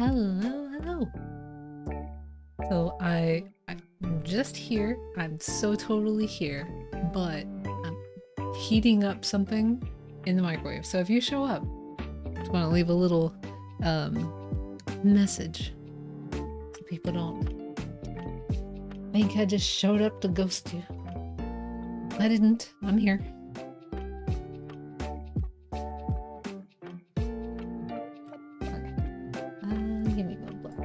Hello, hello. So I'm just here. I'm so totally here, but I'm heating up something in the microwave. So if you show up, just want to leave a little message so people don't think I just showed up to ghost you. I didn't. I'm here. Give me one block.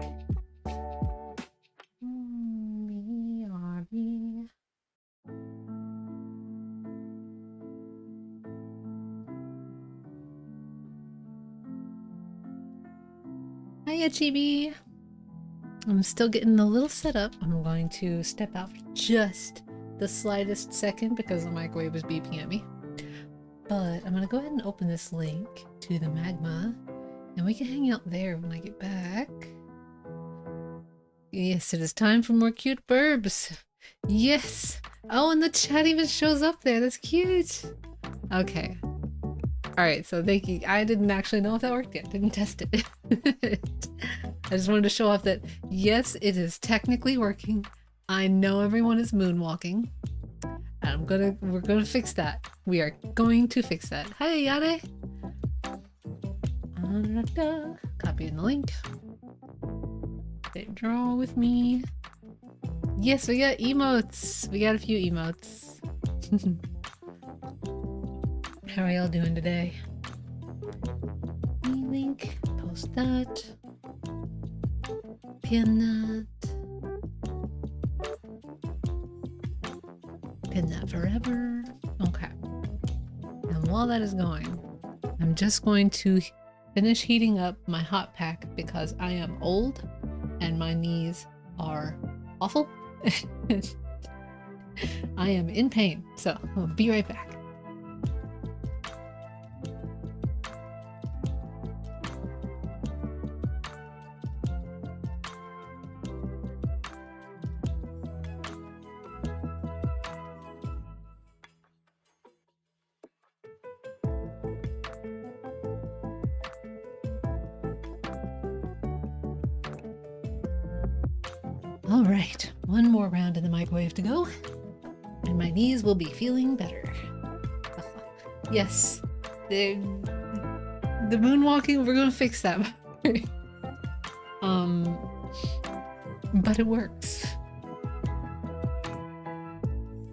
Hiya, Chibi. I'm still getting a little set up. I'm going to step out for just the slightest second because the microwave was beeping at me. But I'm going to go ahead and open this link to the magma and we can hang out there when I get back. Yes, it is time for more cute burbs. Yes. Oh, and the chat even shows up there. That's cute. Okay. Alright, so thank you. I didn't actually know if that worked yet. Didn't test it. I just wanted to show off that, yes, it is technically working. I know everyone is moonwalking. And we're gonna fix that. We are going to fix that. Hi, Yare! Copying the link. Draw with me. Yes, we got emotes. We got a few emotes. How are y'all doing today? Link, post that. Pin that. Pin that forever. Okay. And while that is going, I'm just going to finish heating up my hot pack because I am old and my knees are awful. I am in pain, so I'll be right back. All right, one more round in the microwave to go, and my knees will be feeling better. Yes, the moonwalking, we're gonna fix that. But it works.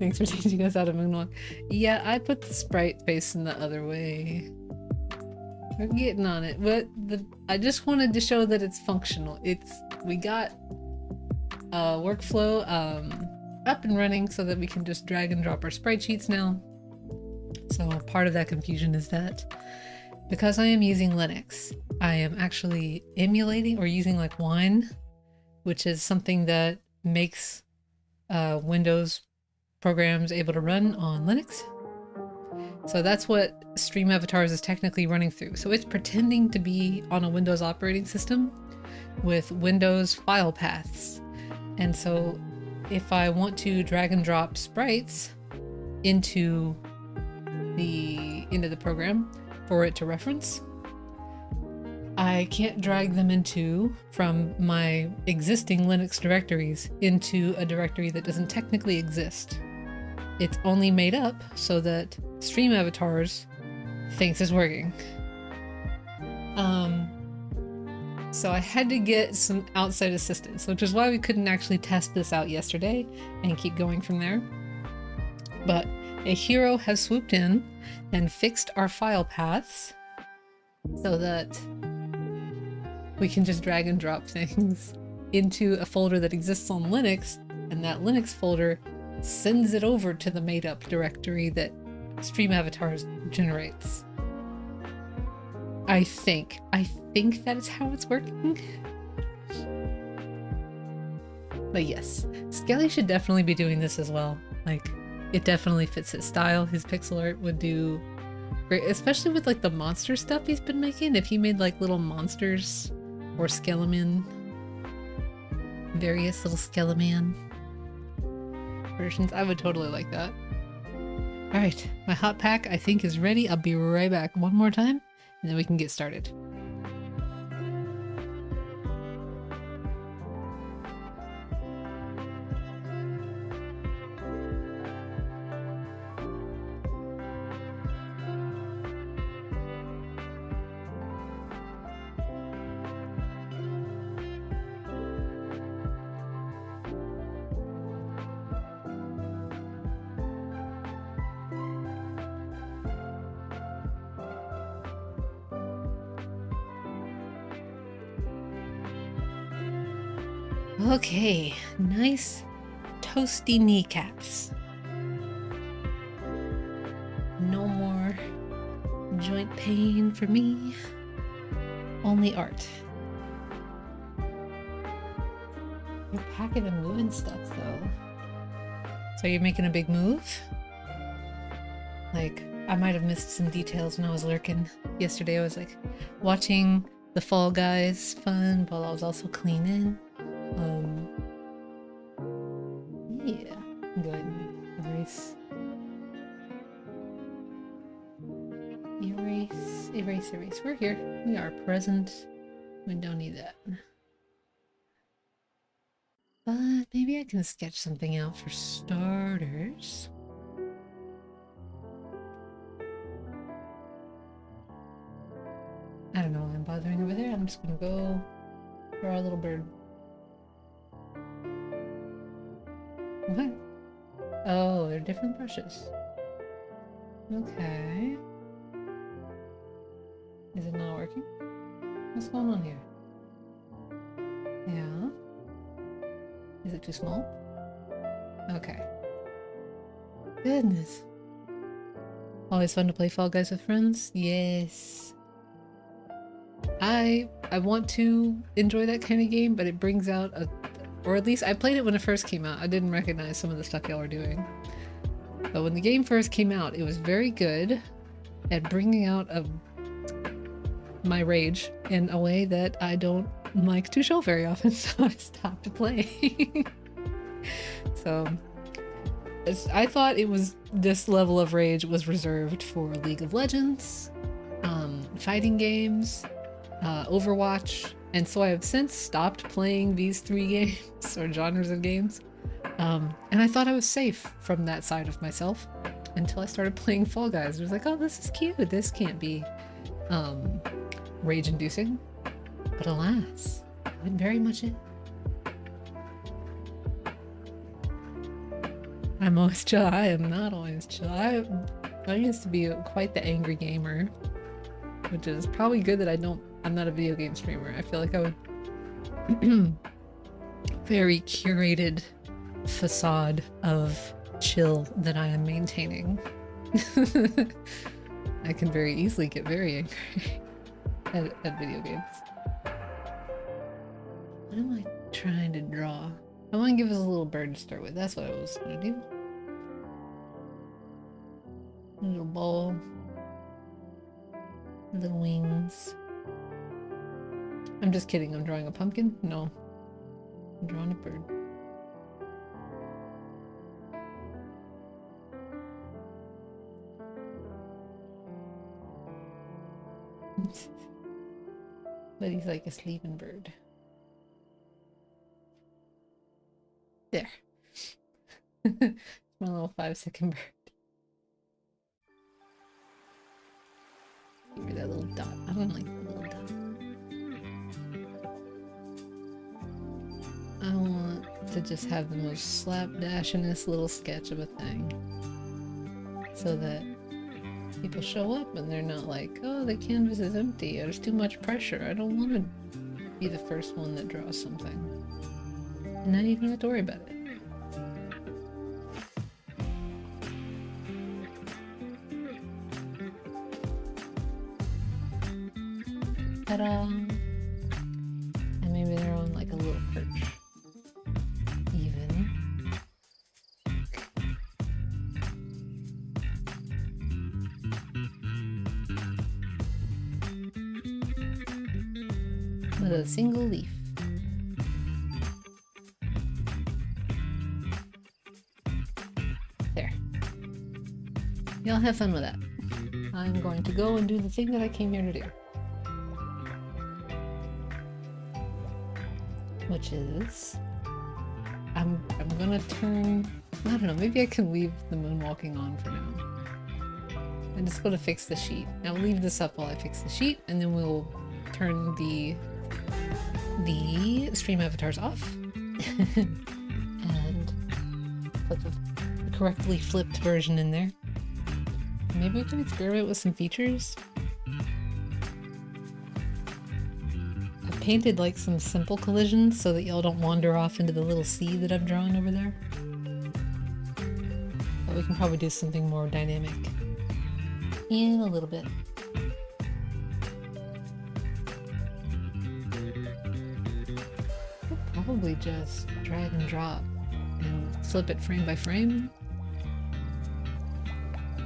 Thanks for teaching us how to moonwalk. Yeah, I put the sprite facing the other way. We're getting on it, but I just wanted to show that it's functional. We got workflow up and running so that we can just drag and drop our sprite sheets now. So part of that confusion is that because I am using Linux, I am actually emulating or using like Wine, which is something that makes Windows programs able to run on Linux. So that's what Stream Avatars is technically running through. So it's pretending to be on a Windows operating system with Windows file paths. And so if I want to drag and drop sprites into the program for it to reference, I can't drag them from my existing Linux directories into a directory that doesn't technically exist. It's only made up so that Stream Avatars thinks it's working. So I had to get some outside assistance, which is why we couldn't actually test this out yesterday and keep going from there. But a hero has swooped in and fixed our file paths so that we can just drag and drop things into a folder that exists on Linux, and that Linux folder sends it over to the made-up directory that Stream Avatars generates. I think that is how it's working. But yes, Skelly should definitely be doing this as well. Like, it definitely fits his style. His pixel art would do great, especially with like the monster stuff he's been making. If he made like little monsters or Skeleman, various little Skeleman versions, I would totally like that. All right, my hot pack I think is ready. I'll be right back one more time and then we can get started. Okay, nice toasty kneecaps. No more joint pain for me. Only art. You're packing and moving stuff though. So you're making a big move? Like, I might have missed some details when I was lurking. Yesterday I was like watching the Fall Guys fun while I was also cleaning. Yeah. Go ahead and erase. Erase, erase, erase. We're here. We are present. We don't need that. But maybe I can sketch something out for starters. I don't know why I'm bothering over there. I'm just gonna go draw a little bird. What? Oh, they're different brushes. Okay. Is it not working? What's going on here? Yeah. Is it too small? Okay. Goodness. Always fun to play Fall Guys with friends? Yes. I want to enjoy that kind of game, but it brings out a... Or at least I played it when it first came out. I didn't recognize some of the stuff y'all were doing. But when the game first came out, it was very good at bringing out my rage in a way that I don't like to show very often, so I stopped playing. So I thought it was this level of rage was reserved for League of Legends, fighting games, Overwatch, and so I have since stopped playing these three games or genres of games. And I thought I was safe from that side of myself until I started playing Fall Guys. I was like, oh, this is cute. This can't be rage-inducing. But alas, it very much is. I'm always chill. I am not always chill. I used to be quite the angry gamer, which is probably good that I'm not a video game streamer. I feel like I would very curated facade of chill that I am maintaining. I can very easily get very angry at video games. What am I trying to draw? I want to give us a little bird to start with. That's what I was going to do. A little ball. Little wings. I'm just kidding. I'm drawing a pumpkin? No. I'm drawing a bird. But he's like a sleeping bird. There. It's my little 5-second bird. Give me that little dot. I don't like the little dot. I want to just have the most slapdashinest little sketch of a thing. So that people show up and they're not like, oh, the canvas is empty. There's too much pressure. I don't want to be the first one that draws something. And not even have to worry about it. Ta-da! And maybe they're on like a little perch. Even. With a single leaf. There. Y'all have fun with that. I'm going to go and do the thing that I came here to do. Which is, I'm gonna turn, I don't know, maybe I can leave the moonwalking on for now. I'm just gonna fix the sheet. I'll leave this up while I fix the sheet, and then we'll turn the stream avatars off and put the correctly flipped version in there. Maybe we can experiment with some features. A painted like some simple collisions so that y'all don't wander off into the little sea that I've drawn over there. But we can probably do something more dynamic in a little bit. We'll probably just drag and drop and flip it frame by frame.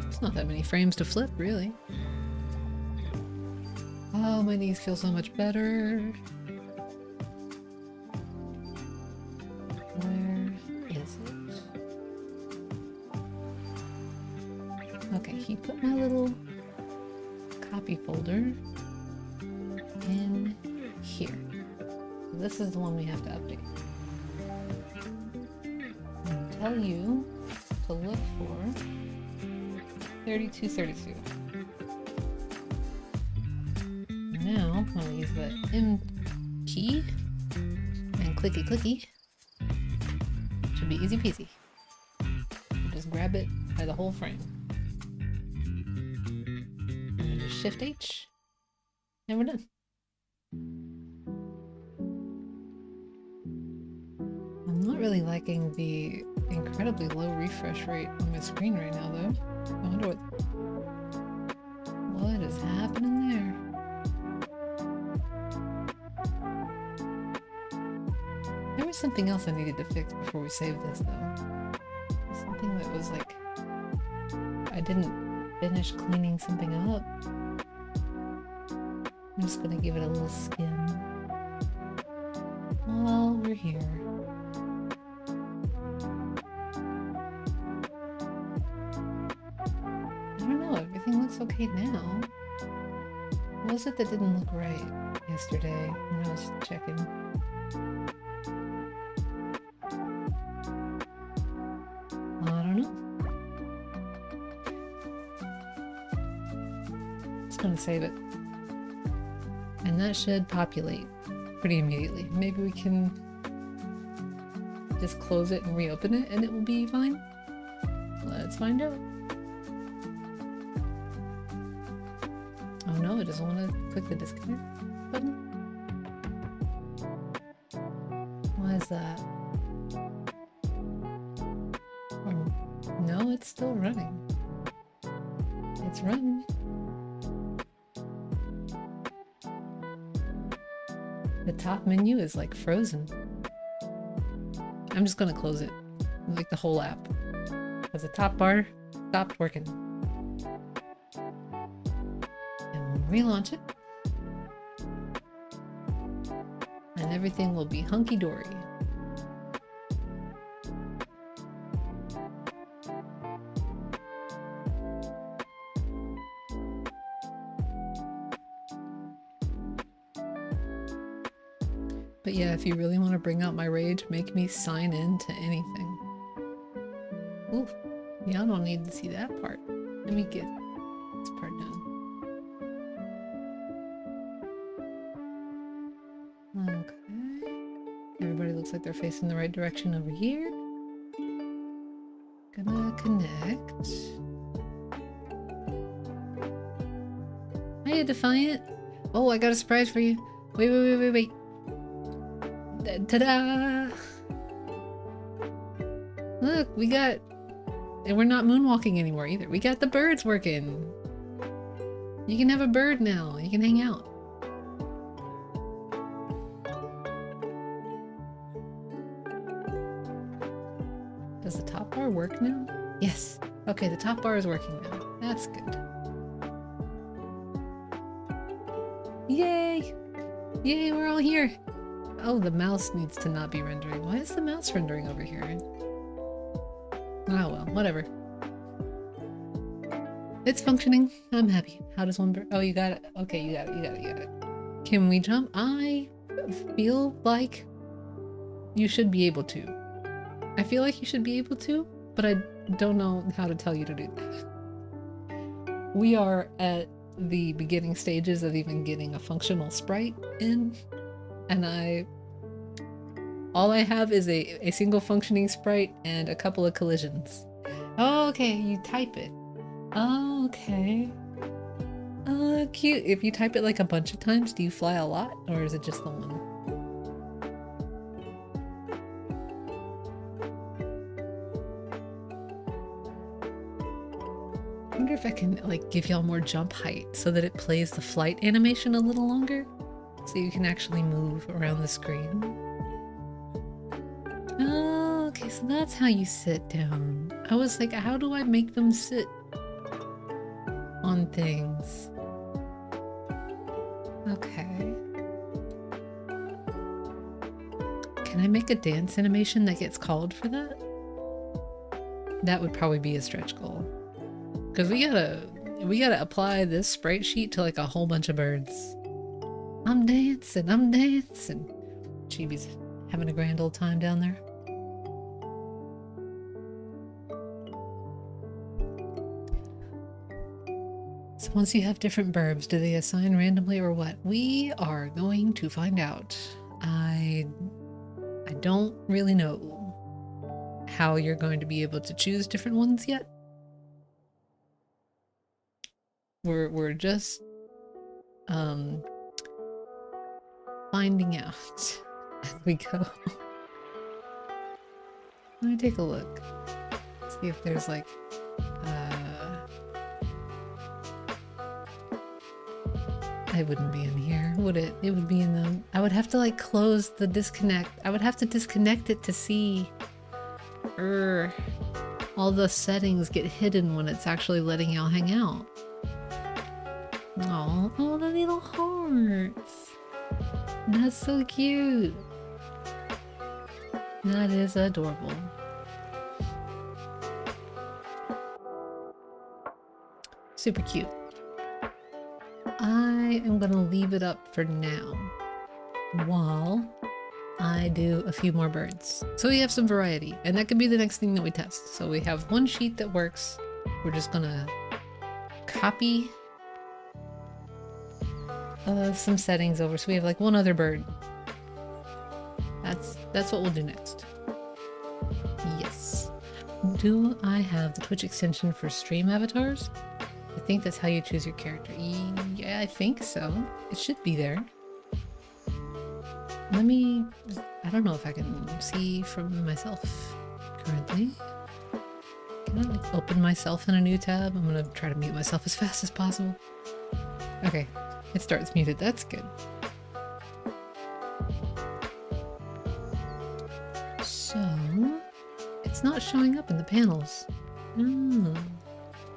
It's not that many frames to flip, really. Oh, my knees feel so much better. Where is it? Okay, he put my little copy folder in here. This is the one we have to update. And tell you to look for 3232. Now I'm going to use the M key and clicky clicky. Should be easy peasy. Just grab it by the whole frame. And just Shift H, and we're done. I'm not really liking the incredibly low refresh rate on my screen right now, though. I wonder what is happening there. There was something else I needed to fix before we saved this, though. Something that was like, I didn't finish cleaning something up. I'm just gonna give it a little skim while we're here. I don't know, everything looks okay now. What was it that didn't look right yesterday when I was checking? I don't know. Just gonna save it. And that should populate pretty immediately. Maybe we can just close it and reopen it and it will be fine. Let's find out. Oh no, it doesn't want to click the disconnect button. Why is that? Oh, no, it's still running. It's running. The top menu is like frozen. I'm just gonna close it, like the whole app, because the top bar stopped working. And we'll relaunch it, and everything will be hunky-dory. But yeah, if you really want to bring out my rage, make me sign in to anything. Ooh, y'all don't need to see that part. Let me get this part done. Okay. Everybody looks like they're facing the right direction over here. Gonna connect. Hiya, Defiant. Oh, I got a surprise for you. Wait. Ta-da! Look, we got... And we're not moonwalking anymore either. We got the birds working. You can have a bird now. You can hang out. Does the top bar work now? Yes. Okay, the top bar is working now. That's good. Yay! Yay, we're all here! Oh, the mouse needs to not be rendering. Why is the mouse rendering over here? Oh well, whatever. It's functioning. I'm happy. How does one... Oh, you got it. Okay, you got it. Can we jump? I feel like you should be able to. I feel like you should be able to, but I don't know how to tell you to do that. We are at the beginning stages of even getting a functional sprite in. And all I have is a single functioning sprite and a couple of collisions. Oh, okay, you type it. Oh, okay. Cute. If you type it like a bunch of times, do you fly a lot, or is it just the one? I wonder if I can like give y'all more jump height so that it plays the flight animation a little longer, so you can actually move around the screen. Oh, okay, so that's how you sit down. I was like, how do I make them sit on things? Okay. Can I make a dance animation that gets called for that? That would probably be a stretch goal. Because we gotta apply this sprite sheet to like a whole bunch of birds. I'm dancing, I'm dancing. Chibi's having a grand old time down there. So once you have different burbs, do they assign randomly or what? We are going to find out. I don't really know how you're going to be able to choose different ones yet. We're just finding out as we go. Let me take a look. See if there's like I wouldn't be in here, would it? It would be in the... I would have to like close the disconnect. I would have to disconnect it to see. All the settings get hidden when it's actually letting y'all hang out. Oh, the little hearts. That's so cute. That is adorable. Super cute. I am gonna leave it up for now while I do a few more birds. So we have some variety, and that could be the next thing that we test. So we have one sheet that works. We're just gonna copy some settings over. So we have like one other bird. That's what we'll do next. Yes. Do I have the Twitch extension for stream avatars? I think that's how you choose your character. Yeah, I think so. It should be there. Let me... I don't know if I can see from myself currently. Can I like open myself in a new tab? I'm gonna try to mute myself as fast as possible. Okay, it starts muted. That's good. So... it's not showing up in the panels.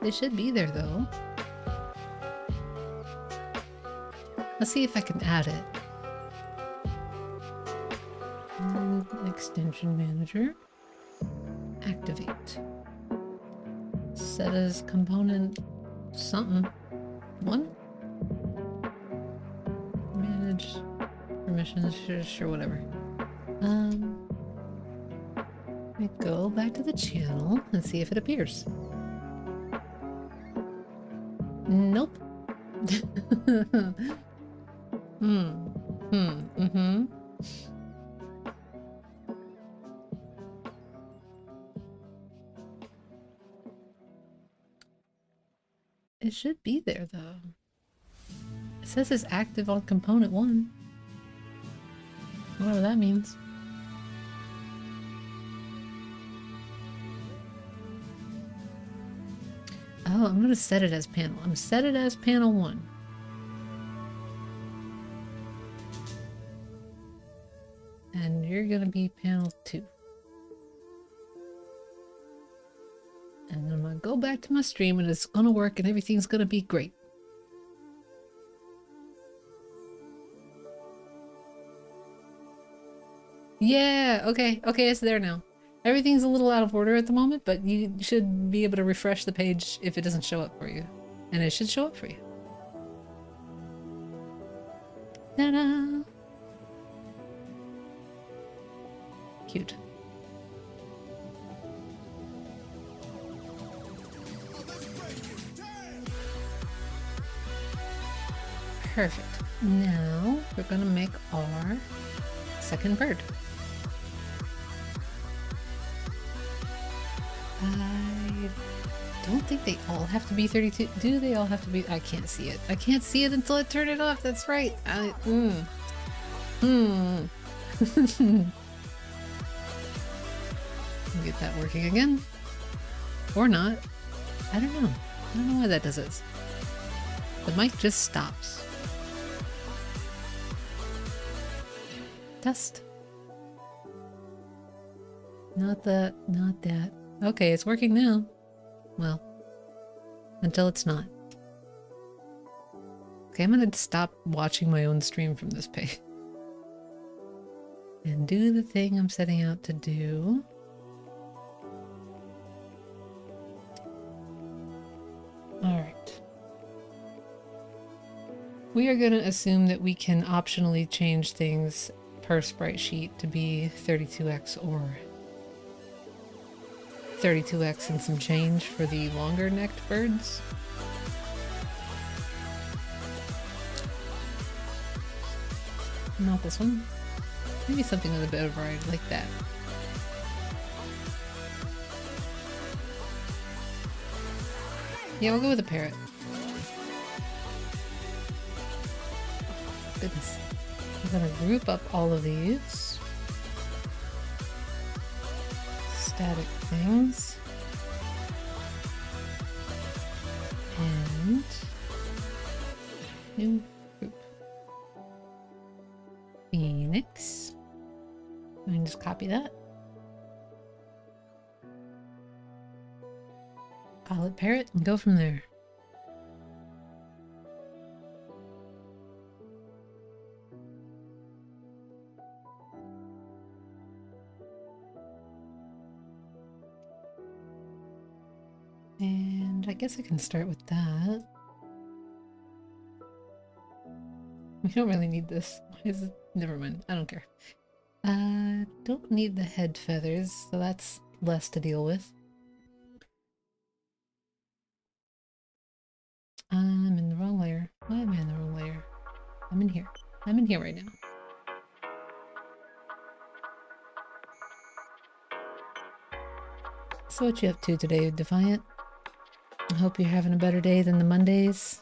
They should be there though. Let's see if I can add it. Extension manager. Activate. Set as component something. One? Manage permissions, sure, whatever. Let me go back to the channel and see if it appears. Nope. It should be there though. It says it's active on component 1. Whatever that means. Oh, I'm gonna set it as panel. I'm gonna set it as panel 1. And you're gonna be panel 2. And I'm gonna go back to my stream and it's gonna work and everything's gonna be great. Yeah, okay, it's there now. Everything's a little out of order at the moment, but you should be able to refresh the page if it doesn't show up for you. And it should show up for you. Ta-da! Cute. Perfect. Now we're gonna make our second bird. don't think they all have to be 32. Do they all have to be? I can't see it. I can't see it until I turn it off. That's right. Get that working again. Or not. I don't know. I don't know why that does it. The mic just stops. Test. Not that. Not that. Okay, it's working now. Well, until it's not. Okay, I'm gonna stop watching my own stream from this page. And do the thing I'm setting out to do. Alright. We are gonna assume that we can optionally change things per sprite sheet to be 32x or 32x and some change for the longer necked birds. Not this one. Maybe something with a bit of variety like that. Yeah, we'll go with a parrot. Oh, goodness. I'm gonna group up all of these static things. And new group. Phoenix. I can just copy that. Call it parrot and go from there. And I guess I can start with that. We don't really need this. Never mind. I don't care. Don't need the head feathers, so that's less to deal with. I'm in the wrong layer. Why am I in the wrong layer? I'm in here. I'm in here right now. So what you up to today, Defiant? I hope you're having a better day than the Mondays.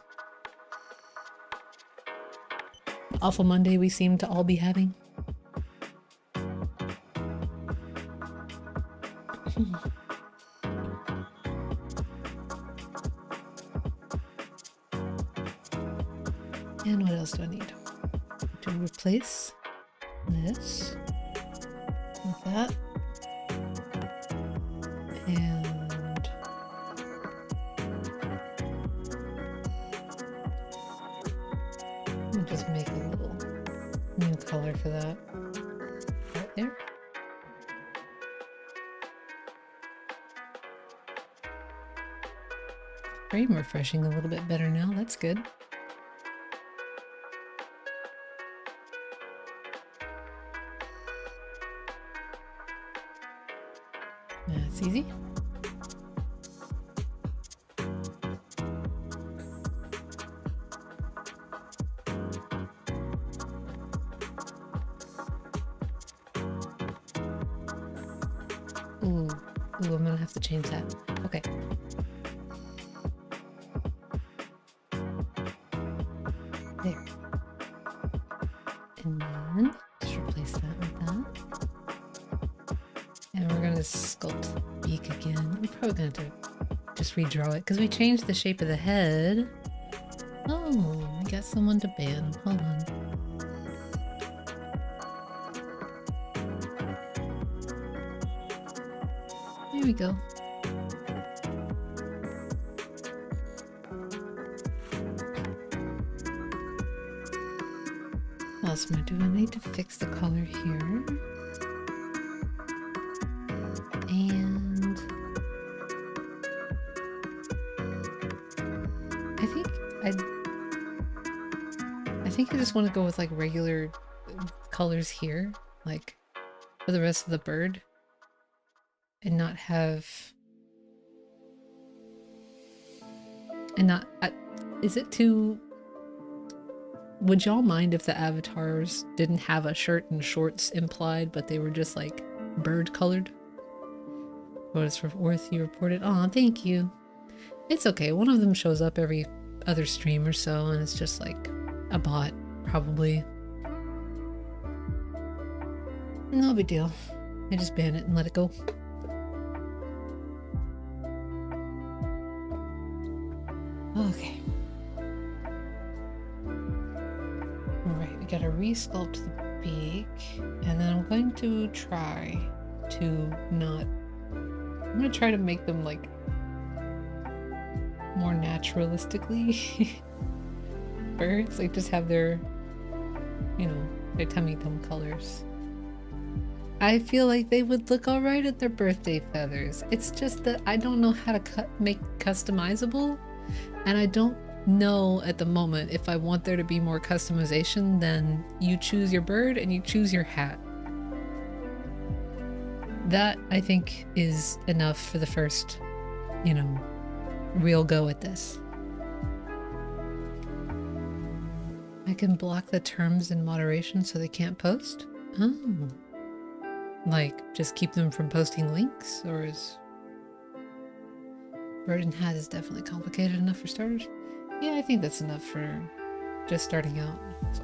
Awful Monday we seem to all be having. And what else do I need? To replace this with that. And I'll just make a little new color for that right there. Frame refreshing a little bit better now. That's good. That's easy. Ooh, I'm gonna have to change that. Okay. There. And then just replace that with that. And we're gonna sculpt the beak again. We're probably gonna have to just redraw it because we changed the shape of the head. Oh, we got someone to ban. Hold on. There we go. What else am I doing? I need to fix the color here. And I think I just want to go with like regular colors here, like for the rest of the bird, and not have is it too... Would y'all mind if the avatars didn't have a shirt and shorts implied, but they were just like bird colored? What is worth you reported? Aw, thank you. It's okay. One of them shows up every other stream or so, and it's just like a bot, probably. No big deal. I just ban it and let it go. Okay. Alright, we gotta resculpt the beak, and then I'm going to try to not... I'm gonna try to make them like more naturalistically birds, like just have their, you know, their tummy colors. I feel like they would look alright at their birthday feathers. It's just that I don't know how to make customizable, and I don't know at the moment if I want there to be more customization than you choose your bird and you choose your hat. That, I think, is enough for the first, you know, real go at this. I can block the terms in moderation so they can't post? Oh. Like, just keep them from posting links? Or is... Bird and hat is definitely complicated enough for starters. Yeah, I think that's enough for just starting out. So,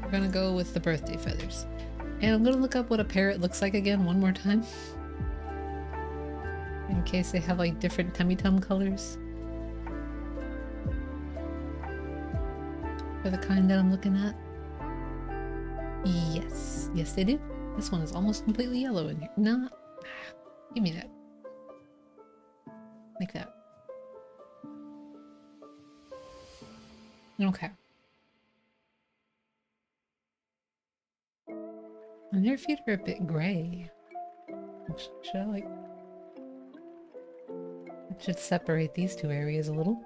we're gonna go with the birthday feathers. And I'm gonna look up what a parrot looks like again one more time. In case they have like different tummy-tum colors. For the kind that I'm looking at. Yes. Yes, they do. This one is almost completely yellow in here. No. Give me that. Like that. Okay. And their feet are a bit gray. Should I like... I should separate these two areas a little.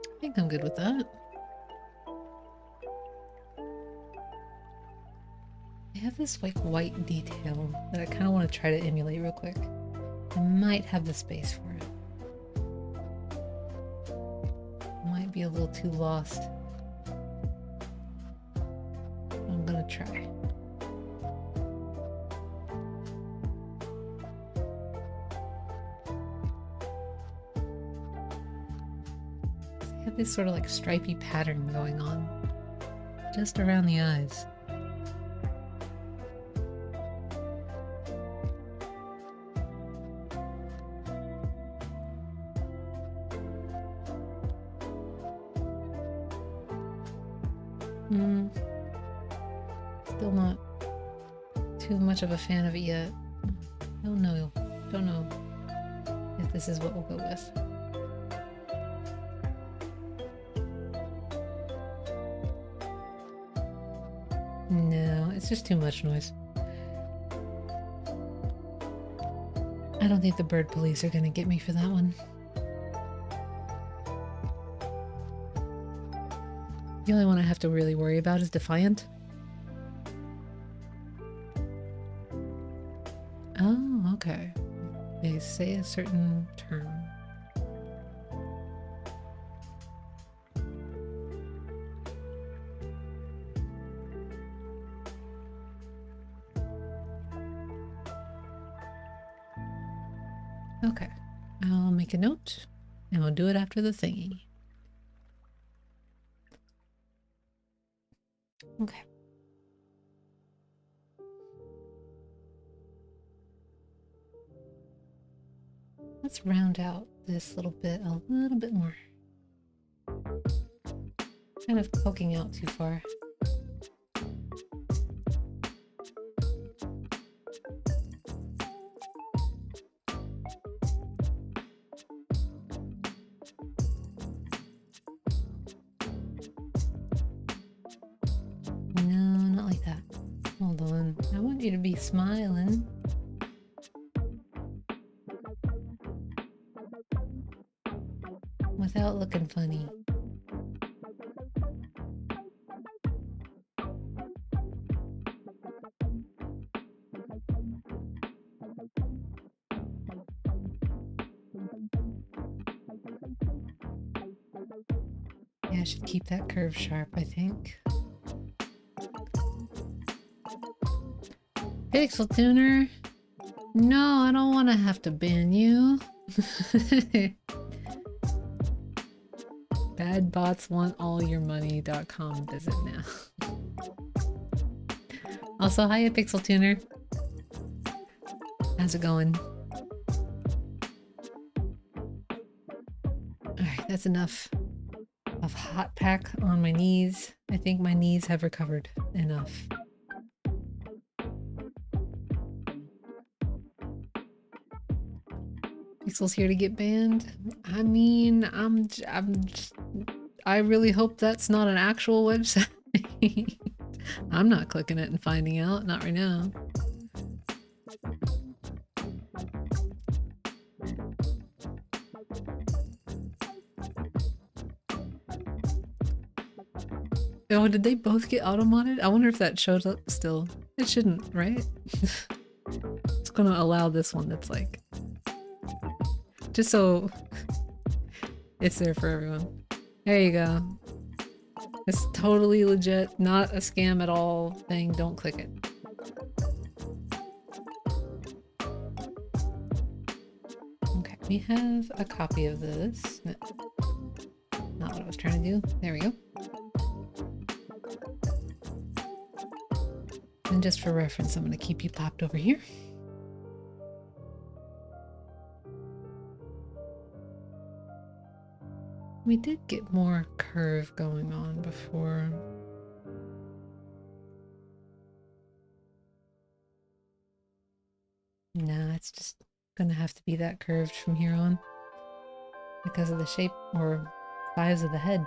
I think I'm good with that. I have this like white detail that I kind of want to try to emulate real quick. I might have the space for it. Might be a little too lost. I'm gonna try. I have this sort of like stripy pattern going on just around the eyes. Still not too much of a fan of it yet. Don't know if this is what we'll go with. No, it's just too much noise. I don't think the bird police are gonna get me for that one. The only one I have to really worry about is Defiant. Oh, okay. They say a certain term. Okay, I'll make a note and we'll do it after the thingy. Okay. Let's round out this little bit a little bit more. Kind of poking out too far. No, not like that. Hold on. I want you to be smiling. Without looking funny. Yeah, I should keep that curve sharp, I think. Pixel tuner. No, I don't want to have to ban you. Badbotswantallyourmoney.com visit now. Also, hiya Pixel tuner. How's it going? Alright, that's enough of hot pack on my knees. I think my knees have recovered enough. Pixel's here to get banned. I mean, I really hope that's not an actual website. I'm not clicking it and finding out. Not right now. Oh, did they both get auto-modded? I wonder if that shows up still. It shouldn't, right? It's gonna allow this one that's like... just so it's there for everyone. There you go. It's totally legit, not a scam at all thing. Don't click it. Okay, we have a copy of this. No, not what I was trying to do. There we go. And just for reference, I'm going to keep you popped over here. We did get more curve going on before. Nah, it's just gonna have to be that curved from here on because of the shape or size of the head.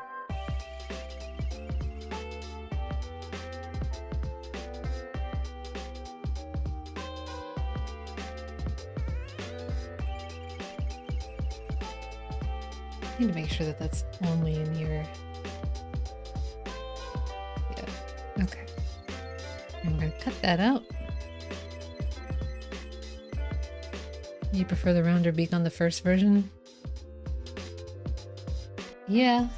I need to make sure that that's only in your... yeah, okay. And we're gonna cut that out. You prefer the rounder beak on the first version? Yeah,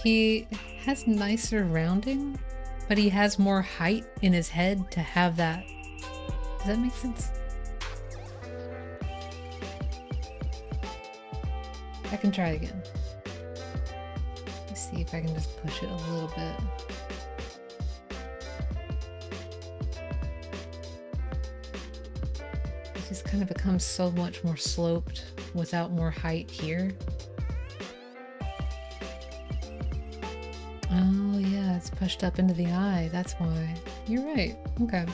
he has nicer rounding, but he has more height in his head to have that. Does that make sense? I can try again. Let's see if I can just push it a little bit. It just kind of becomes so much more sloped without more height here. Oh yeah, it's pushed up into the eye. That's why. You're right. Okay.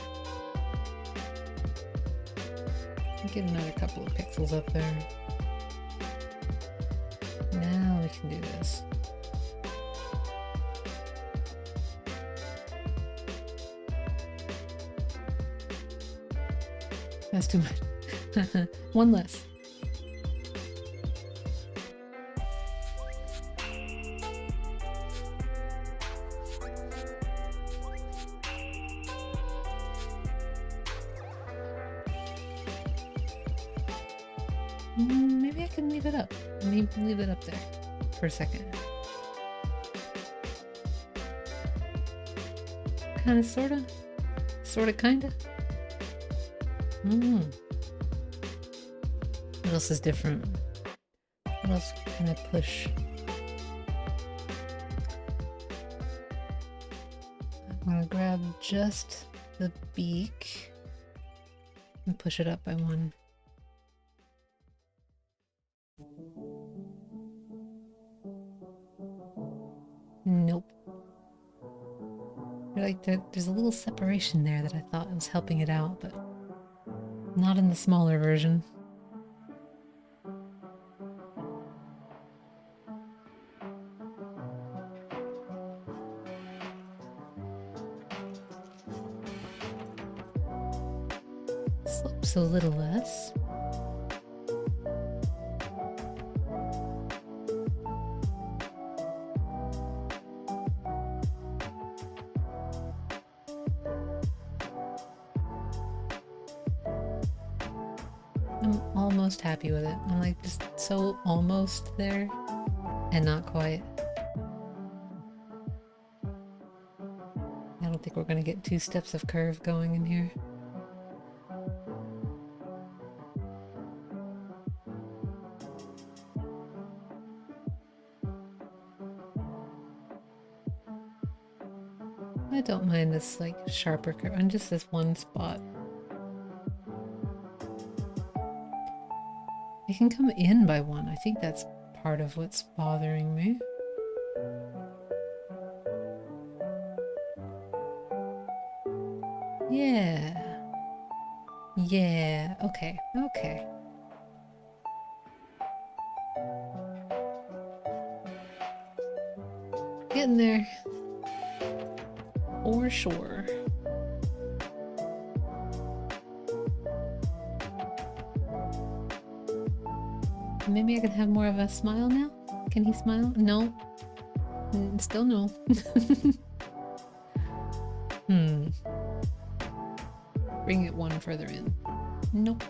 Get another couple of pixels up there. Now we can do this. That's too much. One less. Maybe I can leave it up. Maybe leave it up there for a second. Kinda, sorta? Sorta, kinda? What else is different? What else can I push? I'm gonna grab just the beak and push it up by one. Nope. Like there's a little separation there that I thought was helping it out, but not in the smaller version. Slopes a little less. I'm almost happy with it. I'm like just so almost there and not quite. I don't think we're gonna get 2 steps of curve going in here. I don't mind this like sharper curve on just this one spot. It can come in by one. I think that's part of what's bothering me. Yeah. Yeah. Okay. Okay. Getting there. For sure. Maybe I could have more of a smile now? Can he smile? No. Still no. Bring it one further in. Nope.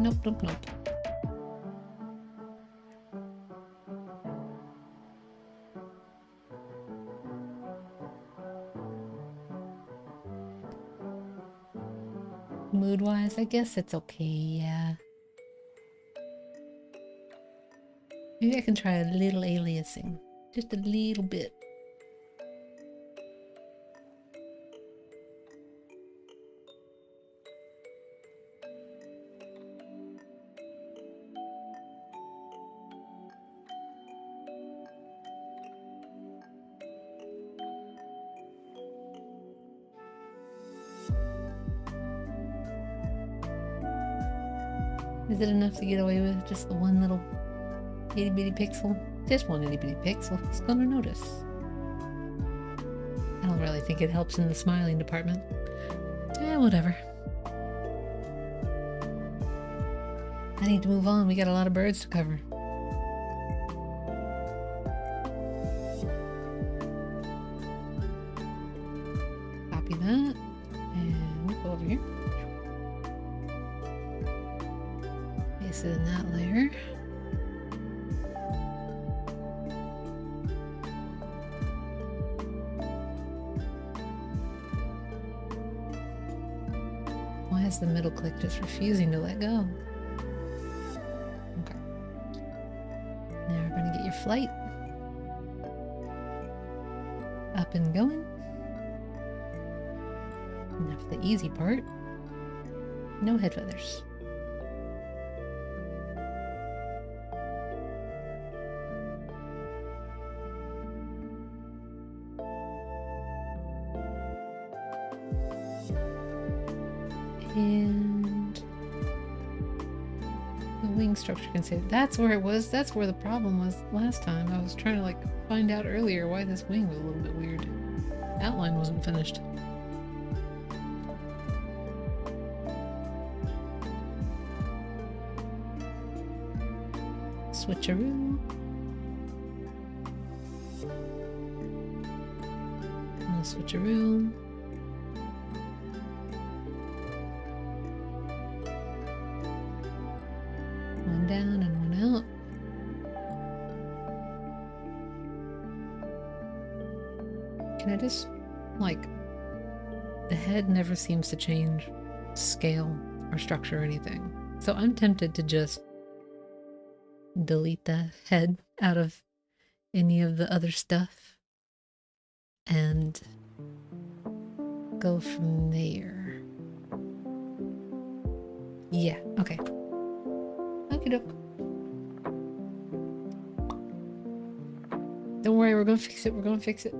Nope, nope, nope. Mood-wise, I guess it's okay, yeah. Maybe I can try a little aliasing. Just a little bit. Is it enough to get away with just the one little itty bitty pixel? Just one itty bitty pixel. It's gonna notice. I don't really think it helps in the smiling department. Eh, whatever. I need to move on. We got a lot of birds to cover. Copy that. And we'll go over here. Paste it in that layer. Why is the middle click just refusing to let go? Okay. Now we're going to get your flight up and going. Now for the easy part. No head feathers. And the wing structure can say that's where it was. That's where the problem was last time. I was trying to like find out earlier why this wing was a little bit weird. Outline wasn't finished. Switcheroo. Switcheroo. One down and one out. Can I just, like, the head never seems to change scale or structure or anything. So I'm tempted to just delete the head out of any of the other stuff and go from there. Yeah, okay. Okie doke. Don't worry, we're gonna fix it. We're gonna fix it.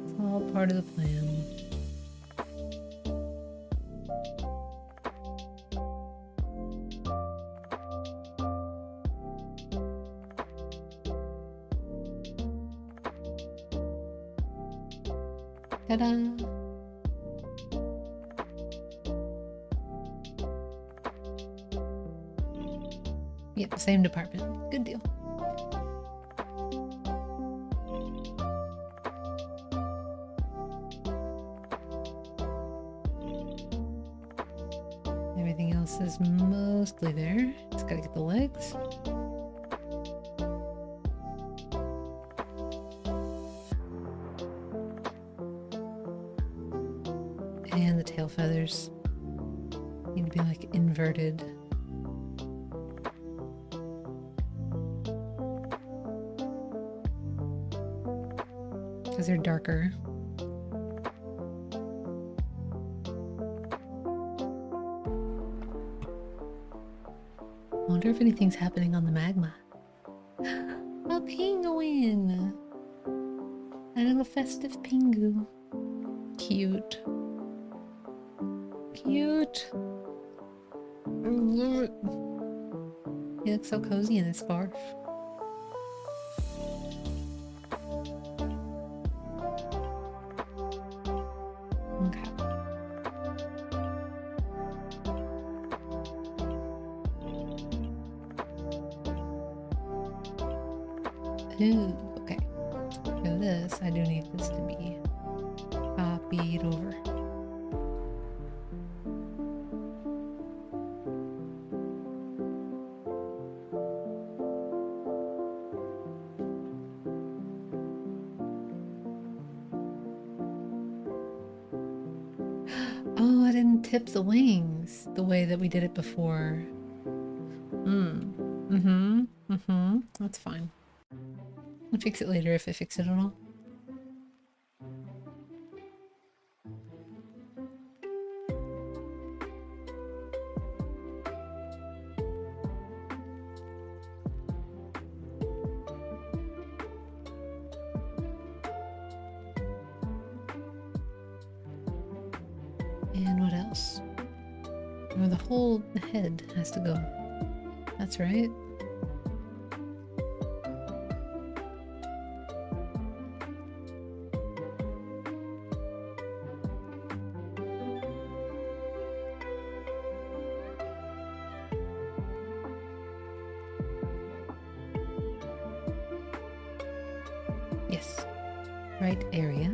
It's all part of the plan. Ta-da! Yep, same department. Good deal. Everything else is mostly there. Just gotta get the legs. And the tail feathers need to be like inverted. because they're darker. I wonder if anything's happening on the magma. A penguin! A little festive pingu. Cute. Cute! He looks so cozy in his scarf. Okay. Ooh, okay. For this, I do need this to be copied over. Oh, I didn't tip the wings the way that we did it before. That's fine. I'll fix it later if I fix it at all. And what else? Or the whole head has to go. That's right. Yes. Right area.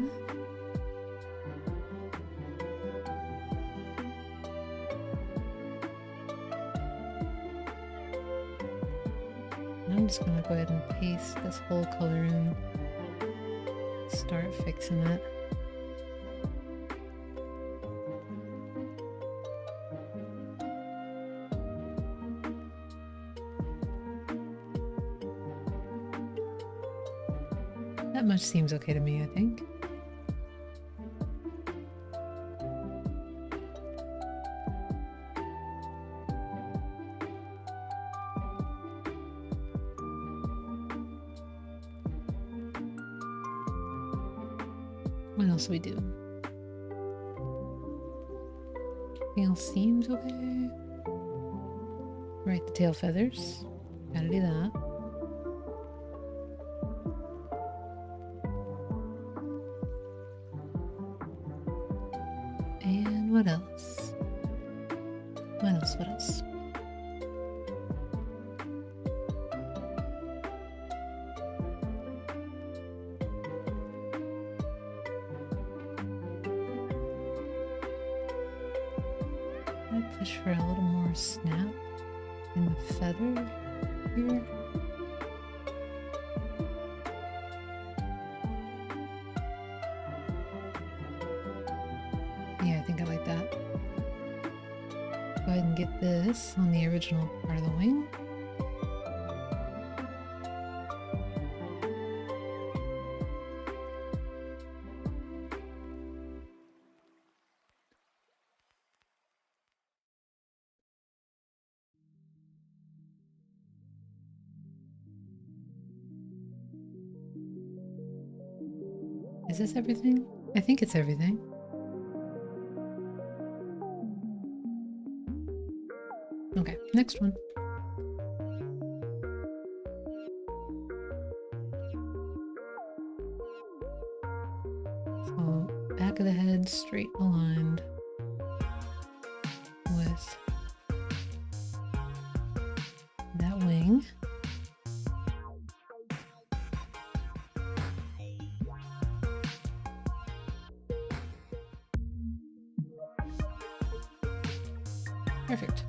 I'm just gonna go ahead and paste this whole color in. Start fixing it. That much seems okay to me, I think. What else do we do? Everything else seems okay. Right, the tail feathers. Gotta do that. And what else? What else? What else? I push for a little more snap in the feather here. Yeah, I think I like that. Go ahead and get this on the original part of the wing. Is this everything? I think it's everything. Okay, next one. So, back of the head straight aligned with that wing. Perfect.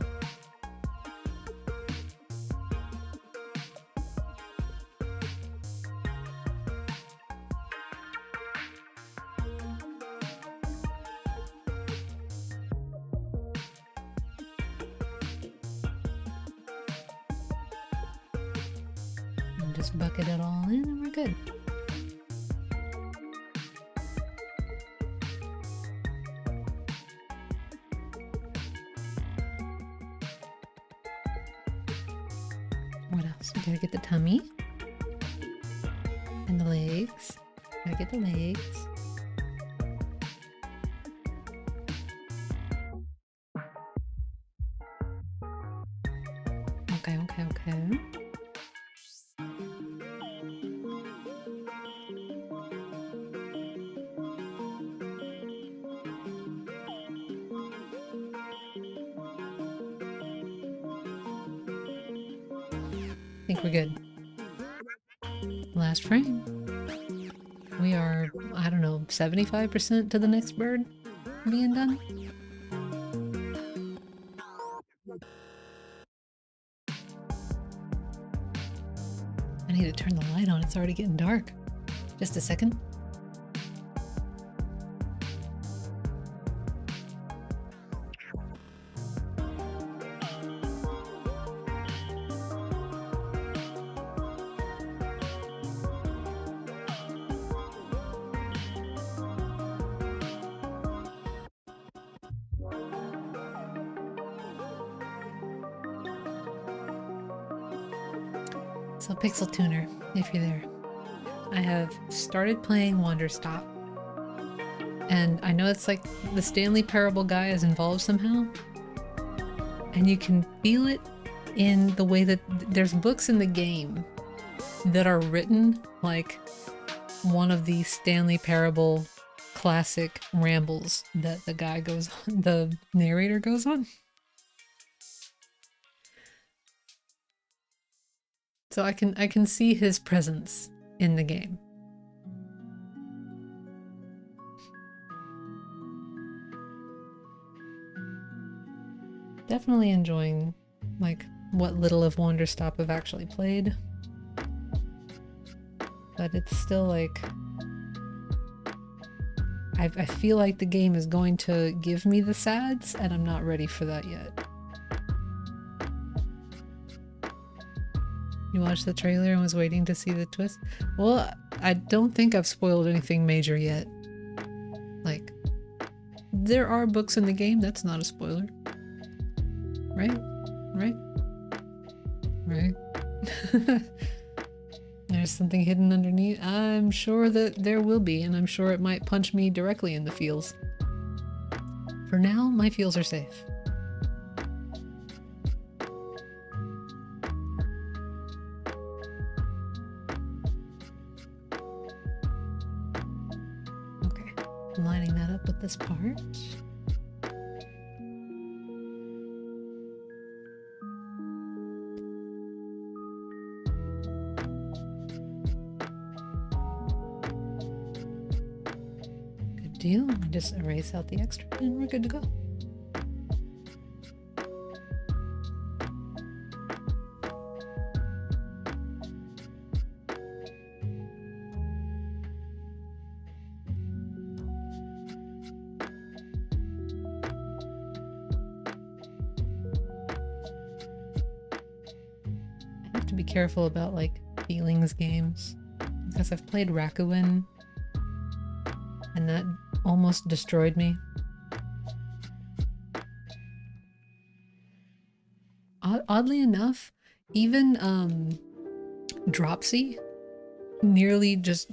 And just bucket it all in and we're good. What else? We gotta get the tummy. And the legs. Gotta get the legs. Okay, okay, okay. I think we're good. Last frame. We are, I don't know, 75% to the next bird being done. I need to turn the light on. It's already getting dark. Just a second. So Pixel Tuner, if you're there. I have started playing Wanderstop. And I know it's like the Stanley Parable guy is involved somehow. And you can feel it in the way that there's books in the game that are written like one of the Stanley Parable classic rambles that the guy goes on, the narrator goes on. So I can see his presence in the game. Definitely enjoying like what little of Wanderstop I've actually played. But it's still like I feel like the game is going to give me the sads and I'm not ready for that yet. You watched the trailer and was waiting to see the twist? Well, I don't think I've spoiled anything major yet. Like, there are books in the game, that's not a spoiler. Right? Right? Right? There's something hidden underneath. I'm sure that there will be, and I'm sure it might punch me directly in the feels. For now, my feels are safe. Lining that up with this part. Good deal. I just erase out the extra and we're good to go. Be careful about like feelings games because I've played Rakuin and that almost destroyed me. Oddly enough, even Dropsy nearly just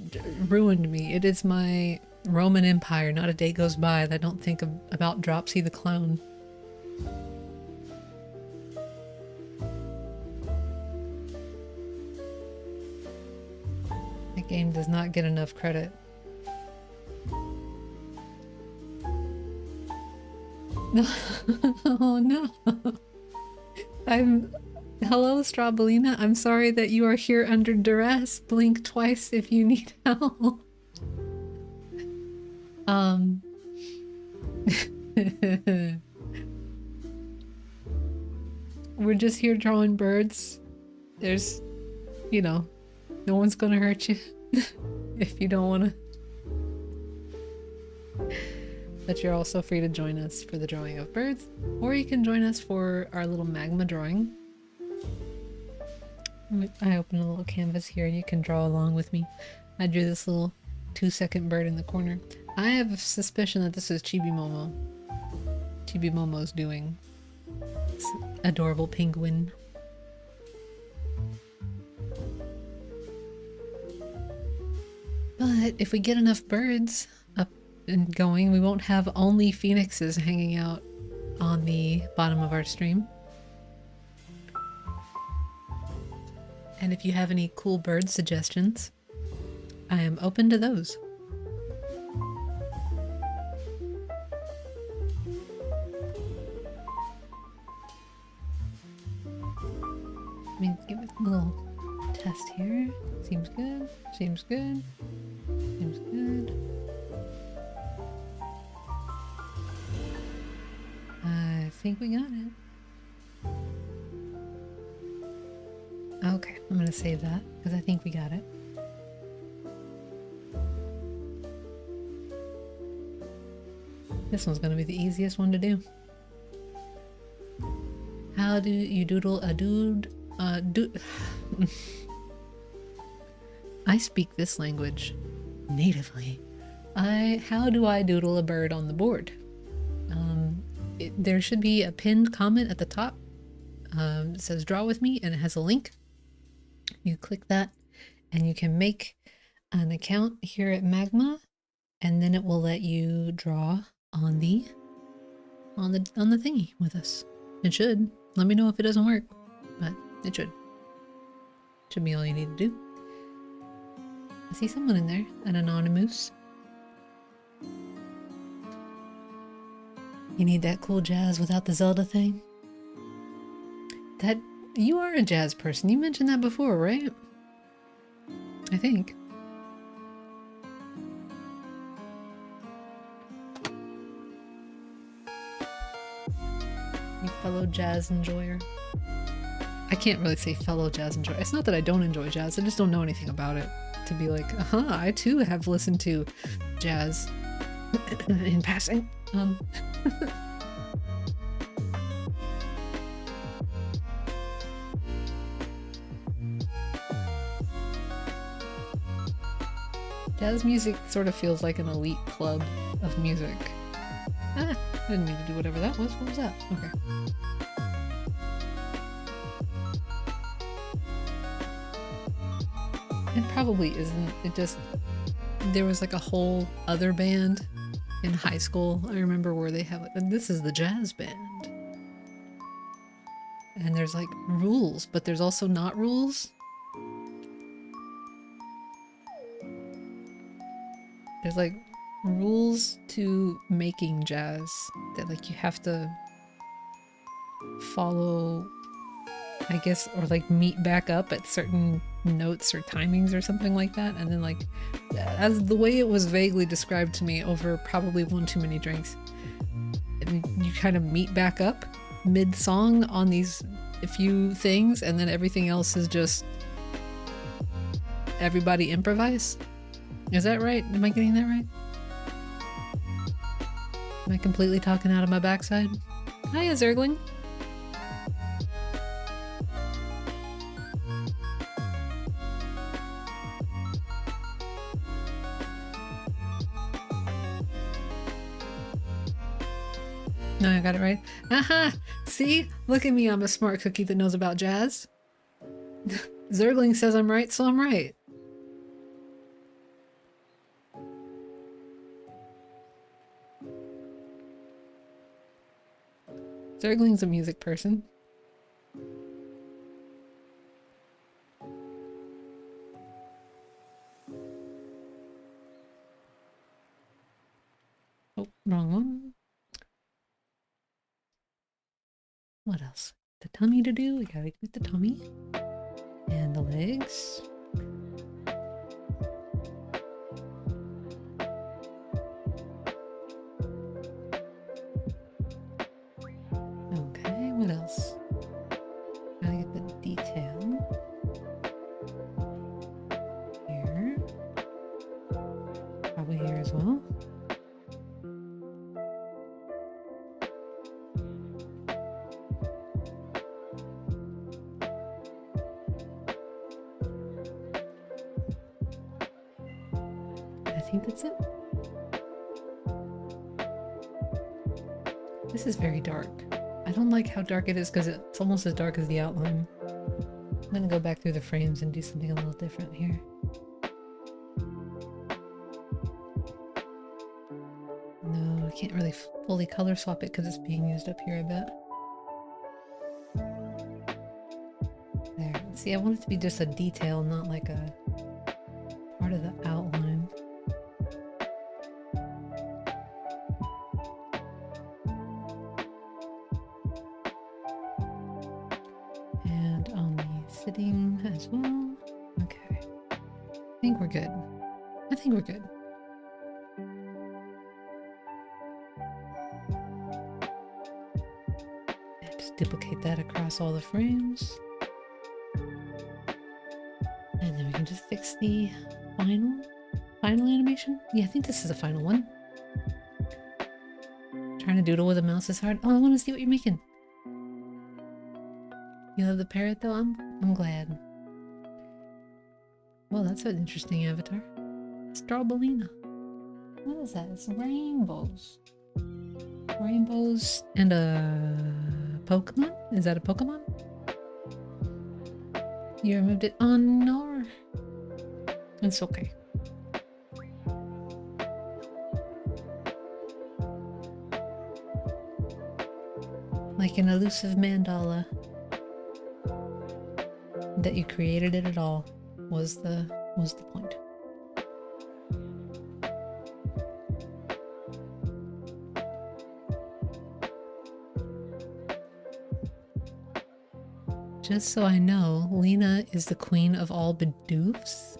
ruined me. It is my Roman Empire. Not a day goes by that I don't think about Dropsy the clown. Game does not get enough credit. No. Oh no. Hello, Strawbellina. I'm sorry that you are here under duress. Blink twice if you need help. We're just here drawing birds. There's, you know, no one's gonna hurt you. If you don't want to. But you're also free to join us for the drawing of birds, or you can join us for our little magma drawing. I open a little canvas here and you can draw along with me. I drew this little 2-second bird in the corner. I have a suspicion that this is Chibi Momo. Chibi Momo's doing. It's adorable penguin. But if we get enough birds up and going, we won't have only phoenixes hanging out on the bottom of our stream. And if you have any cool bird suggestions, I am open to those. Let me give it a little test here. Seems good. Seems good. Seems good. I think we got it. Okay, I'm gonna save that because I think we got it. This one's gonna be the easiest one to do. How do you doodle a dude? I speak this language natively. How do I doodle a bird on the board? There should be a pinned comment at the top. It says draw with me and it has a link. You click that and you can make an account here at Magma, and then it will let you draw on the thingy with us. It should. Let me know if it doesn't work, but it should. Should be all you need to do. I see someone in there, an anonymous. You need that cool jazz without the Zelda thing? That you are a jazz person. You mentioned that before, right? I think. You fellow jazz enjoyer. I can't really say fellow jazz enjoyer. It's not that I don't enjoy jazz, I just don't know anything about it. To be like, I too have listened to jazz in passing. Jazz music sort of feels like an elite club of music. I didn't mean to do whatever that was. What was that? Okay. It probably isn't. It just... There was like a whole other band in high school, I remember, where they have... And this is the jazz band. And there's like rules, but there's also not rules. There's like rules to making jazz that like you have to follow, I guess, or like meet back up at certain notes or timings or something like that. And then like, as the way it was vaguely described to me over probably one too many drinks, and you kind of meet back up mid-song on these few things, and then everything else is just everybody improvise. Is that right? Am I getting that right? Am I completely talking out of my backside? Hiya, Zergling. No, I got it right. Aha! See? Look at me, I'm a smart cookie that knows about jazz. Zergling says I'm right, so I'm right. Zergling's a music person. Oh, wrong one. What else? The tummy to do. We gotta get the tummy. And the legs. Okay, what else? Gotta get the detail. Here. Probably here as well. I think that's it. This is very dark. I don't like how dark it is because it's almost as dark as the outline. I'm gonna go back through the frames and do something a little different here. can't really fully color swap it because it's being used up here, I bet. There. See, I want it to be just a detail, not like a part of the outline. And on the sitting as well. Okay. I think we're good. I think we're good. And just duplicate that across all the frames. And then we can just fix the final animation. Yeah, I think this is the final one. Trying to doodle with a mouse is hard. Oh, I want to see what you're making. You love the parrot though? I'm glad. Well, that's an interesting avatar. Strawbellina. What is that? It's rainbows. Rainbows and a Pokemon? Is that a Pokemon? You removed it? Oh no. It's okay. Like an elusive mandala. That you created it at all was the point. Just so I know, Lena is the queen of all Bidoofs?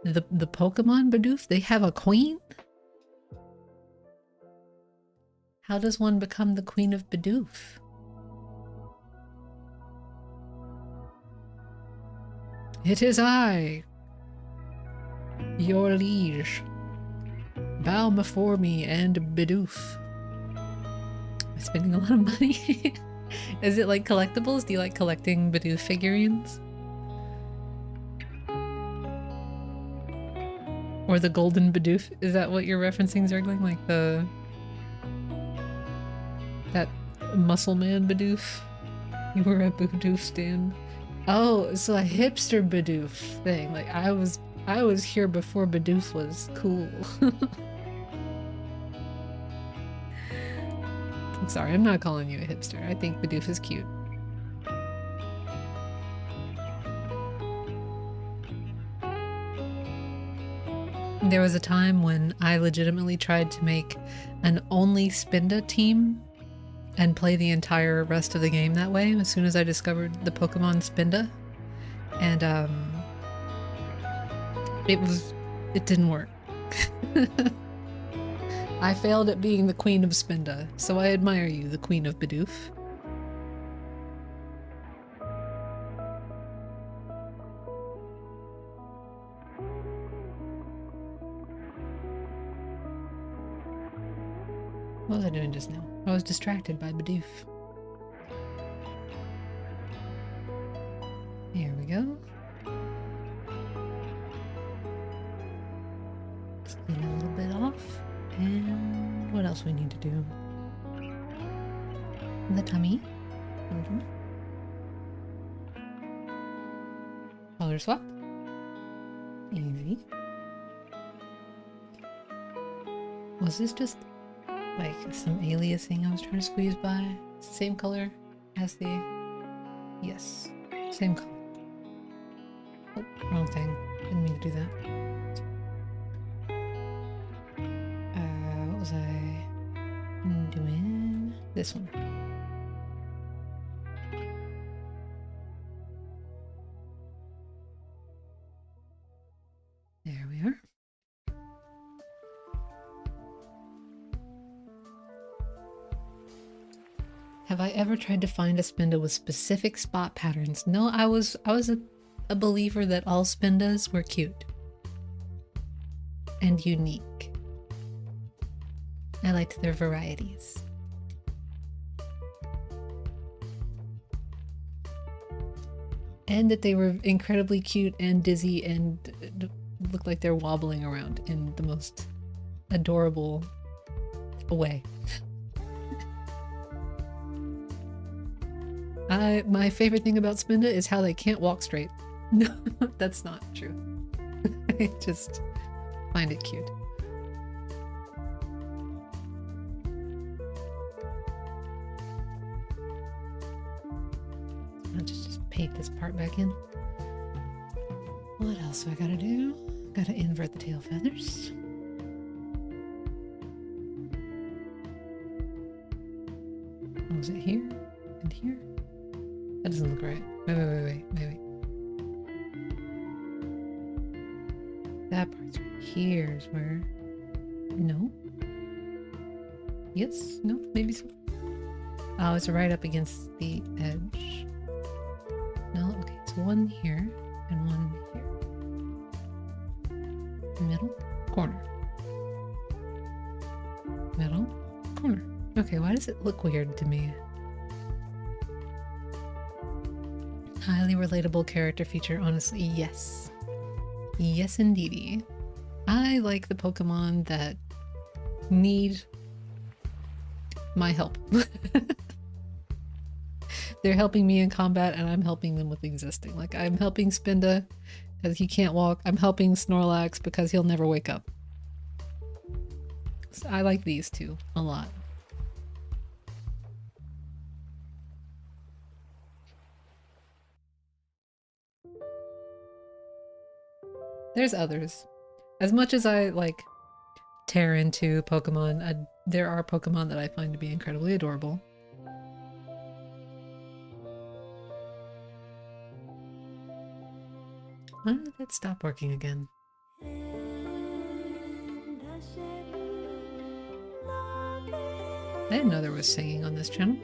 The Pokemon Bidoof? They have a queen? How does one become the queen of Bidoof? It is I, your liege. Bow before me and Bidoof. I'm spending a lot of money. Is it like collectibles? Do you like collecting Bidoof figurines? Or the golden Bidoof? Is that what you're referencing, Zergling? Like that muscle man Bidoof? You were a Bidoof stand. Oh, so a hipster Bidoof thing. Like I was here before Bidoof was cool. I'm sorry, I'm not calling you a hipster. I think Bidoof is cute. There was a time when I legitimately tried to make an only Spinda team and play the entire rest of the game that way as soon as I discovered the Pokemon Spinda. And it didn't work. I failed at being the queen of Spinda, so I admire you, the queen of Bidoof. What was I doing just now? I was distracted by Bidoof. Here we go. Just clean a little bit off. And what else we need to do? The tummy. Color swap. Easy. Was this just like some aliasing I was trying to squeeze by? Same color as the... Yes. Same color. Oh, wrong thing. Didn't mean to do that. What was I doing? This one. There we are. Have I ever tried to find a Spinda with specific spot patterns? No, I was a believer that all Spindas were cute and unique. I liked their varieties. And that they were incredibly cute and dizzy and looked like they're wobbling around in the most adorable way. My favorite thing about Spinda is how they can't walk straight. No, that's not true. I just find it cute. Just paint this part back in. What else do I gotta do? Gotta invert the tail feathers. Oh, was it here? And here? That doesn't look right. Wait. That part's right here is where... No? Yes? No? Maybe so? Oh, it's right up against the edge. No? Okay, so one here and one here. Middle corner. Middle corner. Okay, why does it look weird to me? Highly relatable character feature, honestly, yes. Yes, indeedy. I like the Pokemon that need my help. They're helping me in combat and I'm helping them with existing. Like, I'm helping Spinda because he can't walk. I'm helping Snorlax because he'll never wake up. So I like these two a lot. There's others. As much as I like tear into Pokemon, there are Pokemon that I find to be incredibly adorable. Why did that stop working again? I didn't know there was singing on this channel.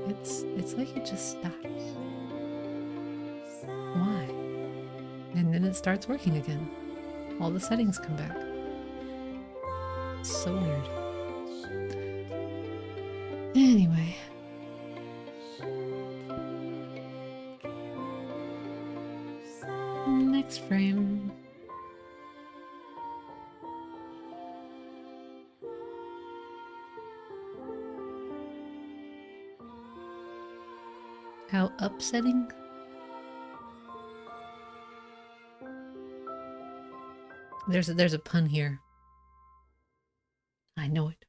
It's like it just stops. Why? And then it starts working again. All the settings come back. It's so weird. Anyway. Next frame. How upsetting? There's a pun here. I know it.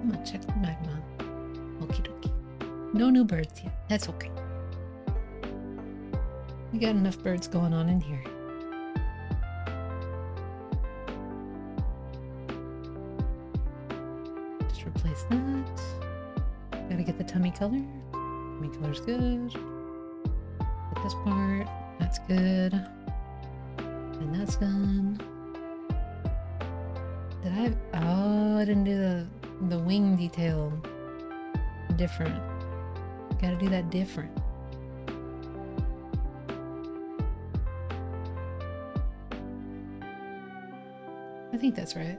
I'm gonna check the magma. Okie dokie. No new birds yet. That's okay. We got enough birds going on in here. Just replace that. Gotta get the tummy color. Tummy color's good. Get this part. That's good. And that's done. Did I? Oh, I didn't do the wing detail different. Gotta do that different. I think that's right.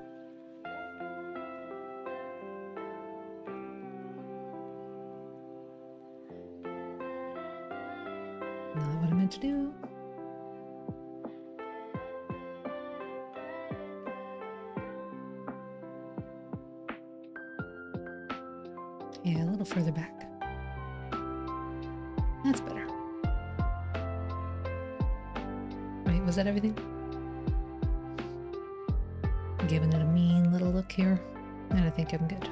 Not what I meant to do. Yeah, a little further back. That's better. Wait, was that everything? Giving it a mean little look here. And I think I'm good.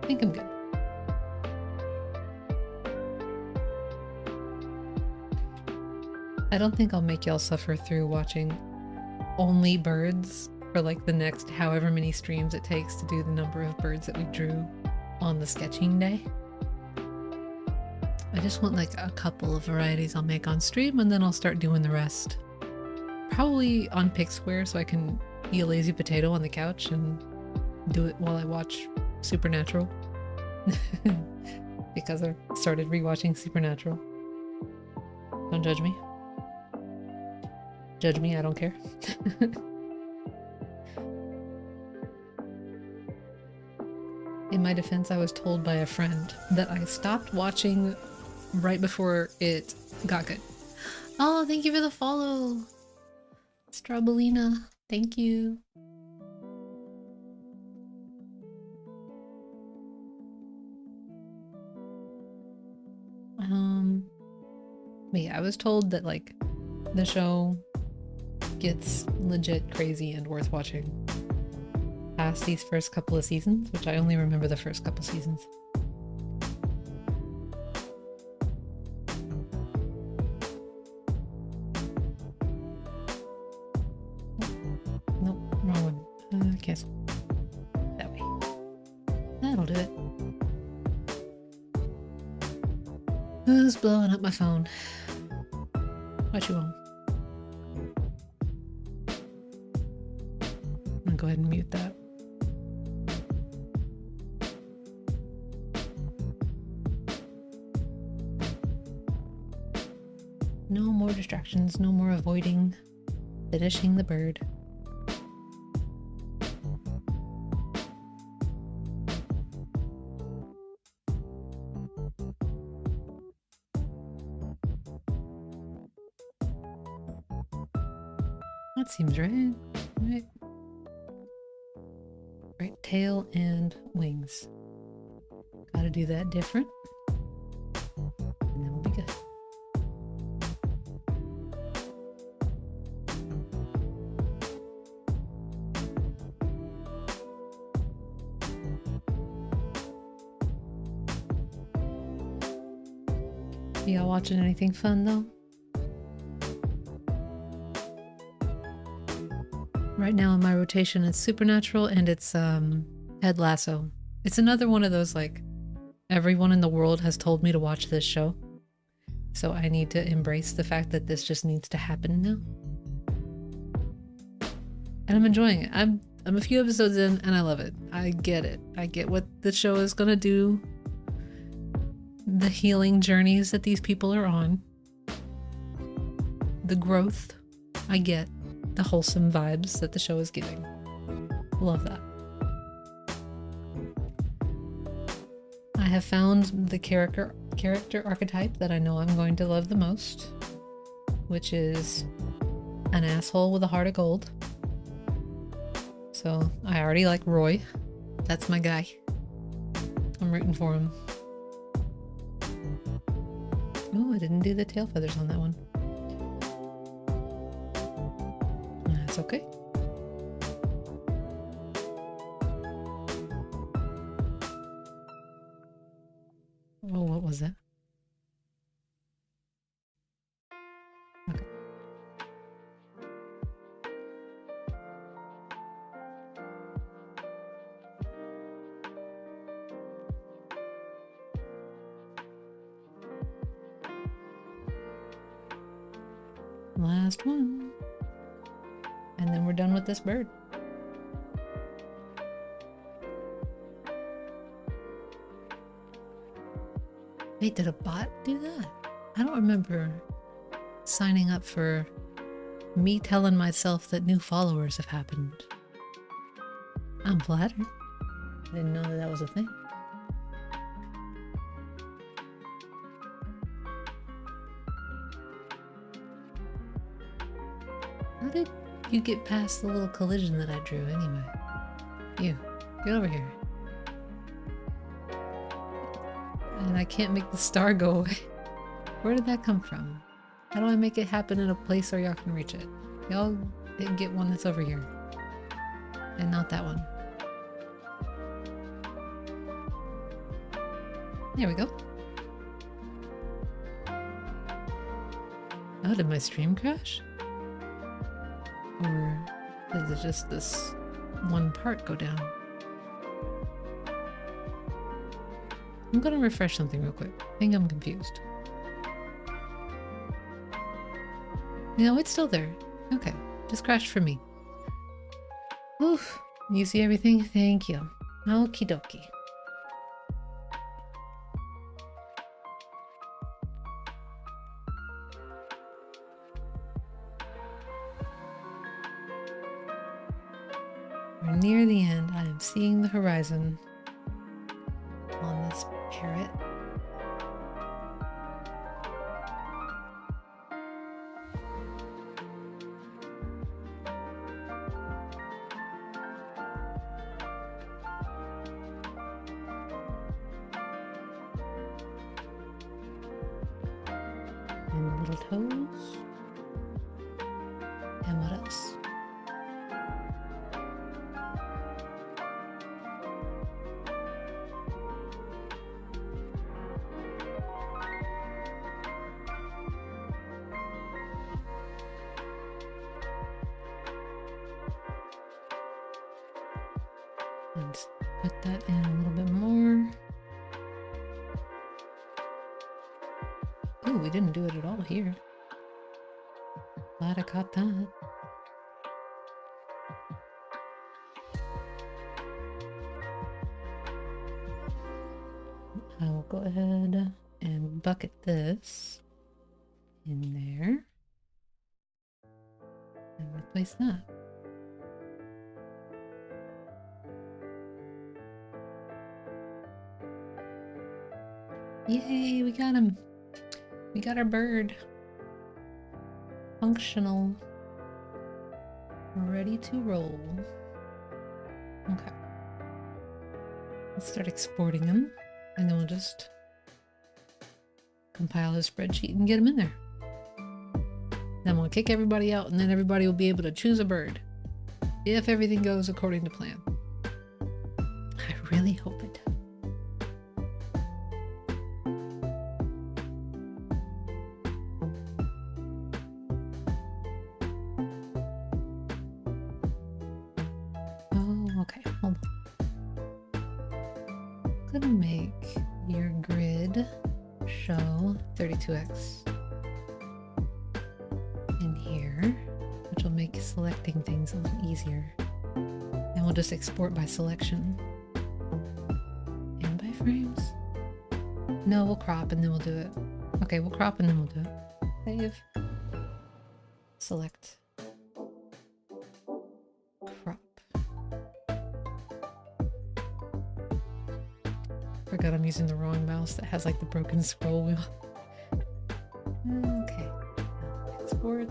I think I'm good. I don't think I'll make y'all suffer through watching only birds for like the next however many streams it takes to do the number of birds that we drew on the sketching day. I just want like a couple of varieties I'll make on stream and then I'll start doing the rest. Probably on Pick Square so I can eat a lazy potato on the couch and do it while I watch Supernatural. Because I started rewatching Supernatural. Don't judge me. Judge me, I don't care. In my defense, I was told by a friend that I stopped watching right before it got good. Oh, thank you for the follow, Strabelina. Thank you. But yeah, I was told that like the show gets legit crazy and worth watching past these first couple of seasons, which I only remember the first couple seasons. Nope, wrong one. Cancel. That way. That'll do it. Who's blowing up my phone? What you want? I'm gonna go ahead and mute that. No more distractions, no more avoiding finishing the bird. That seems right. Right, tail and wings. Gotta do that different. And then we'll be good. Y'all watching anything fun though? Right now in my rotation it's Supernatural and it's Ted Lasso. It's another one of those like everyone in the world has told me to watch this show. So I need to embrace the fact that this just needs to happen now. And I'm enjoying it. I'm a few episodes in and I love it. I get it. I get what the show is gonna do. The healing journeys that these people are on. The growth. I get the wholesome vibes that the show is giving. Love that. I have found the character archetype that I know I'm going to love the most, which is an asshole with a heart of gold. So I already like Roy. That's my guy. I'm rooting for him. Oh, I didn't do the tail feathers on that one. That's okay. Oh, what was that? Okay. Last one. And then we're done with this bird. Wait, did a bot do that? I don't remember signing up for me telling myself that new followers have happened. I'm flattered. I didn't know that was a thing. How did you get past the little collision that I drew anyway? You, get over here. And I can't make the star go away. Where did that come from? How do I make it happen in a place where y'all can reach it? Y'all get one that's over here. And not that one. There we go. Oh, did my stream crash? Or is it just this one part go down? I'm gonna refresh something real quick. I think I'm confused. No, it's still there. Okay, just crashed for me. Oof, you see everything? Thank you. Okie dokie. We're near the end. I am seeing the horizon on this parrot. And little toes. And what else? Let's put that in a little bit more. Oh, we didn't do it at all here. Glad I caught that. I will go ahead and bucket this in there and replace that. Yay, we got him. We got our bird. Functional. Ready to roll. Okay. Let's start exporting him, and then we'll just compile a spreadsheet and get him in there. Then we'll kick everybody out, and then everybody will be able to choose a bird. If everything goes according to plan. I really hope it does. Gonna make your grid show 32x in here, which will make selecting things a little easier. And we'll just export by selection and by frames. No, we'll crop and then we'll do it. Okay, we'll crop and then we'll do it. Save. Select. Crop. Forgot I'm using the wrong mouse that has like the broken scroll wheel. Okay. Export.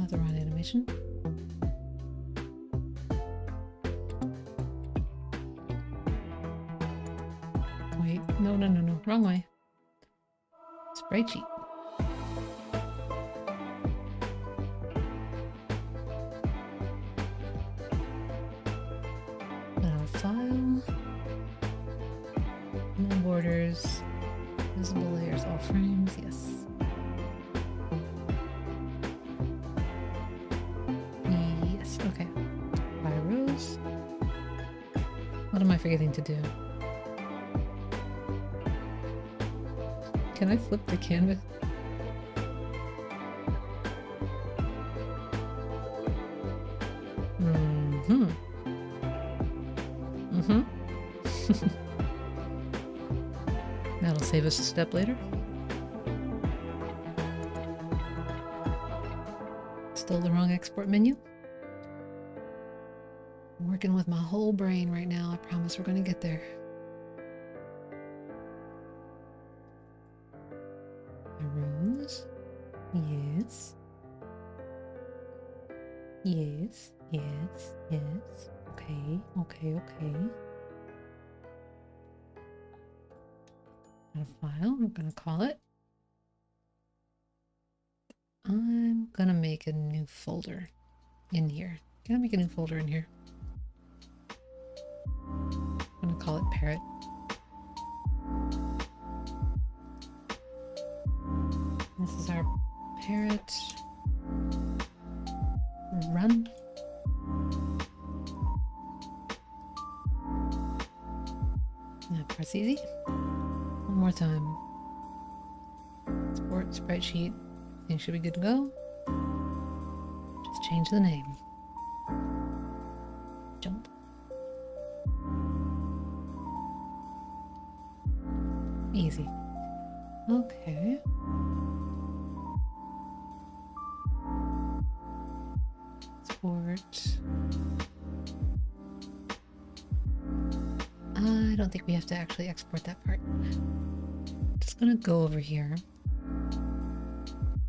The wrong animation. Wait, no, wrong way. Spreadsheet. File, no borders, visible layers, all frames, yes. Yes, okay. 5 rows. What am I forgetting to do? Can I flip the canvas? That'll save us a step later. Still the wrong export menu. I'm working with my whole brain right now. I promise we're going to get there. Arrows. Yes. Yes. Yes. Yes. Okay. Okay. Okay. A file, I'm gonna call it. I'm gonna make a new folder in here. Can I make a new folder in here? I'm gonna call it parrot. This is our parrot. Run. That part's easy. One more time. Export spreadsheet. Things should be good to go. Just change the name. Jump. Easy. Okay. Export. I don't think we have to actually export that part. Just gonna go over here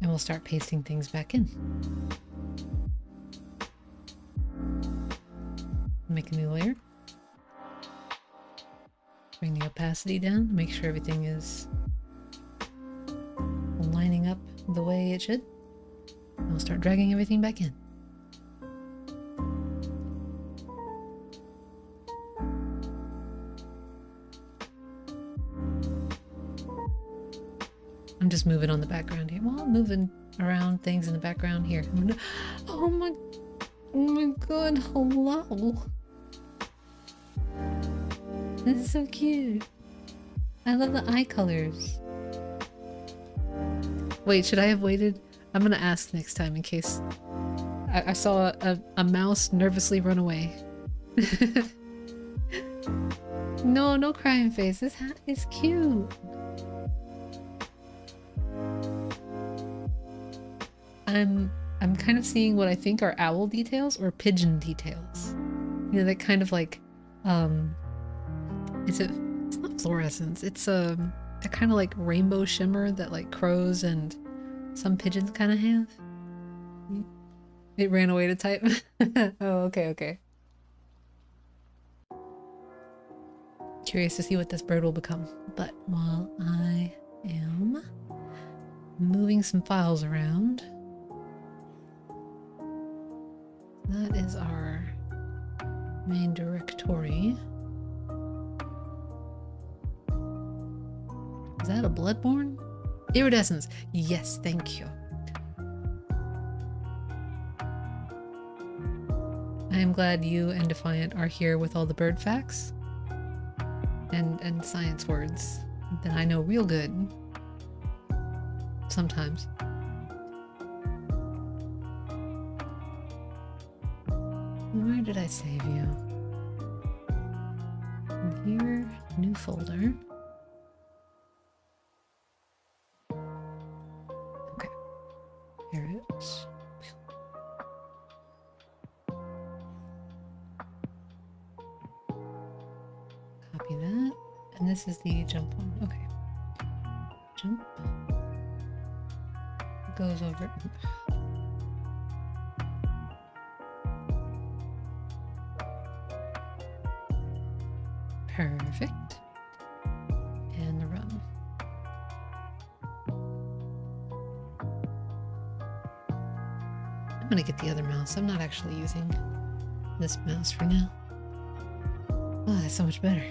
and we'll start pasting things back in. Make a new layer. Bring the opacity down, make sure everything is lining up the way it should. I'll start dragging everything back in. I'm just moving on the background here. Well, I'm moving around things in the background here. Oh my god, hello. This is so cute. I love the eye colors. Wait, should I have waited? I'm gonna ask next time in case I saw a mouse nervously run away. No, no crying face. This hat is cute. I'm kind of seeing what I think are owl details or pigeon details. You know, that kind of like it's not fluorescence. It's a kind of like rainbow shimmer that like crows and some pigeons kind of have. It ran away to type. Oh, okay. Curious to see what this bird will become. But while I am moving some files around, that is our main directory. Is that a bloodborne? Iridescence. Yes, thank you. I am glad you and Defiant are here with all the bird facts and science words that I know real good. Sometimes. Where did I save you? Here, new folder. Okay. Here it is. Copy that. And this is the jump one. Okay. Jump. Goes over. Perfect. And the run. I'm gonna get the other mouse. I'm not actually using this mouse for now. Oh, that's so much better.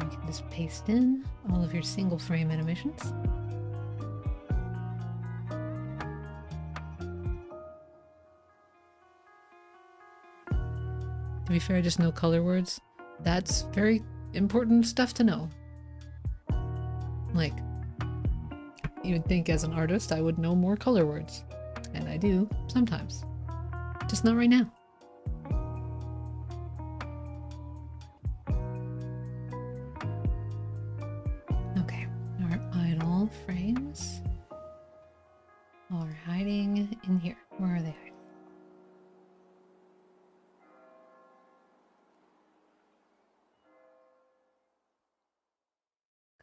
You can just paste in all of your single frame animations. To be fair, I just know color words. That's very important stuff to know. Like, you would think as an artist I would know more color words. And I do, sometimes. Just not right now. Okay, our idle frames are hiding in here. Where are they hiding?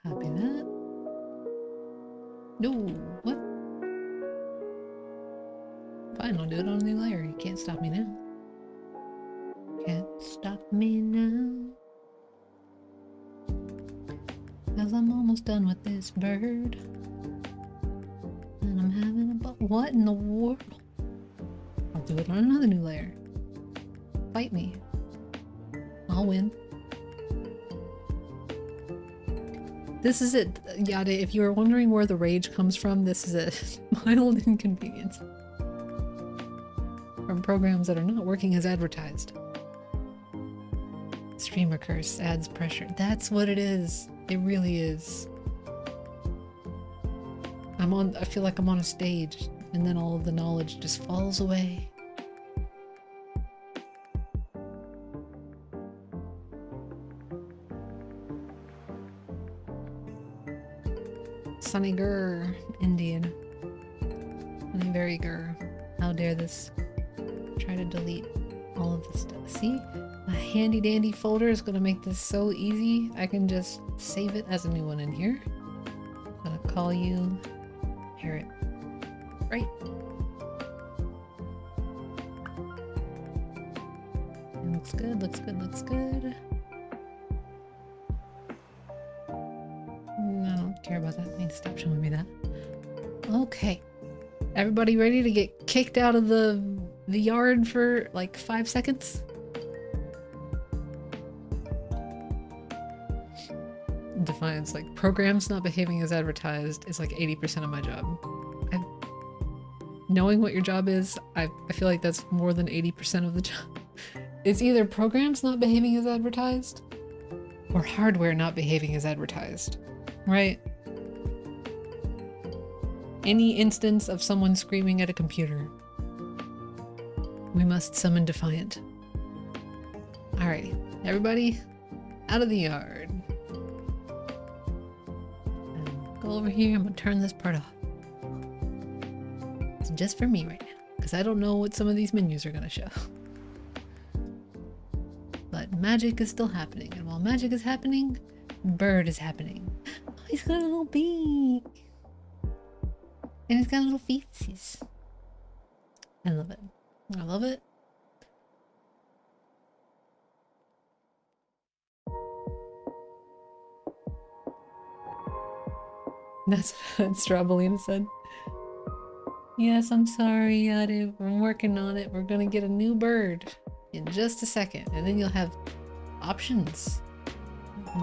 Copy that. No, what? Fine, I'll do it on a new layer. You can't stop me now. Can't stop me now. 'Cause I'm almost done with this bird. And I'm having a what in the world? I'll do it on another new layer. Fight me. I'll win. This is it, Yade. If you were wondering where the rage comes from, this is it. Mild inconvenience. From programs that are not working as advertised. Streamer curse adds pressure. That's what it is. It really is. I feel like I'm on a stage, and then all of the knowledge just falls away. Sunny Grr, indeed. Sunny very grr. How dare this try to delete all of this stuff. See? A handy dandy folder is going to make this so easy. I can just save it as a new one in here. gonna call you Parrot. Right. Looks good, looks good, looks good. I don't care about that. I need to stop showing me that. Okay. Everybody ready to get kicked out of the yard for like 5 seconds? Defiance, like, programs not behaving as advertised is like 80% of my job. Knowing what your job is, I feel like that's more than 80% of the job. It's either programs not behaving as advertised or hardware not behaving as advertised, right? Any instance of someone screaming at a computer, we must summon Defiant. Alrighty, everybody out of the yard. Go over here, I'm gonna turn this part off. It's just for me right now, because I don't know what some of these menus are gonna show. But magic is still happening, and while magic is happening, bird is happening. Oh, he's got a little beak! And he's got little feetsies. I love it. I love it. That's what Strabelina said. Yes, I'm sorry, Yadu. I'm working on it. We're gonna get a new bird in just a second. And then you'll have options.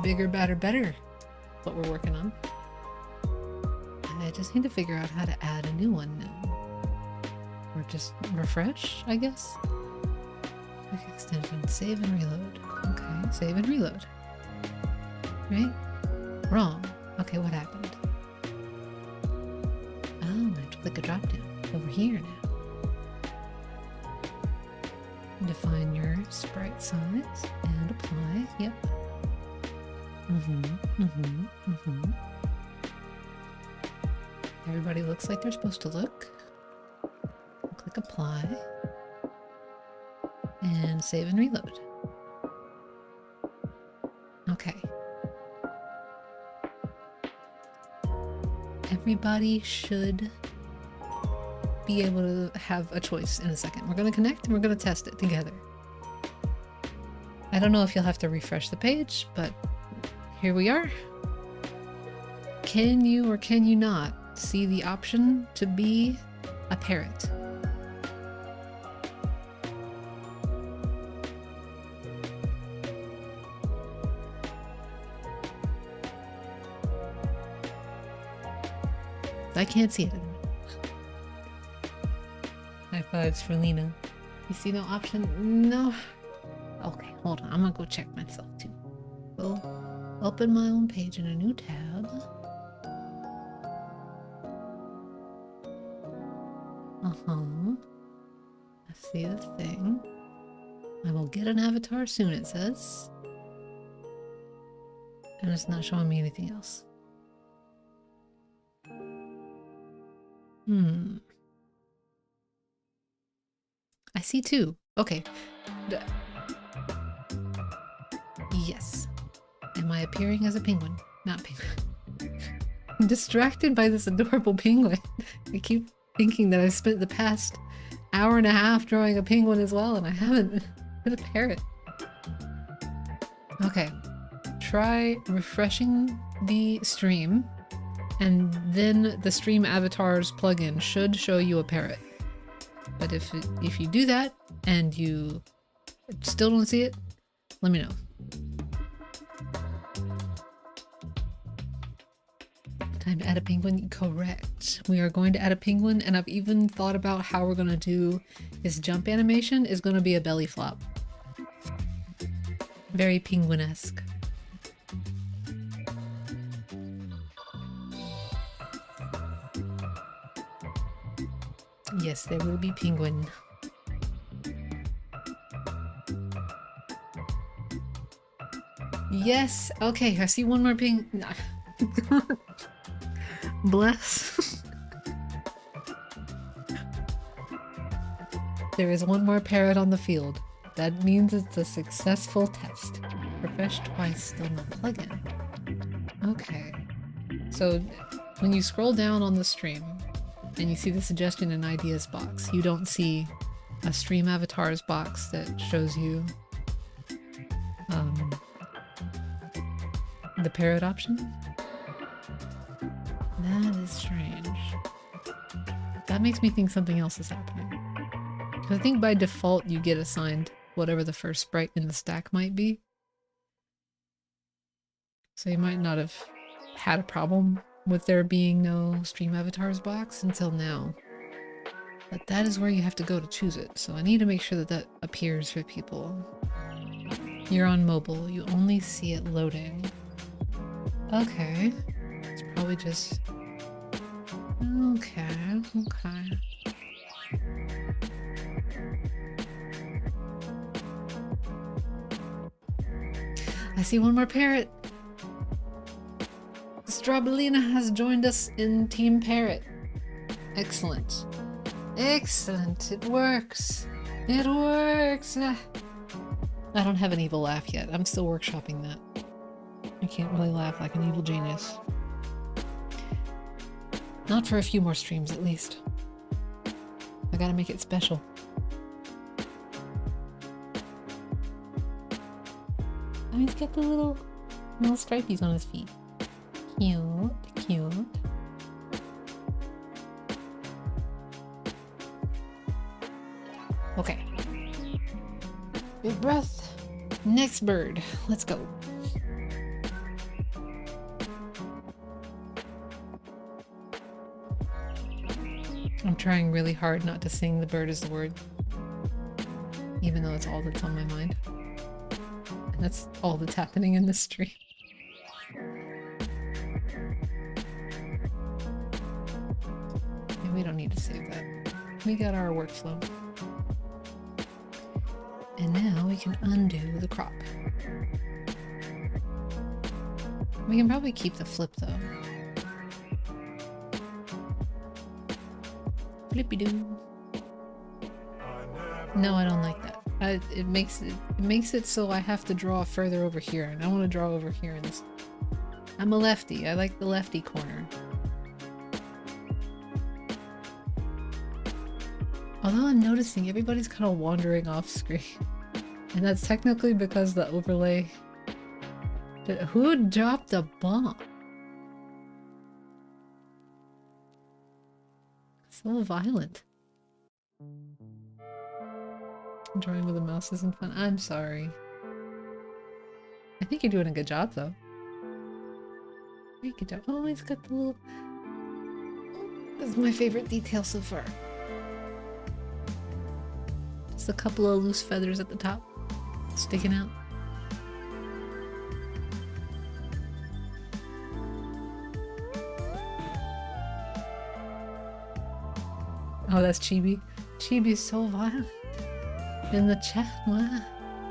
Bigger, badder, better. What we're working on. I just need to figure out how to add a new one now. Or just refresh, I guess? Quick extension. Save and reload. Okay, save and reload. Right? Wrong. Okay, what happened? Oh, I have to click a drop down over here now. Define your sprite size and apply. Yep. Everybody looks like they're supposed to look. Click apply. And save and reload. Okay. Everybody should be able to have a choice in a second. We're going to connect and we're going to test it together. I don't know if you'll have to refresh the page, but here we are. Can you or can you not see the option to be a parrot? I can't see it. High fives for Lena. You see no option? No. Okay, hold on. I'm gonna go check myself too. Go open my own page in a new tab. I see the thing. I will get an avatar soon, it says. And it's not showing me anything else. I see two. Okay. Yes. Am I appearing as a penguin? Not penguin. I'm distracted by this adorable penguin. I keep thinking that I've spent the past hour and a half drawing a penguin as well, and I haven't been a parrot. Okay. Try refreshing the stream, and then the stream avatars plugin should show you a parrot. But if you do that and you still don't see it, let me know. Time to add a penguin? Correct. We are going to add a penguin, and I've even thought about how we're going to do his jump animation is going to be a belly flop. Very penguin-esque. Yes, there will be penguin. Yes, okay, I see one more penguin. Bless. There is one more parrot on the field. That means it's a successful test. Refresh twice, still no plugin. Okay. So when you scroll down on the stream and you see the suggestion and ideas box, you don't see a stream avatars box that shows you the parrot option. That is strange. That makes me think something else is happening. Because I think by default you get assigned whatever the first sprite in the stack might be. So you might not have had a problem with there being no stream avatars box until now. But that is where you have to go to choose it. So I need to make sure that that appears for people. You're on mobile. You only see it loading. Okay. It's probably just... Okay, okay. I see one more parrot. Strawbellina has joined us in Team Parrot. Excellent. Excellent. It works. It works. I don't have an evil laugh yet. I'm still workshopping that. I can't really laugh like an evil genius. Not for a few more streams, at least. I gotta make it special. Oh, he's got the little stripies on his feet. Cute, cute. Okay. Big breath. Next bird. Let's go. I'm trying really hard not to sing "the bird is the word," even though it's all that's on my mind. And that's all that's happening in this stream. And we don't need to save that. We got our workflow. And now we can undo the crop. We can probably keep the flip though. Flippy-doo. No, I don't like that. It makes it so I have to draw further over here, and I want to draw over here in this. I'm a lefty. I like the lefty corner. Although I'm noticing everybody's kind of wandering off screen. And that's technically because the overlay... Who dropped a bomb? So violent. Drawing with a mouse isn't fun. I'm sorry. I think you're doing a good job though. Very good job. Oh, he's got the little... This is my favorite detail so far. Just a couple of loose feathers at the top. Sticking out. Oh, that's Chibi. Chibi is so violent. In the chat,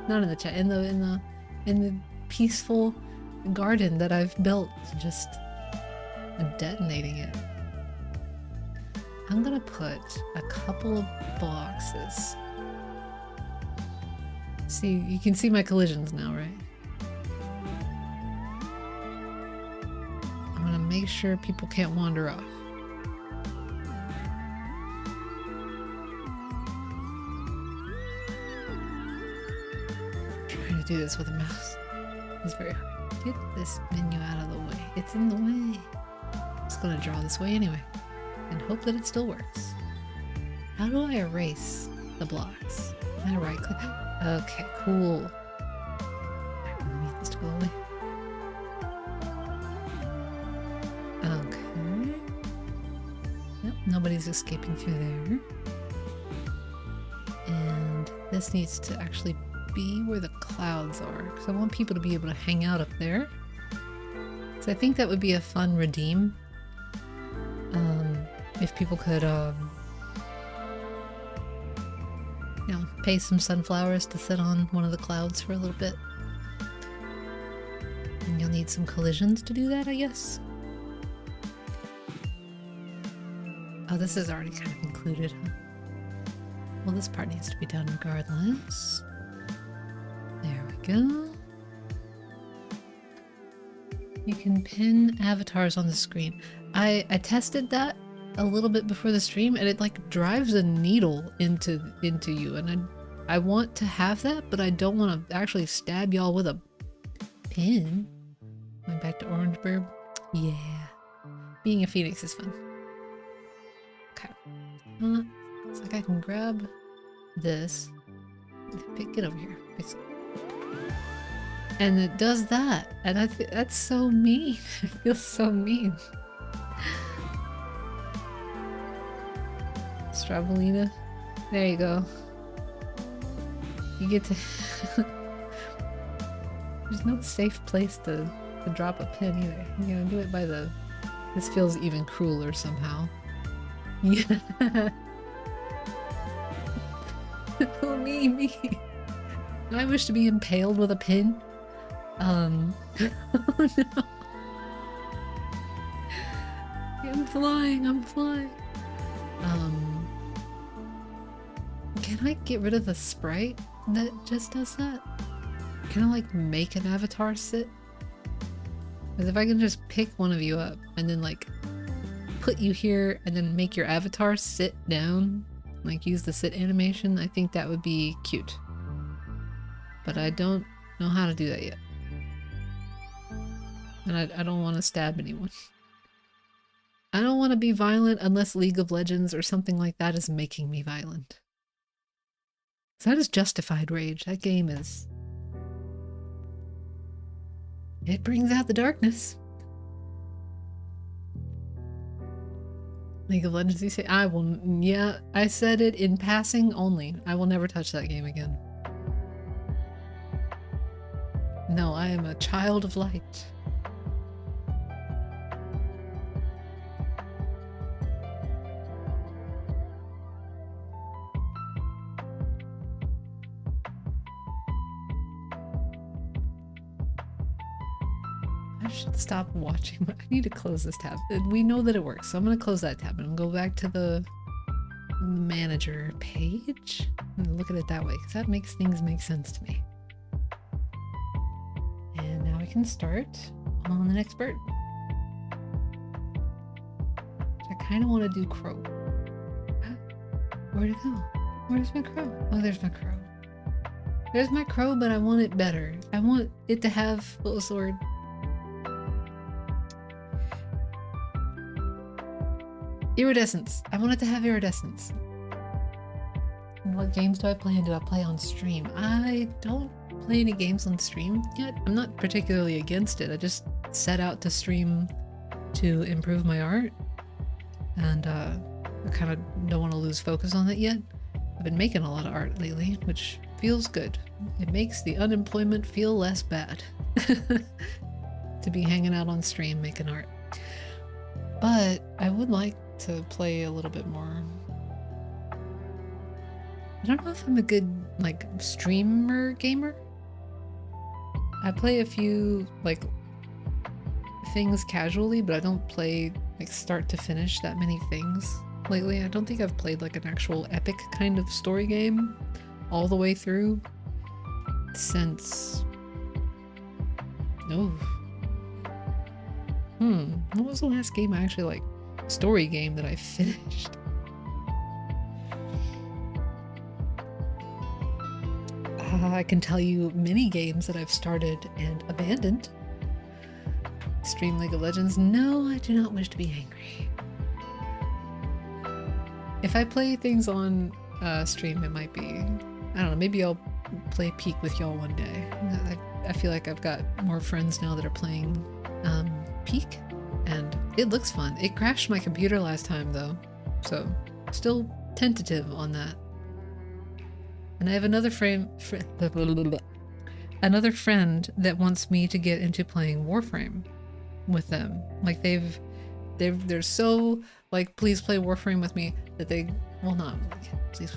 not in the chat. In the peaceful garden that I've built, just detonating it. I'm gonna put a couple of boxes. See, you can see my collisions now, right? I'm gonna make sure people can't wander off. Do this with a mouse. It's very hard. Get this menu out of the way. It's in the way. I'm just gonna draw this way anyway and hope that it still works. How do I erase the blocks? Can I right click? Okay, cool. I'm gonna need this to go away. Okay. Yep, nobody's escaping through there. And this needs to actually be where the clouds are, because I want people to be able to hang out up there. So I think that would be a fun redeem. If people could, you know, pay some sunflowers to sit on one of the clouds for a little bit. And you'll need some collisions to do that, I guess. Oh, this is already kind of included, huh? Well, this part needs to be done regardless. There we go. You can pin avatars on the screen. I tested that a little bit before the stream, and it like drives a needle into you, and I want to have that, but I don't want to actually stab y'all with a pin. Going back to Orangeburg. Yeah. Being a phoenix is fun. Okay. It's like I can grab this. Get over here. And it does that. And that's so mean. It feels so mean. Stravolina. There you go. You get to... There's no safe place to drop a pin either. You're gonna do it by the... This feels even crueler somehow. Yeah. Oh, me. I wish to be impaled with a pin. Oh no. I'm flying. Can I get rid of the sprite that just does that? Can I like make an avatar sit? Because if I can just pick one of you up and then like put you here and then make your avatar sit down, like use the sit animation, I think that would be cute. But I don't know how to do that yet. And I don't want to stab anyone. I don't want to be violent unless League of Legends or something like that is making me violent. So that is justified rage. That game is... It brings out the darkness. League of Legends, you say? I will... Yeah, I said it in passing only. I will never touch that game again. No, I am a child of light. I should stop watching. I need to close this tab. We know that it works, so I'm going to close that tab and I'll go back to the manager page and look at it that way, because that makes things make sense to me. And now we can start on the next bird. I kind of want to do crow. Where'd it go? Where's my crow? Oh, there's my crow. There's my crow, but I want it better. I want it to have, what was the word? Iridescence. I want it to have iridescence. And what games do I play and do I play on stream? I don't play any games on stream yet. I'm not particularly against it. I just set out to stream to improve my art. And I kind of don't want to lose focus on it yet. I've been making a lot of art lately, which feels good. It makes the unemployment feel less bad to be hanging out on stream making art. But I would like to play a little bit more. I don't know if I'm a good like streamer gamer. I play a few like things casually, but I don't play like start to finish that many things lately. I don't think I've played like an actual epic kind of story game all the way through since... What was the last game I actually like story game that I finished? I can tell you many games that I've started and abandoned. Stream League of Legends. No, I do not wish to be angry. If I play things on stream, it might be, I don't know, maybe I'll play Peak with y'all one day. I feel like I've got more friends now that are playing Peak, and it looks fun. It crashed my computer last time though, so still tentative on that. And I have another friend that wants me to get into playing Warframe with them. Like they're so like, please play Warframe with me, that they, well, not like, please.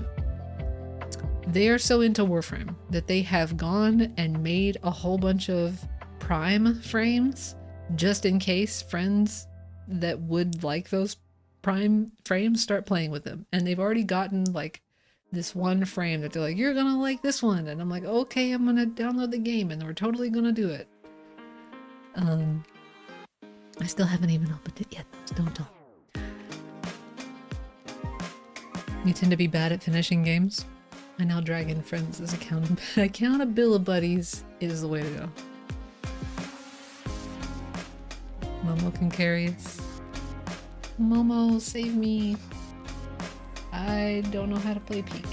They are so into Warframe that they have gone and made a whole bunch of Prime frames just in case friends that would like those Prime frames start playing with them. And they've already gotten like this one frame that they're like, you're gonna like this one. And I'm like, okay, I'm gonna download the game and we're totally gonna do it. I still haven't even opened it yet. Don't tell. You tend to be bad at finishing games. I now drag in friends as accountability buddies is the way to go. Momo can carry us. Momo, save me. I don't know how to play Peak.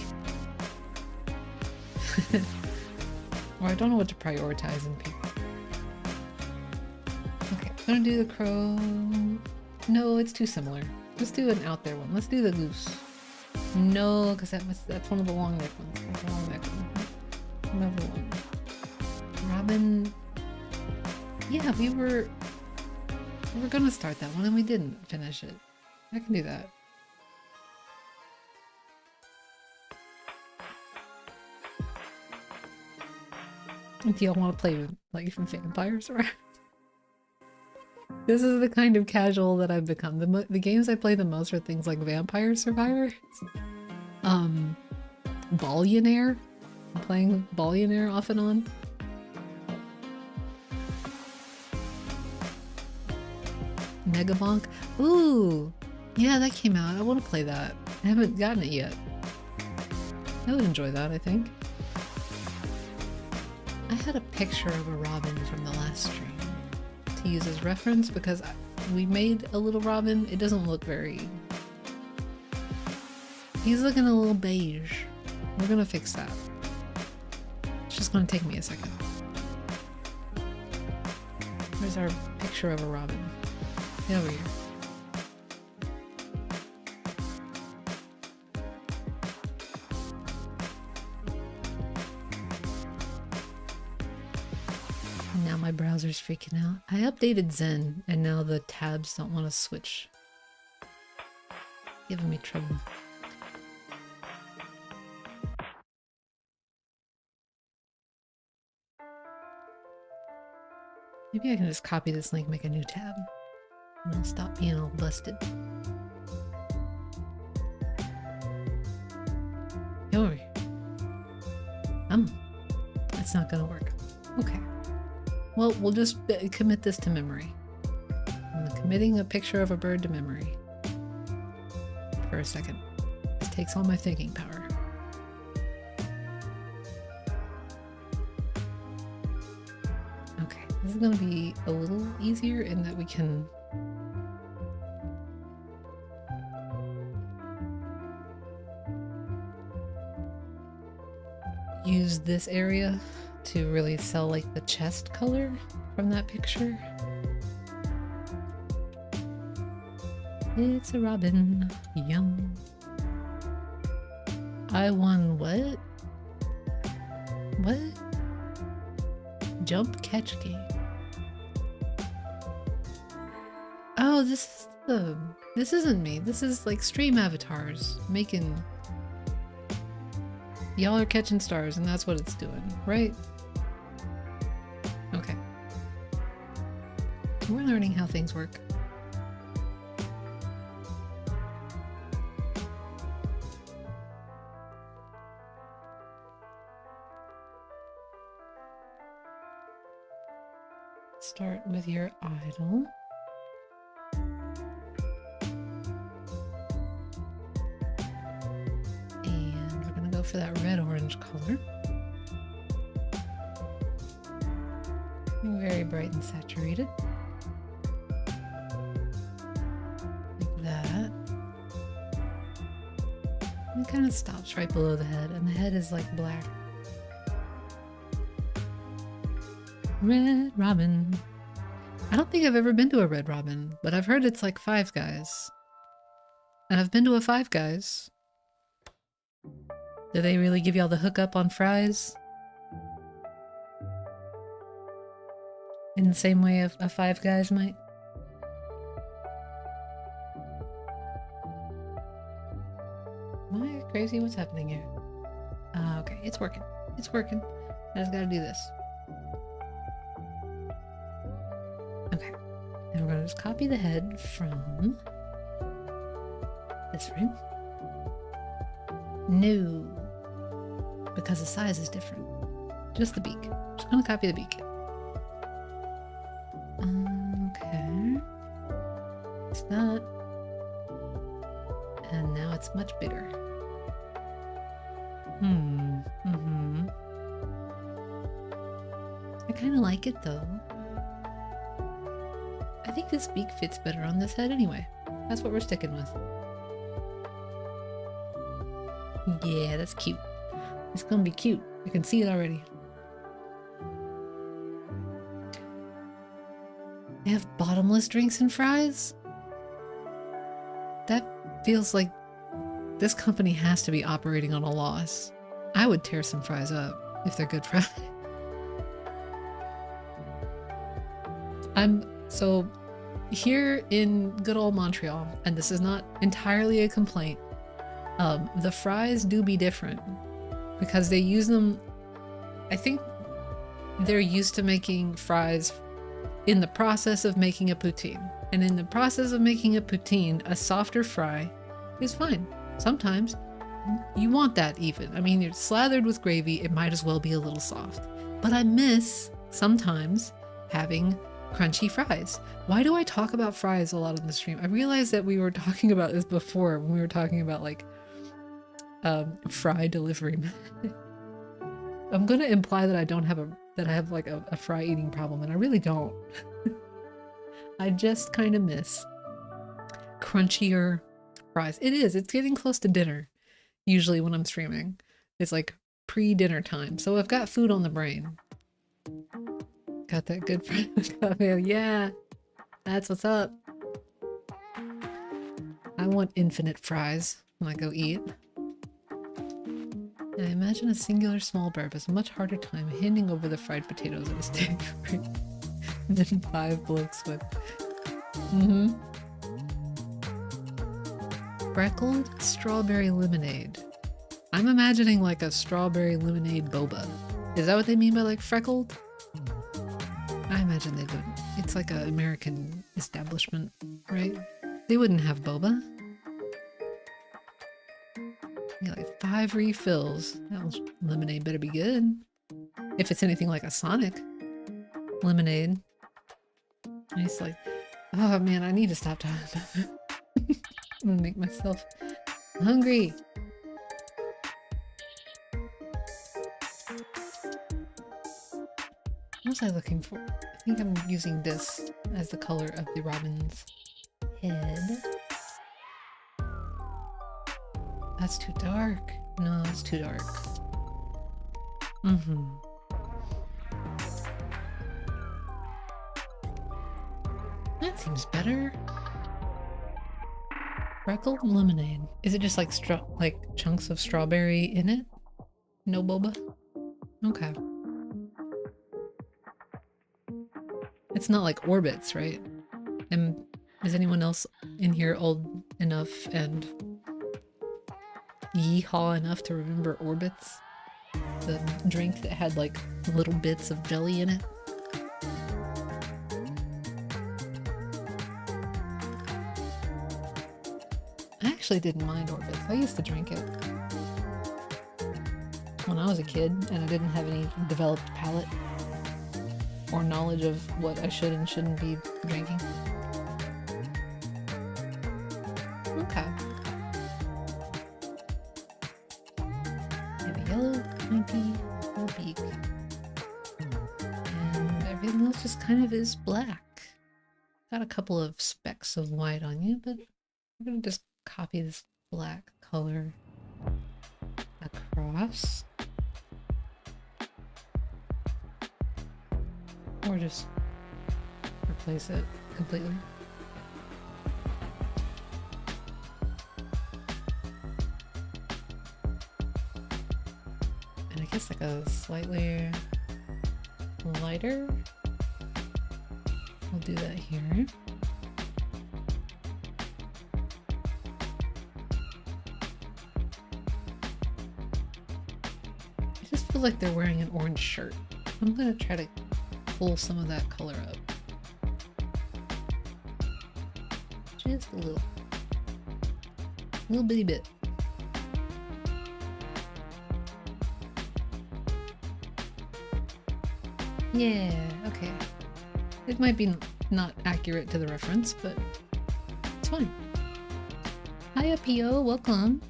Or I don't know what to prioritize in Peak. Okay, I'm gonna do the crow. No, it's too similar. Let's do an out there one. Let's do the goose. No, because that's one of the long neck ones. That's a long neck one. Another one. Robin. Yeah, we were gonna start that one and we didn't finish it. I can do that. Do y'all want to play with like vampires around? This is the kind of casual that I've become. The games I play the most are things like Vampire Survivors. Ballionaire. I'm playing Ballionaire off and on. Megabonk. Ooh! Yeah, that came out. I want to play that. I haven't gotten it yet. I would enjoy that, I think. I had a picture of a robin from the last stream to use as reference because we made a little robin. It doesn't look very... He's looking a little beige. We're gonna fix that. It's just gonna take me a second. Where's our picture of a robin? Get over here. Now my browser's freaking out. I updated Zen and now the tabs don't want to switch. Giving me trouble. Maybe I can just copy this link, make a new tab, and I'll stop being all busted. Get over here. That's not gonna work. Okay. Well, we'll just commit this to memory. I'm committing a picture of a bird to memory. For a second. This takes all my thinking power. Okay, this is gonna be a little easier in that we can use this area to really sell like the chest color from that picture. It's a robin. Yum. I won what? What? Jump catch game. Oh, this isn't me. This is like stream avatars making... Y'all are catching stars and that's what it's doing, right? Okay. We're learning how things work. Start with your idol. And we're gonna go for that red-orange color. Very bright and saturated. Like that. And it kind of stops right below the head, and the head is like black. Red Robin. I don't think I've ever been to a Red Robin, but I've heard it's like Five Guys. And I've been to a Five Guys. Do they really give y'all the hookup on fries? In the same way a Five Guys might? Am I crazy? What's happening here? Okay, it's working. It's working. I just gotta do this. Okay, and we're gonna just copy the head from this frame. No, because the size is different. Just the beak. Just gonna copy the beak. Okay. It's that. And now it's much bigger. I kind of like it though. I think this beak fits better on this head anyway. That's what we're sticking with. Yeah, that's cute. It's gonna be cute. I can see it already. They have bottomless drinks and fries? That feels like this company has to be operating on a loss. I would tear some fries up if they're good fries. So here in good old Montreal, and this is not entirely a complaint, the fries do be different because they use them. I think they're used to making fries in the process of making a poutine. And in the process of making a poutine, a softer fry is fine. Sometimes you want that even. I mean, you're slathered with gravy, it might as well be a little soft. But I miss sometimes having crunchy fries. Why do I talk about fries a lot on the stream? I realized that we were talking about this before when we were talking about like fry delivery. I'm gonna imply that I don't have I have like a fry eating problem, and I really don't. I just kind of miss crunchier fries. It's getting close to dinner usually when I'm streaming. It's like pre-dinner time, so I've got food on the brain. Got that good friend. Yeah, that's what's up. I want infinite fries when I go eat. I imagine a singular small barb has a much harder time handing over the fried potatoes at a steak than 5 blokes would. Freckled strawberry lemonade. I'm imagining like a strawberry lemonade boba. Is that what they mean by like freckled? I imagine they wouldn't. It's like an American establishment, right? They wouldn't have boba. You got like 5 refills. That lemonade better be good. If it's anything like a Sonic lemonade. And it's like, oh man, I need to stop talking about it. I'm gonna make myself hungry. What was I looking for? I think I'm using this as the color of the robin's head. That's too dark. No, it's too dark. That seems better. Freckled lemonade. Is it just like chunks of strawberry in it? No boba? Okay. It's not like Orbits, right? And is anyone else in here old enough and yeehaw enough to remember Orbits? The drink that had like little bits of jelly in it? I actually didn't mind Orbits. I used to drink it when I was a kid and I didn't have any developed palate or knowledge of what I should and shouldn't be drinking. Okay. I have a yellow, pointy, little beak. And everything else just kind of is black. Got a couple of specks of white on you, but I'm gonna just copy this black color across. Or just replace it completely. And I guess like a slightly lighter. We'll do that here. I just feel like they're wearing an orange shirt. I'm gonna try to pull some of that color up. Just a little bitty bit. Yeah, okay. It might be not accurate to the reference, but fine. Hiya, P.O. Welcome.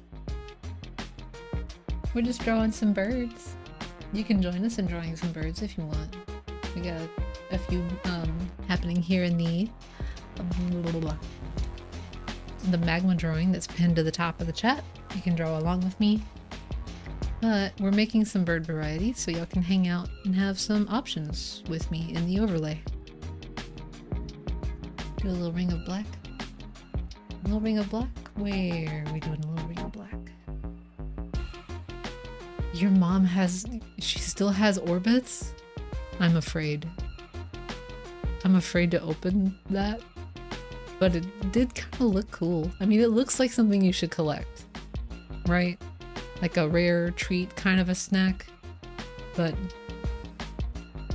We're just drawing some birds. You can join us in drawing some birds if you want. We got a few happening here in the magma drawing that's pinned to the top of the chat. You can draw along with me. But we're making some bird varieties so y'all can hang out and have some options with me in the overlay. Do a little ring of black. A little ring of black? Where are we doing a little ring of black? Your mom she still has orbits? I'm afraid. I'm afraid to open that. But it did kind of look cool. I mean, it looks like something you should collect, right? Like a rare treat kind of a snack, but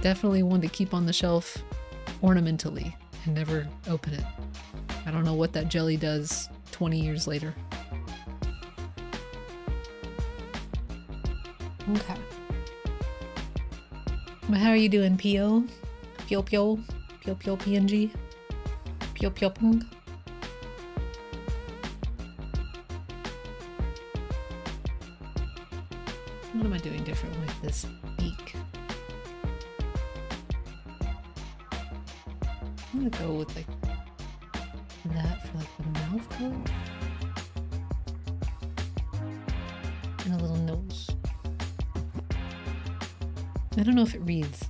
definitely one to keep on the shelf ornamentally and never open it. I don't know what that jelly does 20 years later. Okay. But how are you doing, P.O.? Pio Pio? Pio Pio PNG? Pio Pio Pung? What am I doing different with this beak? I'm gonna go with like that for like the mouth color. And a little nose. I don't know if it reads.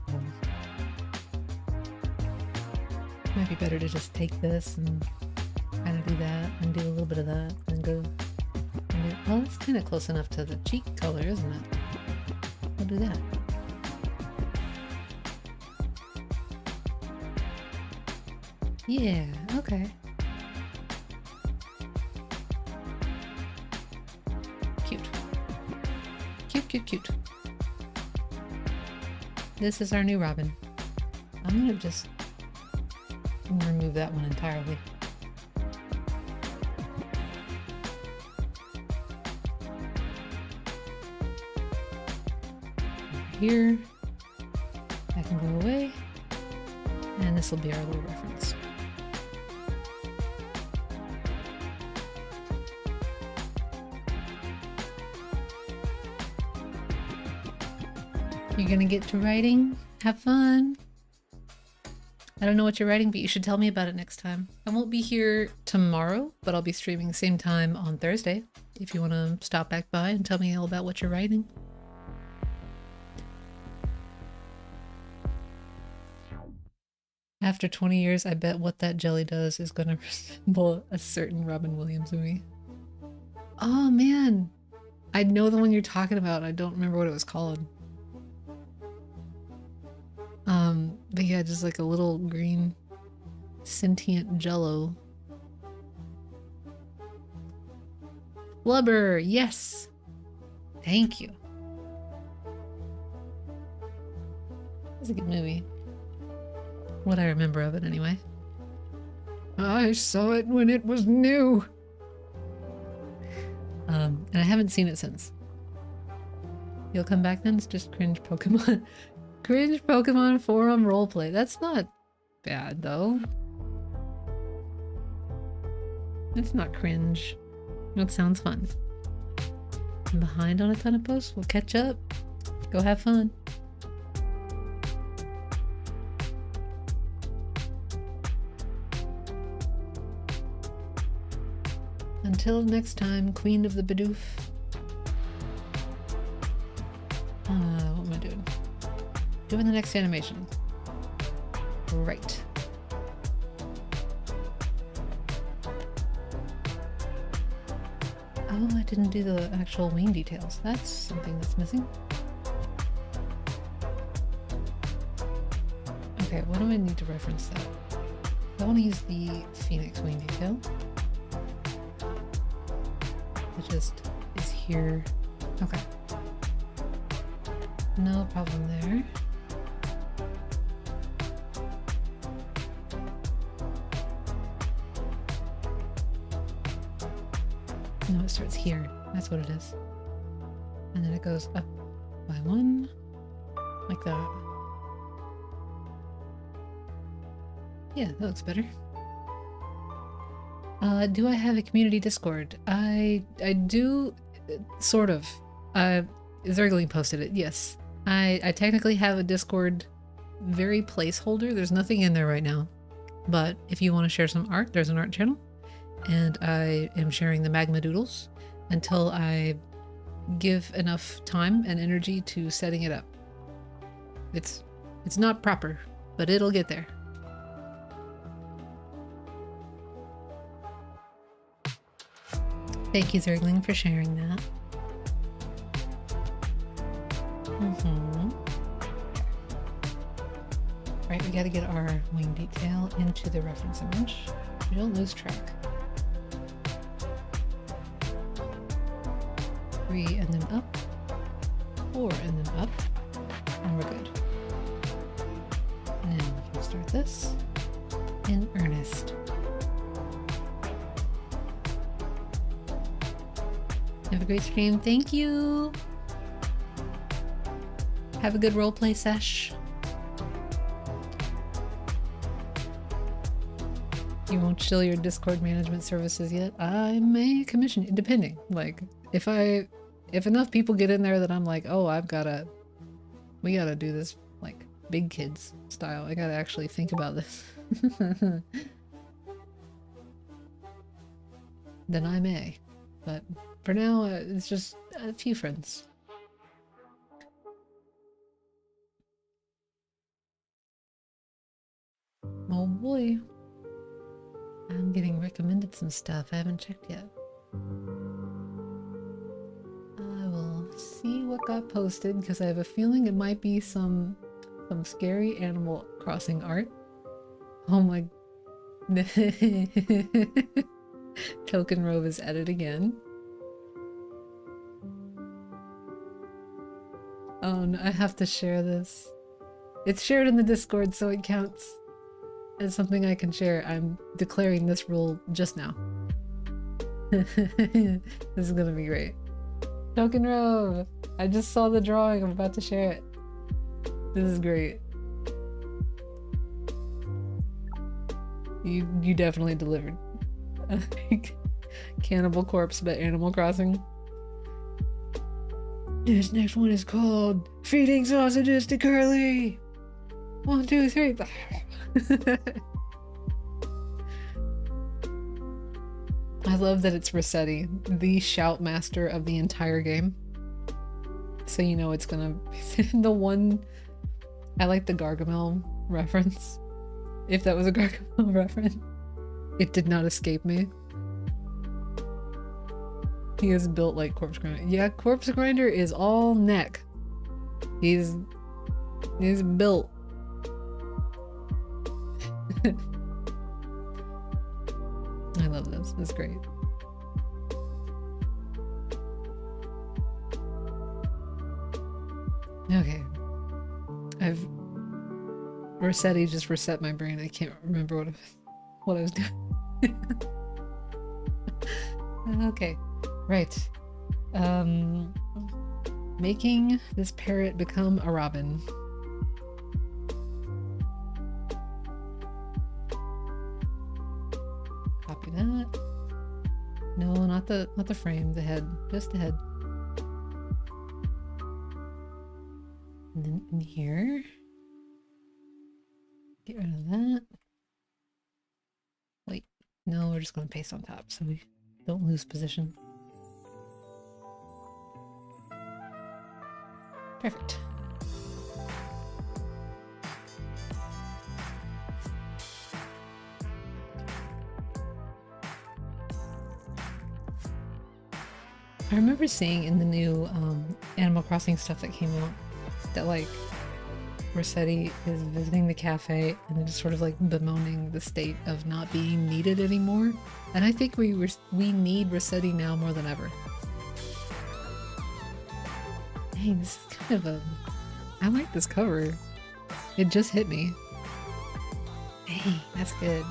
Might be better to just take this and kind of do that and do a little bit of that and go. And do, well, it's kind of close enough to the cheek color, isn't it? I'll do that. Yeah, okay. Cute. Cute, cute, cute. This is our new Robin. I'm gonna just remove that one entirely. Here, that can go away, and this will be our little reference. You're gonna get to writing. Have fun. I don't know what you're writing, but you should tell me about it next time. I won't be here tomorrow, but I'll be streaming same time on Thursday if you want to stop back by and tell me all about what you're writing. After 20 years, I bet what that jelly does is going to resemble a certain Robin Williams movie. Oh man, I know the one you're talking about. I don't remember what it was called. But yeah, just like a little green sentient jello. Blubber, yes! Thank you. It's a good movie. What I remember of it, anyway. I saw it when it was new. And I haven't seen it since. You'll come back then? It's just cringe Pokemon. Cringe Pokemon forum roleplay. That's not bad, though. It's not cringe. It sounds fun. I'm behind on a ton of posts. We'll catch up. Go have fun. Until next time, Queen of the Bidoof. What am I doing? Doing the next animation. Right. Oh, I didn't do the actual wing details. That's something that's missing. Okay, what do I need to reference that? I want to use the Phoenix wing detail. It just is here. Okay. No problem there. No, it starts here. That's what it is. And then it goes up by one, like that. Yeah, that looks better. Do I have a community Discord? I do, sort of. Zergling posted it, yes. I technically have a Discord very placeholder. There's nothing in there right now. But if you want to share some art, there's an art channel. And I am sharing the magma doodles until I give enough time and energy to setting it up. It's not proper, but it'll get there. Thank you, Zergling, for sharing that. Right, we gotta get our wing detail into the reference image. We don't lose track. 3 and then up, 4 and then up, and we're good. Now we can start this in earnest. Have a great stream. Thank you. Have a good roleplay sesh. You won't chill your Discord management services yet? I may commission you, depending. Like, if enough people get in there that I'm like, oh, we gotta do this like big kids style. I gotta actually think about this. Then I may. But for now, it's just a few friends. Oh boy. I'm getting recommended some stuff. I haven't checked yet. I will see what got posted because I have a feeling it might be some scary Animal Crossing art. Oh my. Token Rove is at it again. Oh no, I have to share this. It's shared in the Discord, so it counts as something I can share. I'm declaring this rule just now. This is gonna be great. Token Rove! I just saw the drawing, I'm about to share it. This is great. You definitely delivered. Cannibal Corpse but Animal Crossing. This next one is called Feeding Sausages to Curly! 1, 2, 3. I love that it's Rossetti, the shout master of the entire game. So you know it's gonna the one. I like the Gargamel reference. If that was a Gargamel reference, it did not escape me. He is built like Corpse Grinder. Yeah, Corpse Grinder is all neck. He's built. I love this. It's great. Okay. Rossetti just reset my brain. I can't remember what I was doing. Okay. Right. Making this parrot become a robin. Copy that. No, not the frame, the head. Just the head. And then in here, get rid of that. Wait, no, we're just going to paste on top so we don't lose position. Perfect. I remember seeing in the new Animal Crossing stuff that came out that like Rossetti is visiting the cafe and then just sort of like bemoaning the state of not being needed anymore. And I think we need Rossetti now more than ever. Hey, this is kind of a... I like this cover. It just hit me. Hey, that's good.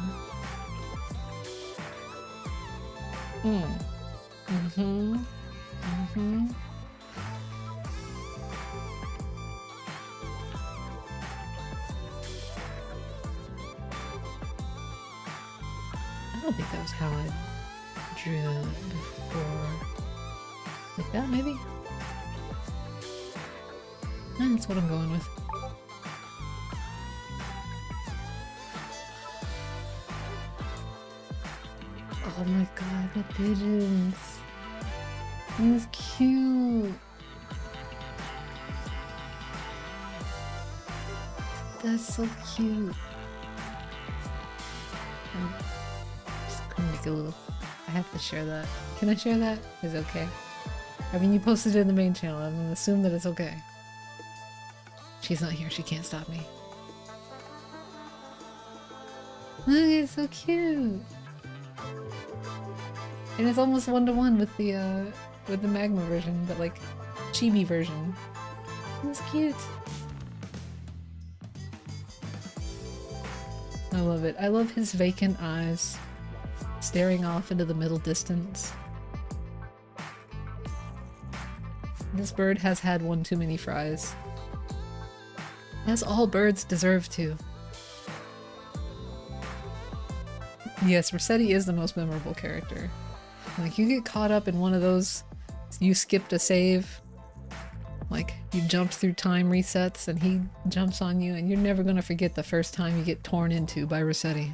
don't think that was how I drew it before. Like that, maybe? That's what I'm going with. Oh my god, the pigeons! He's cute! That's so cute! I'm just gonna make a little... I have to share that. Can I share that? Is it okay? I mean, you posted it in the main channel. I'm gonna assume that it's okay. She's not here. She can't stop me. Look, it's so cute! And it's almost one-to-one with the magma version, but like chibi version. It's cute. I love it. I love his vacant eyes staring off into the middle distance. This bird has had one too many fries. As all birds deserve to. Yes, Rossetti is the most memorable character. Like, you get caught up in one of those, you skipped a save, like, you jumped through time resets and he jumps on you and you're never gonna forget the first time you get torn into by Rossetti.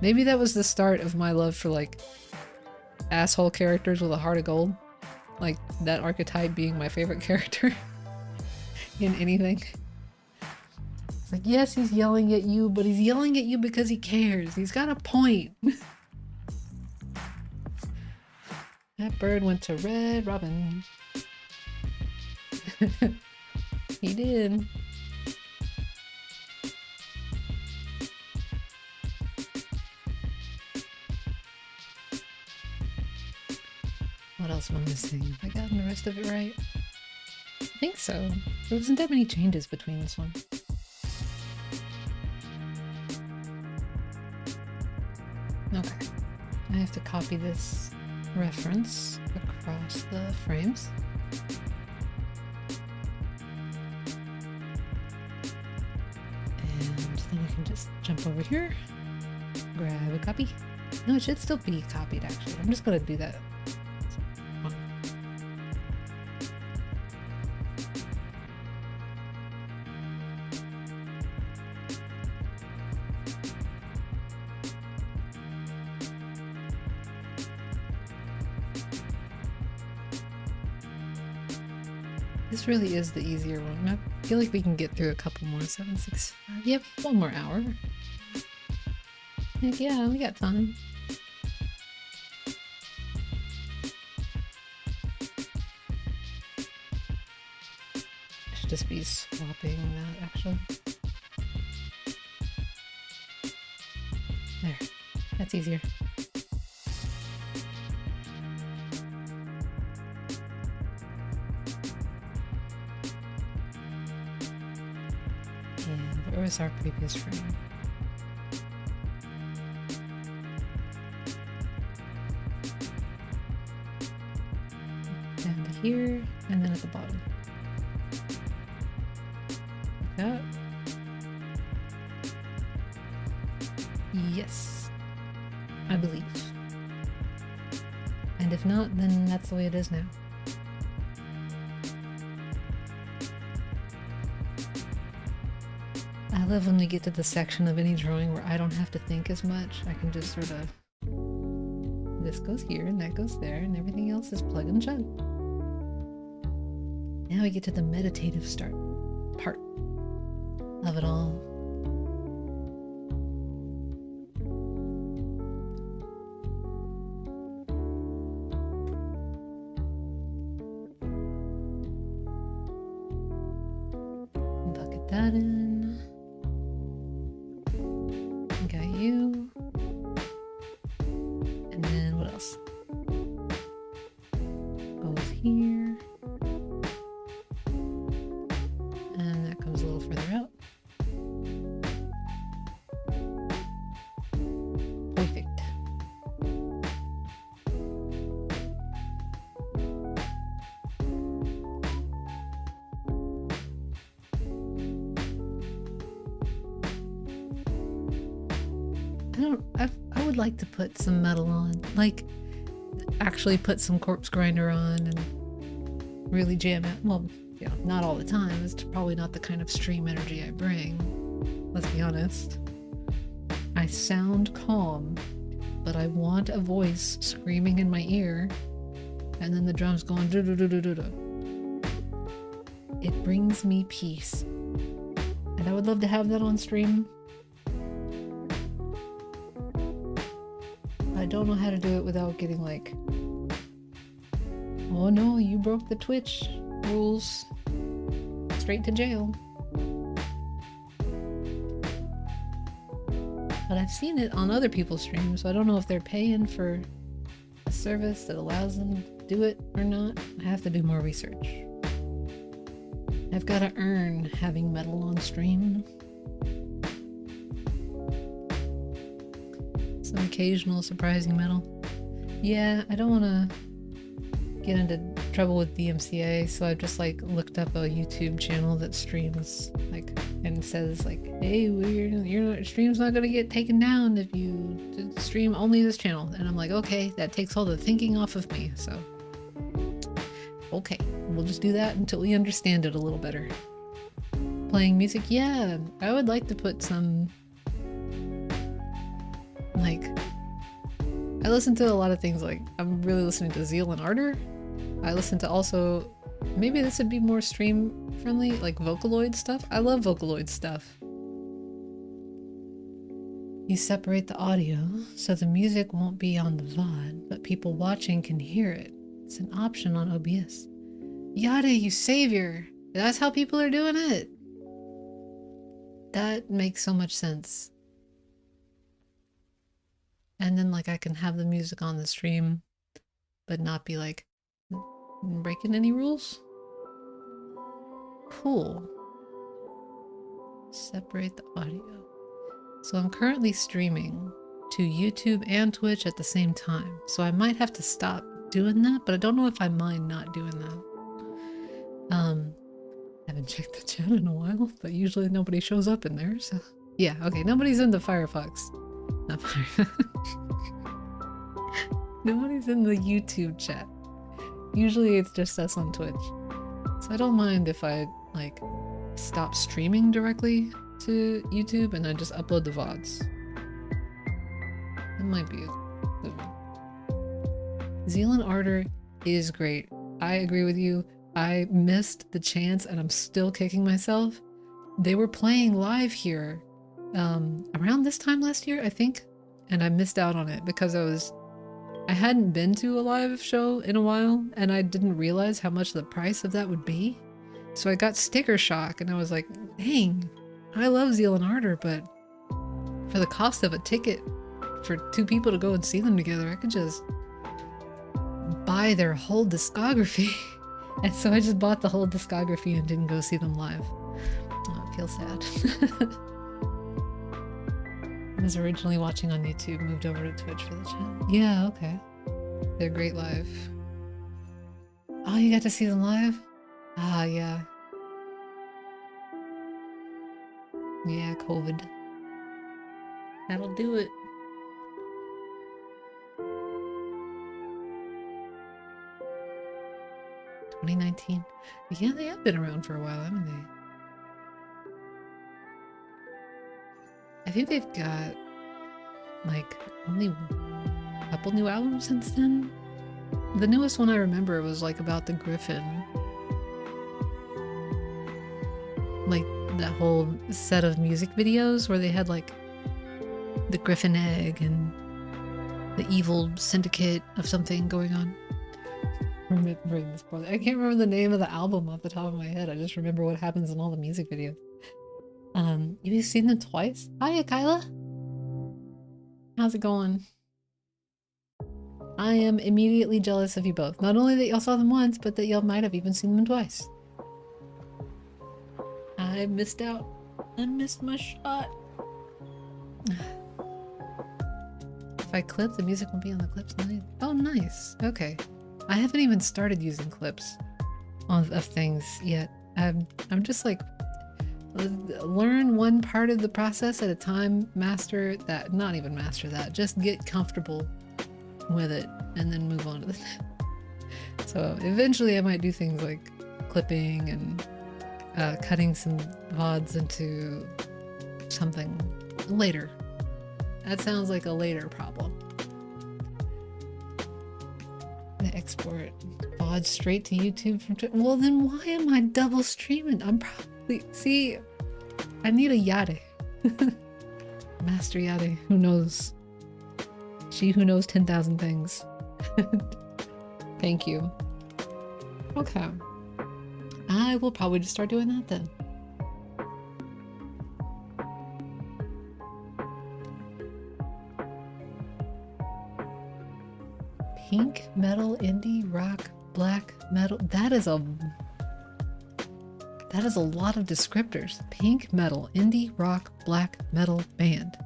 Maybe that was the start of my love for, like, asshole characters with a heart of gold. Like, that archetype being my favorite character in anything. It's like, yes, he's yelling at you, but he's yelling at you because he cares. He's got a point. That bird went to Red Robin. He did. What else am I missing? Have I gotten the rest of it right? I think so. There wasn't that many changes between this one. Okay. I have to copy this reference across the frames. And then I can just jump over here, grab a copy. No, it should still be copied actually. I'm just gonna do that. This really is the easier one. I feel like we can get through a couple more. 7, 6, 5. Yep, one more hour. Heck yeah, we got time. I should just be swapping that actually. There. That's easier. Where was our previous frame? Down to here, and then at the bottom. Like that. Yes. I believe. And if not, then that's the way it is now. I love when we get to the section of any drawing where I don't have to think as much. I can just sort of... This goes here, and that goes there, and everything else is plug and chug. Now we get to the meditative part of it all. Bucket that in. Got you. And then what else? Goes here. And that comes a little further out. Perfect. I would like to put some metal on, like actually put some Corpse Grinder on and really jam it. Well, you know, not all the time. It's probably not the kind of stream energy I bring. Let's be honest. I sound calm, but I want a voice screaming in my ear, and then the drums going do do do do do do. It brings me peace, and I would love to have that on stream. I don't know how to do it without getting like, oh no, you broke the Twitch rules. Straight to jail. But I've seen it on other people's streams, so I don't know if they're paying for a service that allows them to do it or not. I have to do more research. I've got to earn having metal on stream. Some occasional surprising metal. Yeah, I don't want to get into trouble with DMCA, so I just like looked up a YouTube channel that streams like and says like, hey, your stream's not gonna get taken down if you stream only this channel. And I'm like, okay, that takes all the thinking off of me. So okay, we'll just do that until we understand it a little better. Playing music, yeah, I would like to put some, like, I listen to a lot of things. Like, I'm really listening to Zeal and Ardor. I listen to also, maybe this would be more stream friendly, like Vocaloid stuff. I love Vocaloid stuff. You separate the audio so the music won't be on the VOD, but people watching can hear it. It's an option on OBS. Yada, you savior! That's how people are doing it! That makes so much sense. And then like I can have the music on the stream, but not be like breaking any rules? Cool. Separate the audio. So I'm currently streaming to YouTube and Twitch at the same time. So I might have to stop doing that, but I don't know if I mind not doing that. Haven't checked the chat in a while, but usually nobody shows up in there, so yeah, okay, nobody's in the Firefox. Not Firefox. Nobody's in the YouTube chat. Usually it's just us on Twitch. So I don't mind if I like stop streaming directly to YouTube and I just upload the VODs. It might be a good one. Zeal and Ardor is great. I agree with you. I missed the chance and I'm still kicking myself. They were playing live here around this time last year, I think, and I missed out on it because I hadn't been to a live show in a while and I didn't realize how much the price of that would be. So I got sticker shock and I was like, dang, I love Zeal and Ardor, but for the cost of a ticket for two people to go and see them together, I could just buy their whole discography. And so I just bought the whole discography and didn't go see them live. Oh, I feel sad. I was originally watching on YouTube, moved over to Twitch for the chat. Yeah, okay. They're great live. Oh, you got to see them live? Ah, yeah. Yeah, COVID. That'll do it. $2019. Yeah, they have been around for a while, haven't they? I think they've got like only a couple new albums since then. The newest one I remember was like about the Griffin. Like that whole set of music videos where they had like the Griffin egg and the evil syndicate of something going on. Remembering this part. I can't remember the name of the album off the top of my head. I just remember what happens in all the music videos. You've seen them twice? Hiya, Kyla. How's it going? I am immediately jealous of you both. Not only that y'all saw them once, but that y'all might have even seen them twice. I missed out. I missed my shot. If I clip, the music won't be on the clips. Oh, nice. Okay. I haven't even started using clips of things yet. I'm just like Learn one part of the process at a time, master that, not even master that, just get comfortable with it and then move on to the next. So eventually I might do things like clipping and cutting some VODs into something later. That sounds like a later problem. I export VODs straight to YouTube from Twitter. Well, then why am I double streaming? I'm probably... See, I need a Yade. Master Yade, who knows? She who knows 10,000 things. Thank you. Okay. I will probably just start doing that then. Pink metal, indie rock, black metal. That is a lot of descriptors. Pink metal, indie rock, black metal band.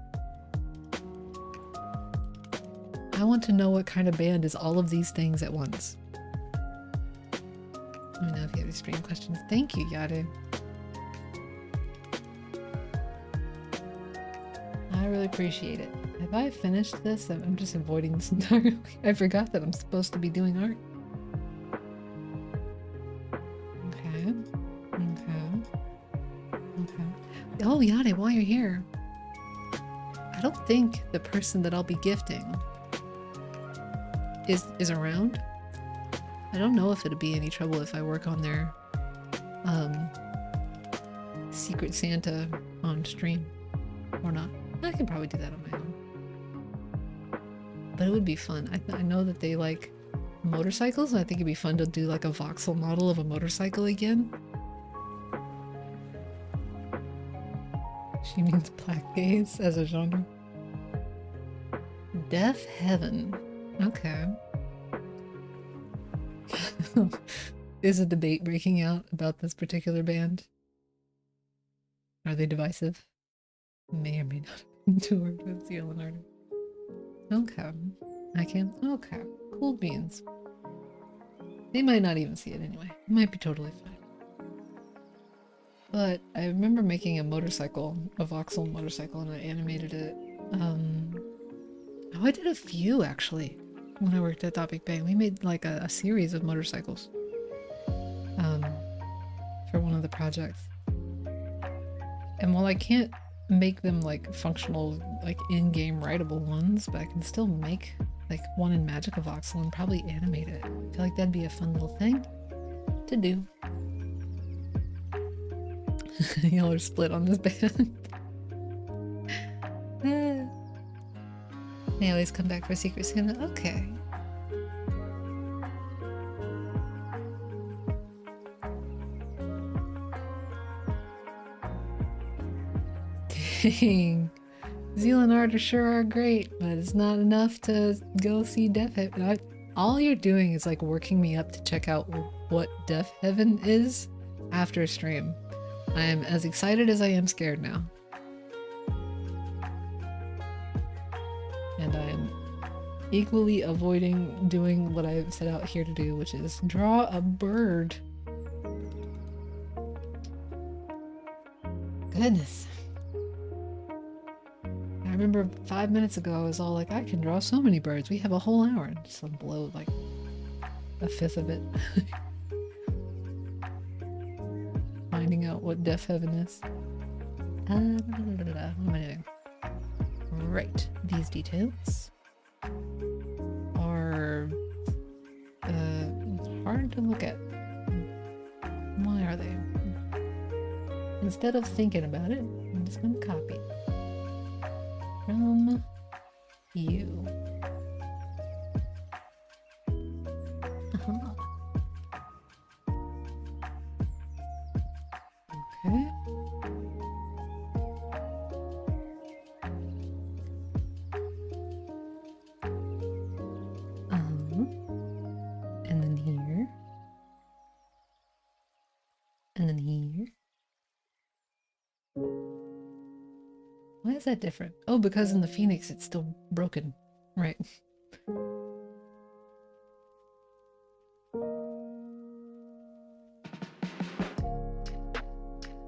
I want to know what kind of band is all of these things at once. Let me know if you have any stream questions. Thank you, Yadu. I really appreciate it. Have I finished this? I'm just avoiding this entirely. I forgot that I'm supposed to be doing art. Okay. Oh, Yade, while you're here, I don't think the person that I'll be gifting is around. I don't know if it'd be any trouble if I work on their Secret Santa on stream or not. I can probably do that on my own. But it would be fun. I know that they like motorcycles, and I think it'd be fun to do like a voxel model of a motorcycle again. She means black gaze as a genre. Deaf Heaven. Okay. Is a debate breaking out about this particular band? Are they divisive? May or may not have been toured with the Leonardo. Okay. I can. Okay. Cool beans. They might not even see it anyway. It might be totally fine. But I remember making a motorcycle, a voxel motorcycle, and I animated it. Oh, I did a few actually when I worked at Topic Bang. We made like a series of motorcycles for one of the projects. And while I can't make them like functional, like in-game writable ones, but I can still make like one in Magica Voxel and probably animate it. I feel like that'd be a fun little thing to do. Y'all are split on this band. They always come back for Secret Santa. Okay. Dang. Zealand art sure are great, but it's not enough to go see Deaf Heaven. All you're doing is like working me up to check out what Deaf Heaven is after a stream. I am as excited as I am scared now. And I am equally avoiding doing what I've set out here to do, which is draw a bird. Goodness. I remember 5 minutes ago I was all like, I can draw so many birds. We have a whole hour. And just blow like a fifth of it. Finding out what Deaf Heaven is. What am I doing? Right. These details are hard to look at. Why are they? Instead of thinking about it, I'm just going to copy from you. Okay. And then here. And then here. Why is that different? Oh, because in the Phoenix it's still broken. Right.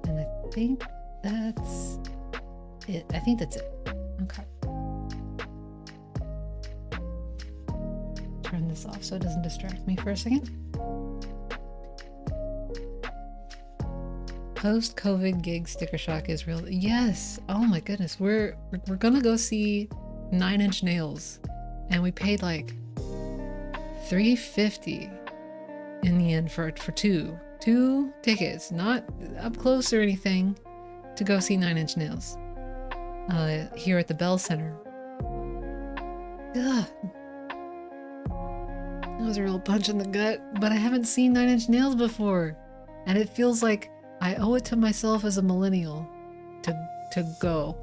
And think that's it. I think that's it. Okay. Turn this off so it doesn't distract me for a second. Post-COVID gig sticker shock is real. Yes. Oh my goodness. We're gonna go see 9 Inch Nails, and we paid like $350 in the end for two tickets, not up close or anything, to go see 9 Inch Nails here at the Bell Center. Ugh. That was a real punch in the gut, but I haven't seen 9 Inch Nails before, and it feels like I owe it to myself as a millennial to go.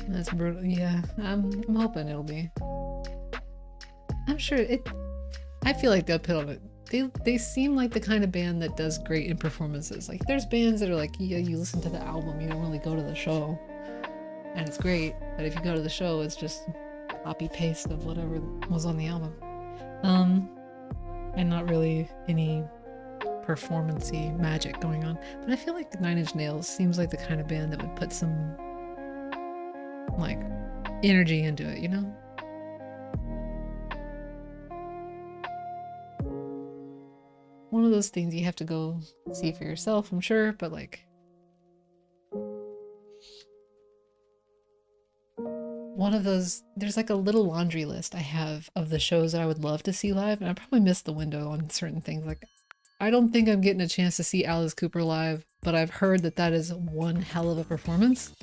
That's brutal. Yeah, I'm hoping it'll be. I'm sure it. I feel like they'll put on it. They seem like the kind of band that does great in performances. Like there's bands that are like, yeah, you listen to the album, you don't really go to the show, and it's great. But if you go to the show, it's just copy paste of whatever was on the album, and not really any performance-y magic going on. But I feel like 9 Inch Nails seems like the kind of band that would put some like energy into it, you know? One of those things you have to go see for yourself, I'm sure, but like one of those, there's like a little laundry list I have of the shows that I would love to see live, and I probably missed the window on certain things. Like I don't think I'm getting a chance to see Alice Cooper live, but I've heard that that is one hell of a performance.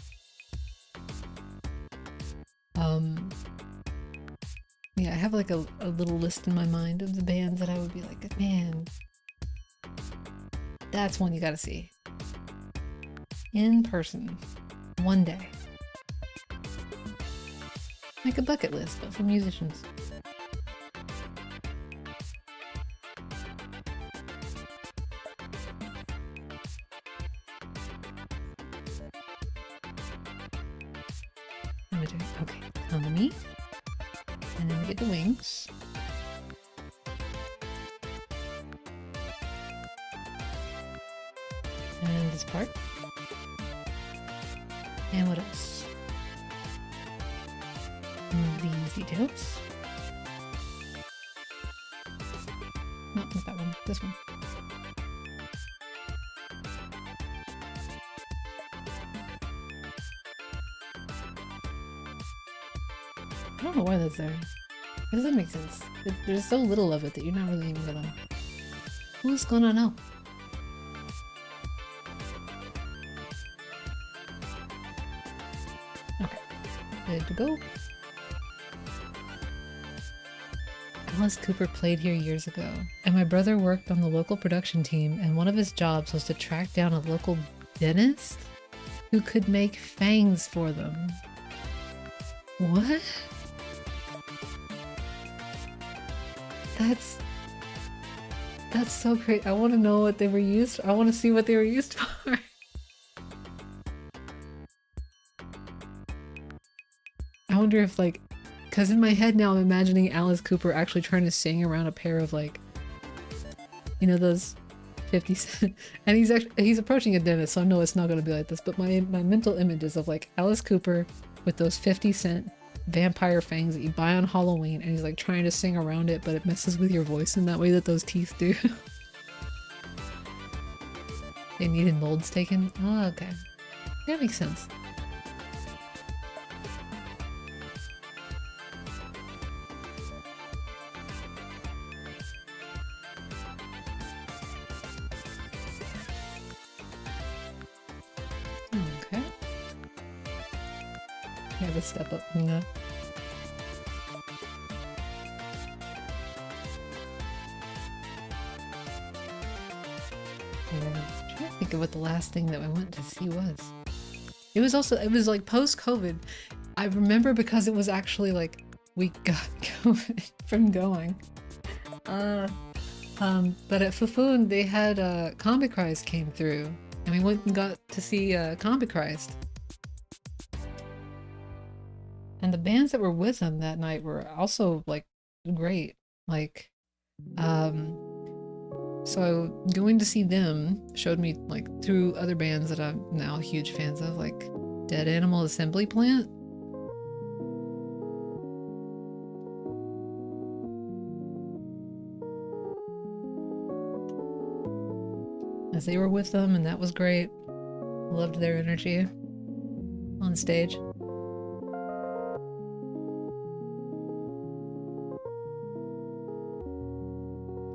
Yeah, I have like a little list in my mind of the bands that I would be like, man, that's one you gotta see. In person. One day. Like a bucket list, but for musicians. Okay, Tommy. And then we get the wings. And this part. And what else? And these details. No, not that one. This one. I don't know why that's there. It doesn't make sense. There's so little of it that you're not really even gonna... Who's gonna know? Okay. Good to go. Alice Cooper played here years ago, and my brother worked on the local production team, and one of his jobs was to track down a local dentist who could make fangs for them. What? That's so great. I want to know what they were used for. I want to see what they were used for. I wonder if like, because in my head now I'm imagining Alice Cooper actually trying to sing around a pair of like, you know, those 50 cent, and he's approaching a dentist, so I know it's not going to be like this, but my mental images of like Alice Cooper with those 50 cent vampire fangs that you buy on Halloween, and he's like trying to sing around it, but it messes with your voice in that way that those teeth do. They needed molds taken? Oh, okay. That makes sense. Okay. I have a step up from that. I'm trying to think of what the last thing that I went to see was. It was like post-COVID. I remember because it was actually like we got COVID from going. But at Fufun they had Combi Christ came through, and we went and got to see Combi Christ. the bands that were with them that night were also like great. Like, so going to see them showed me like through other bands that I'm now huge fans of, like Dead Animal Assembly Plant. As they were with them, and that was great. Loved their energy on stage.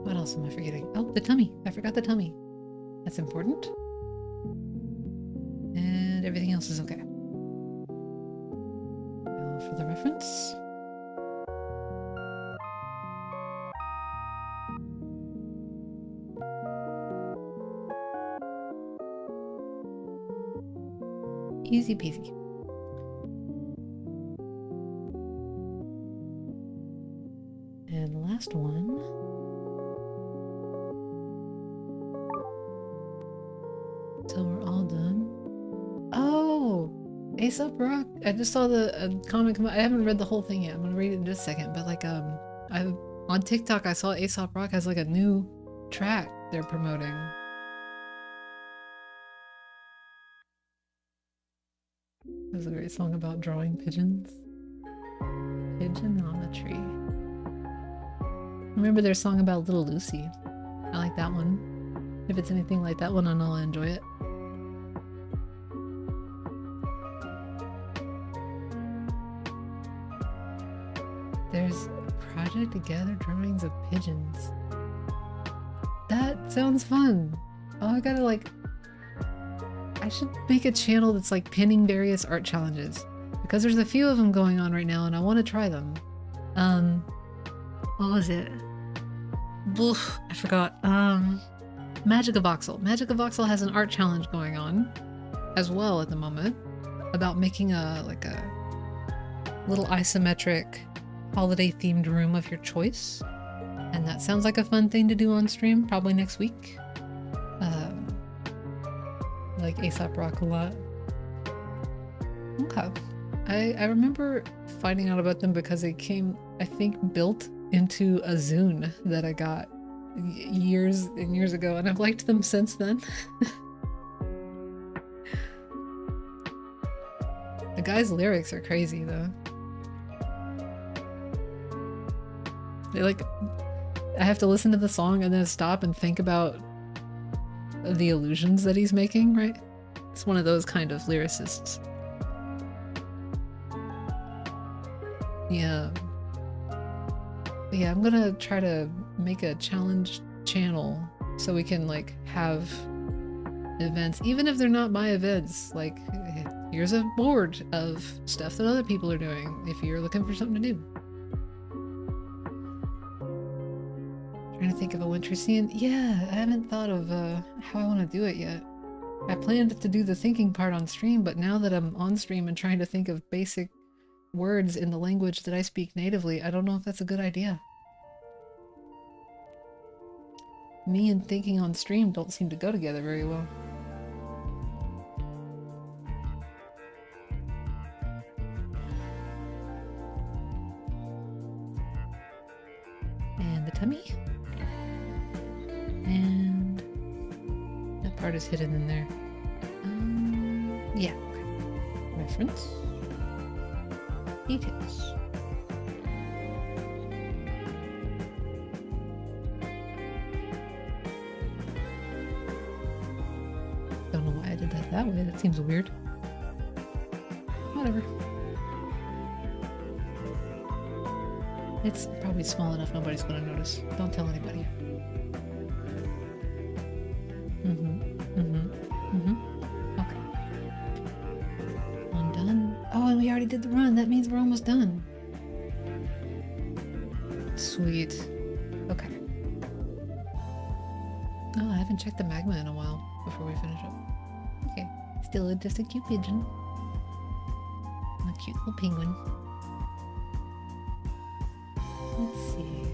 What else am I forgetting? Oh, the tummy. I forgot the tummy. That's important. And everything else is okay. Now for the reference. Easy peasy. And the last one. So we're all done. Oh, Aesop Rock. I just saw the comment come out. I haven't read the whole thing yet. I'm gonna read it in just a second. But like, on TikTok I saw Aesop Rock has like a new track they're promoting. There's a great song about drawing pigeons. Pigeonometry. Remember their song about Little Lucy. I like that one. If it's anything like that one, I know I'll enjoy it. There's a project to gather drawings of pigeons. That sounds fun. Oh, I gotta like... I should make a channel that's like pinning various art challenges. Because there's a few of them going on right now and I want to try them. What was it? Oof, I forgot. Magicavoxel. Magicavoxel has an art challenge going on as well at the moment about making a little isometric holiday themed room of your choice. And that sounds like a fun thing to do on stream, probably next week. Like Aesop Rock a lot. Okay. I remember finding out about them because they came, I think, built into a zune that I got years and years ago, and I've liked them since then. The guy's lyrics are crazy though. They like, I have to listen to the song and then stop and think about the illusions that he's making, right? It's one of those kind of lyricists. Yeah. Yeah, I'm gonna try to make a challenge channel so we can like have events, even if they're not my events. Like, here's a board of stuff that other people are doing if you're looking for something to do. Trying to think of a winter scene. Yeah, I haven't thought of how I want to do it yet. I planned to do the thinking part on stream, but now that I'm on stream and trying to think of basic words in the language that I speak natively, I don't know if that's a good idea. Me and thinking on stream don't seem to go together very well. And the tummy. And that part is hidden in there. Yeah. Okay. Reference. Details. Don't know why I did that way. That seems weird. Whatever. It's probably small enough nobody's gonna notice. Don't tell anybody. Okay. I'm done. Oh, and we already did the run. That means we're almost done. Sweet. Okay. Oh, I haven't checked the magma in a while before we finish up. Okay. Still just a cute pigeon. A cute little penguin. Let's see.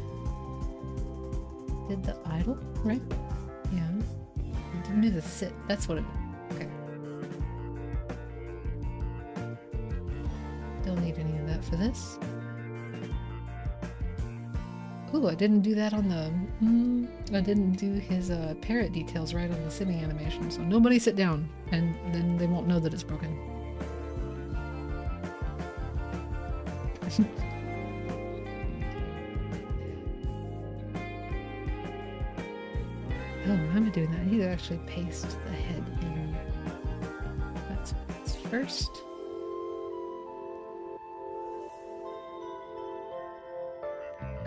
Did the idle, right? Yeah. Didn't do the sit. That's what it. Okay. Don't need any of that for this. Ooh, I didn't do that on the... I didn't do his parrot details right on the sitting animation, so nobody sit down, and then they won't know that it's broken. Oh, why am I doing that? I need to actually paste the head in. That's first.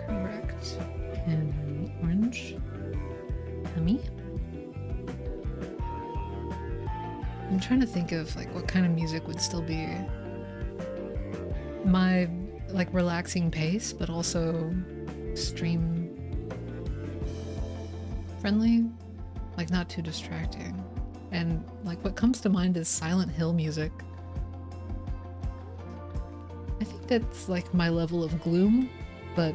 Correct. And orange. Yummy. I'm trying to think of like what kind of music would still be my like relaxing pace, but also stream friendly, like not too distracting. And like what comes to mind is Silent Hill music. I think that's like my level of gloom, but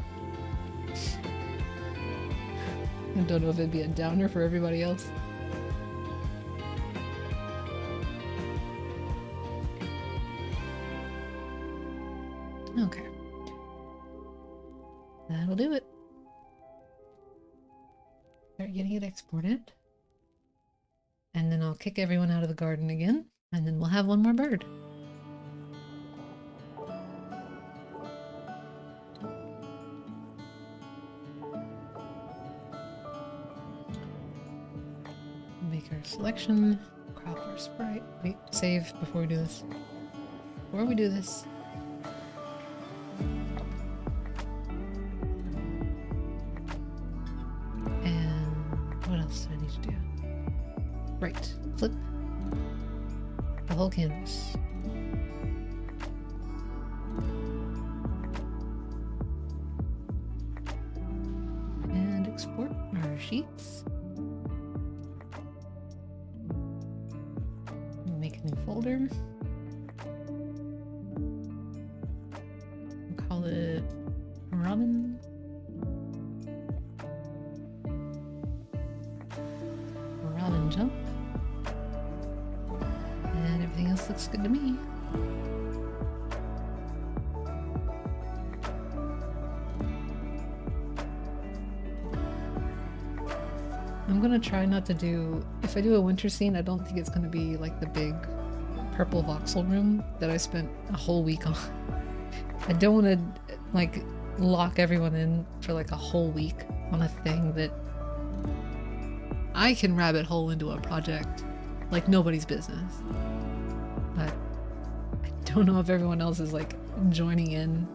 I don't know if it'd be a downer for everybody else. Okay. That'll do it. Start getting it exported. And then I'll kick everyone out of the garden again, and then we'll have one more bird. Make our selection. Crop our sprite. Wait, save before we do this. Before we do this. And what else do I need to do? Right, flip the whole canvas. And export our sheets. Make a new folder. We'll call it Robin. Robin jump. And everything else looks good to me. I'm gonna try not to do, if I do a winter scene, I don't think it's gonna be like the big purple voxel room that I spent a whole week on. I don't want to like lock everyone in for like a whole week on a thing that I can rabbit hole into a project like nobody's business. But I don't know if everyone else is like joining in,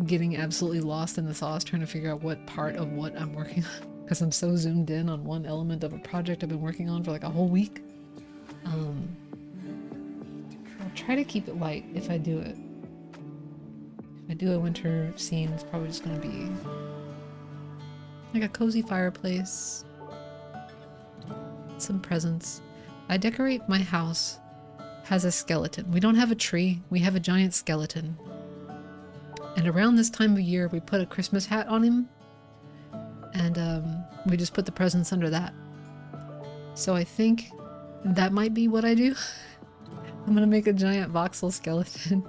getting absolutely lost in the sauce, trying to figure out what part of what I'm working on. Because I'm so zoomed in on one element of a project I've been working on for like a whole week. I'll try to keep it light if I do it. If I do a winter scene, it's probably just going to be like a cozy fireplace, some presents. I decorate my house, has a skeleton. We don't have a tree, we have a giant skeleton. And around this time of year, we put a Christmas hat on him. And we just put the presents under that. So I think that might be what I do. I'm gonna make a giant voxel skeleton.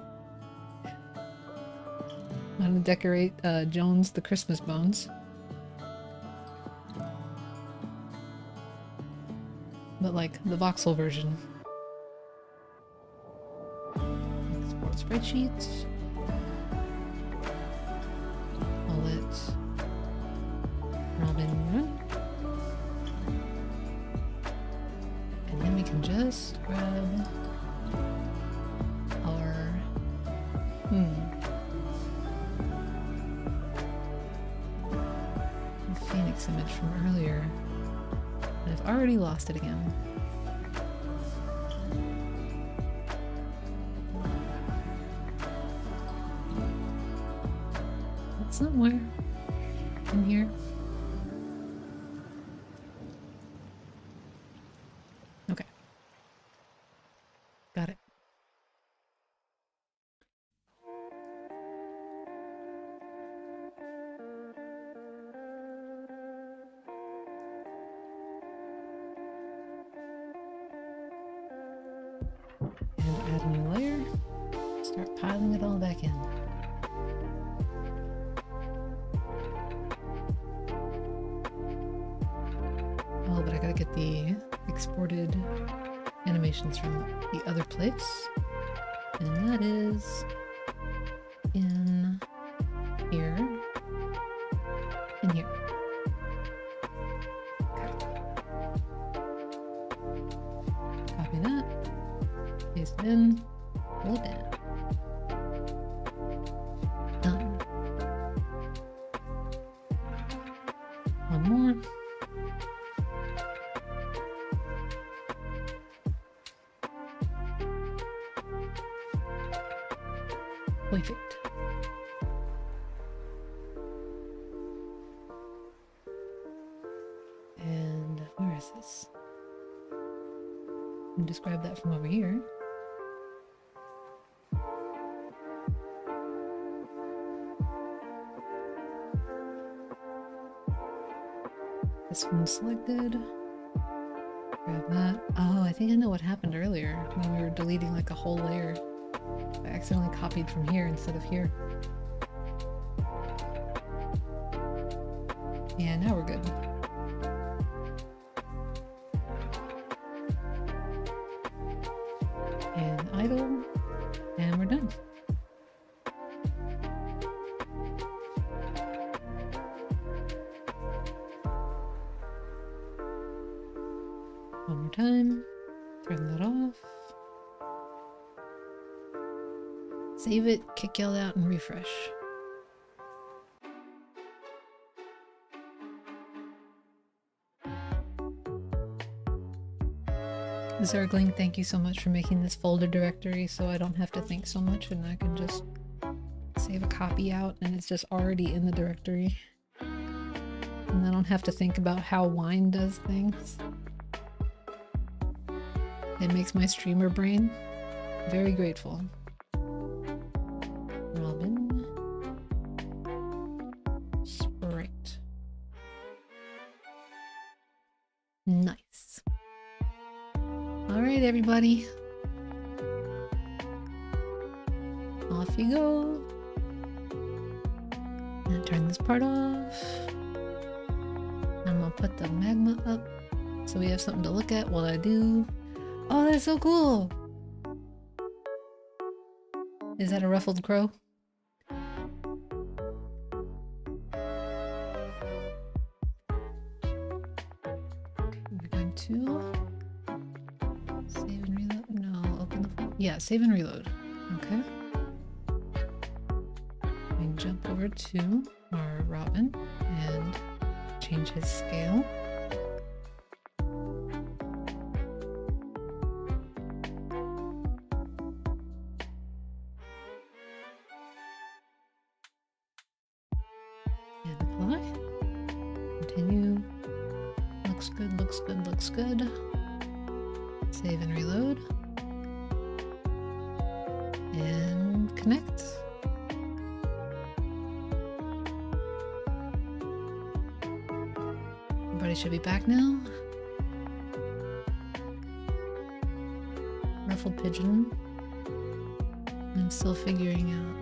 I'm gonna decorate Jones the Christmas bones. But like the voxel version. Export spreadsheets. Call it Robin run. And then we can just grab our the Phoenix image from earlier. And I've already lost it again. It's somewhere in here. Okay. Got it. And add a new layer. Start Start piling it all back in. Oh, but I gotta get the exported animations from the other place. And that is in here. In here. Okay. Copy that. Paste it in. Pull it down. Done. One more. Perfect. And where is this? I can just grab that from over here. This one's selected. Grab that. Oh, I think I know what happened earlier when we were deleting like a whole layer. I accidentally copied from here instead of here. Yeah, now we're good. And idle. And we're done. One more time. Turn that off. Save it, kick y'all out, and refresh. Zergling, thank you so much for making this folder directory so I don't have to think so much and I can just save a copy out and it's just already in the directory. And I don't have to think about how wine does things. It makes my streamer brain very grateful. Robin. Sprite. Nice. Alright, everybody. Off you go. And turn this part off. I'm gonna put the magma up so we have something to look at while I do. Oh, that's so cool! Is that a ruffled crow? Okay, we're going to save and reload. No, open the file. Yeah, save and reload. Okay. We can jump over to our Robin and change his scale. Continue. Looks good, looks good, looks good. Save and reload. And connect. Everybody should be back now. Ruffled pigeon. I'm still figuring out.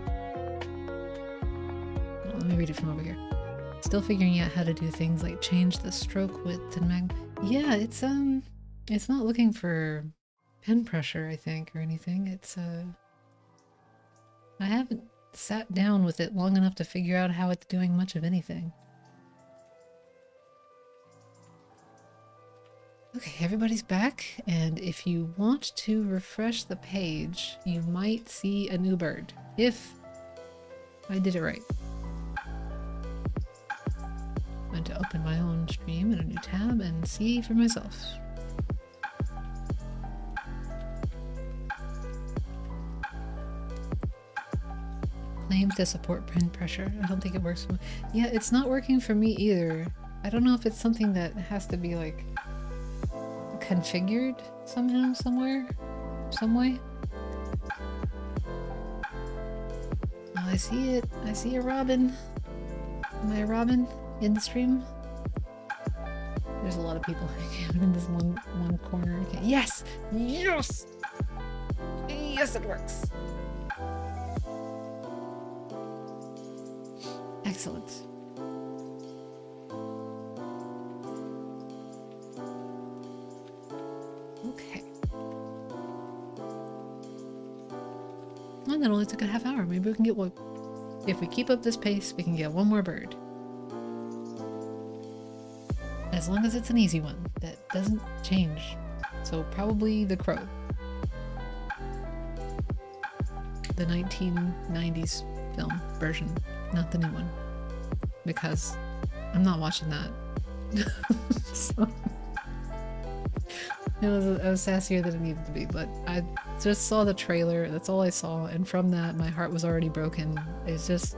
Well, let me read it from over here. Still figuring out how to do things like change the stroke width and yeah, it's not looking for pen pressure, I think, or anything. It's I haven't sat down with it long enough to figure out how it's doing much of anything. Okay, everybody's back, and if you want to refresh the page, you might see a new bird, if I did it right. I'm going to open my own stream in a new tab and see for myself. Claims to support pen pressure. I don't think it works for me. Yeah, it's not working for me either. I don't know if it's something that has to be like configured somehow, somewhere, some way. Oh, I see it. I see a robin. Am I a robin in the stream? There's a lot of people hanging out in this one corner. Okay. Yes! Yes! Yes, it works. Excellent. Okay. And that only took a half hour. Maybe we can get one. If we keep up this pace, we can get one more bird. As long as it's an easy one that doesn't change. So probably the crow. The 1990s film version, not the new one. Because I'm not watching that. So, I was sassier than it needed to be, but I just saw the trailer. That's all I saw, and from that, my heart was already broken. It's just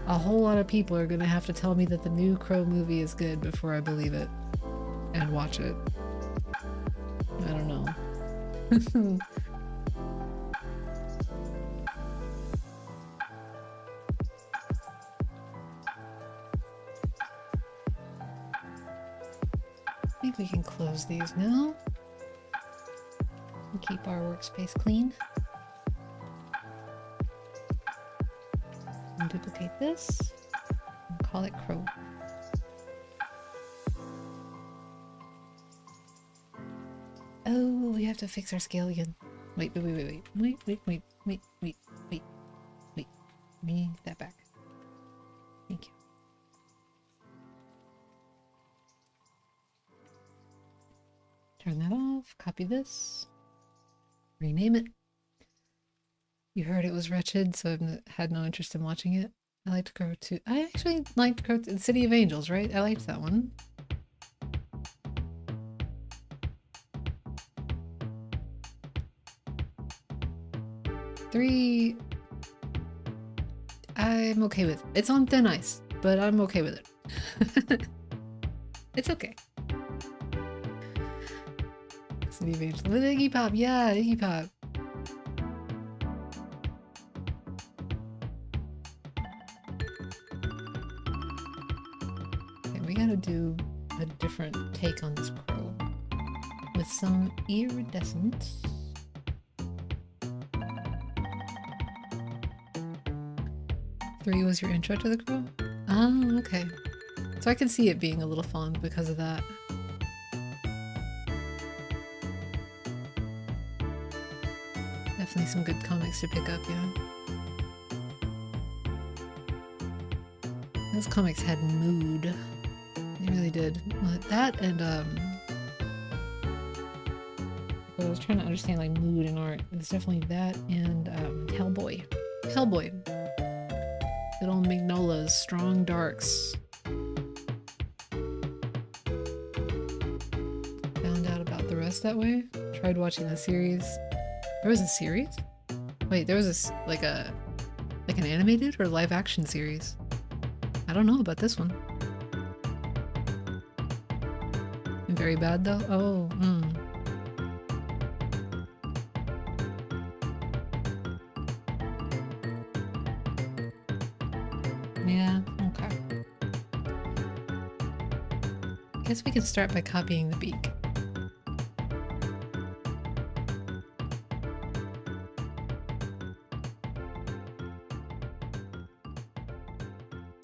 a whole lot of people are gonna have to tell me that the new Crow movie is good before I believe it and watch it. I don't know. I think we can close these now and keep our workspace clean. And duplicate this and call it Crow. Oh, we have to fix our scale again. Wait. Give me that back. Thank you. Turn that off, copy this, rename it. You heard it was wretched, so I've had no interest in watching it. I liked Crow 2. I actually liked Crow 2, City of Angels, right? I liked that one. Three, I'm okay with. It's on thin ice, but I'm okay with it. It's okay. City of Angels with Iggy Pop, yeah, Iggy Pop. Okay, we gotta do a different take on this crow with some iridescence. Three was your intro to the crow? Oh, okay. So I can see it being a little fond because of that. Definitely some good comics to pick up, yeah. Those comics had mood. They really did. That and, I was trying to understand, like, mood in art. It's definitely that and, Hellboy. Hellboy. Good old Mignola's strong darks. Found out about the rest that way. Tried watching the series. There was a series? Wait, there was a, like an animated or live action series? I don't know about this one. Very bad though? Oh, Yeah, okay. Guess we can start by copying the beak.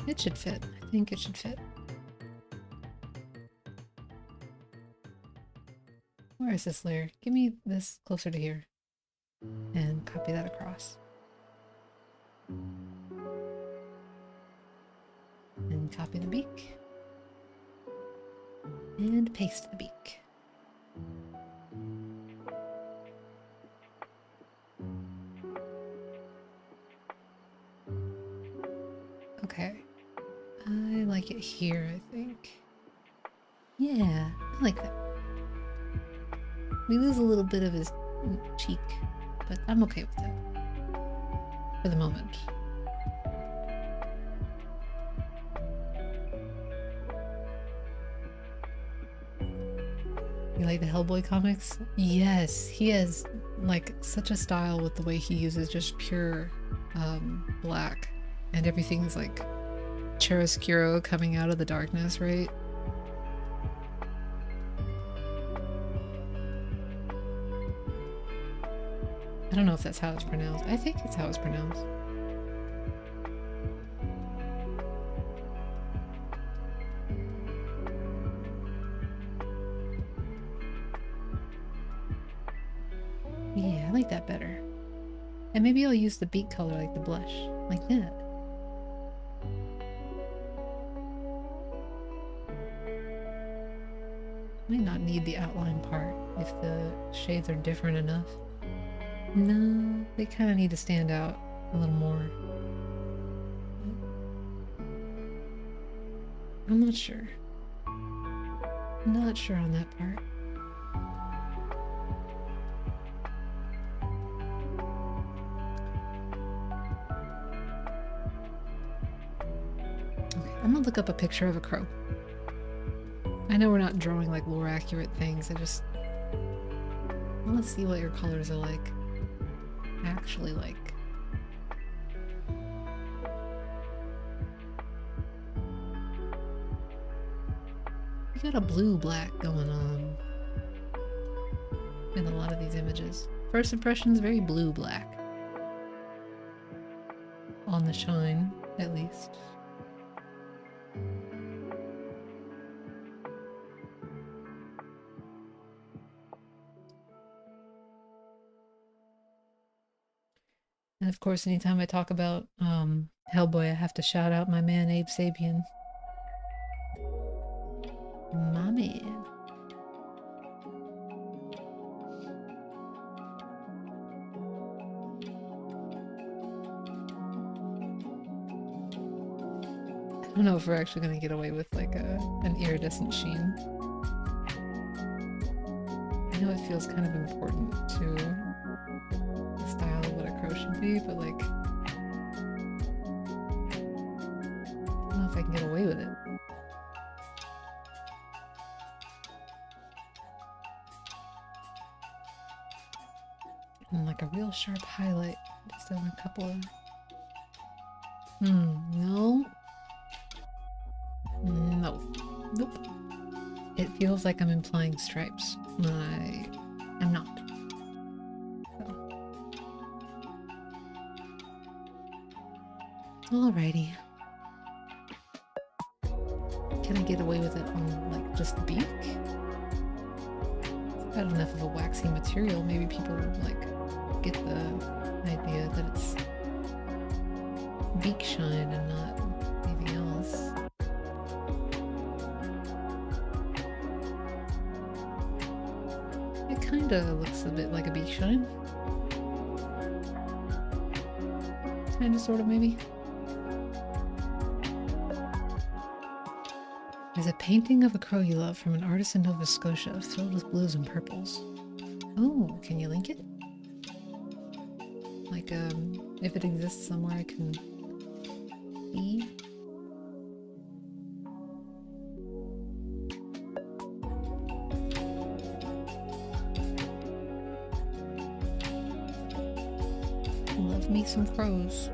It should fit. I think it should fit. Where is this layer? Give me this closer to here. And copy that across. And copy the beak. And paste the beak. Okay. I like it here, I think. Yeah, I like that. We lose a little bit of his cheek, but I'm okay with that. For the moment. You like the Hellboy comics? Yes, he has like such a style with the way he uses just pure black. And everything's like chiaroscuro coming out of the darkness, right? I don't know if that's how it's pronounced. I think it's how it's pronounced. Yeah, I like that better. And maybe I'll use the beak color like the blush, like that. Might not need the outline part if the shades are different enough. No, they kind of need to stand out a little more. I'm not sure. Not sure on that part. Okay, I'm gonna look up a picture of a crow. I know we're not drawing like lore accurate things, I want to see what your colors are like. Actually like. You got a blue-black going on in a lot of these images. First impressions, very blue-black. On the shine, at least. And of course, anytime I talk about Hellboy, I have to shout out my man Abe Sapien. My man. I don't know if we're actually going to get away with like an iridescent sheen. I know it feels kind of important to the style of what a crow should be, but like, I don't know if I can get away with it. And like a real sharp highlight, just on a couple of... no. No. Nope. It feels like I'm implying stripes. I'm not. So. Alrighty. Can I get away with it on like just the beak? It's got enough of a waxy material. Maybe people would like get the idea that it's beak shine and not anything else. It kind of looks a bit like a beak shine. Kind of, sort of, maybe. There's a painting of a crow you love from an artist in Nova Scotia filled with blues and purples. Oh, can you link it? Like, if it exists somewhere I can see? Love me some crows.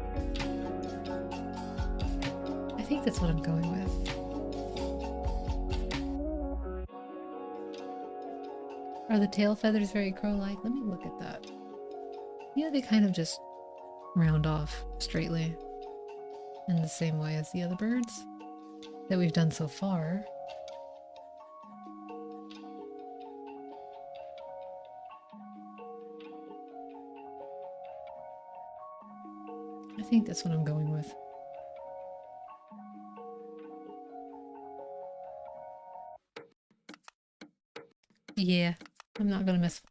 I think that's what I'm going with. Are the tail feathers very crow-like? Let me look at that. Yeah, they kind of just round off straightly in the same way as the other birds that we've done so far. I think that's what I'm going with. Yeah, I'm not gonna mess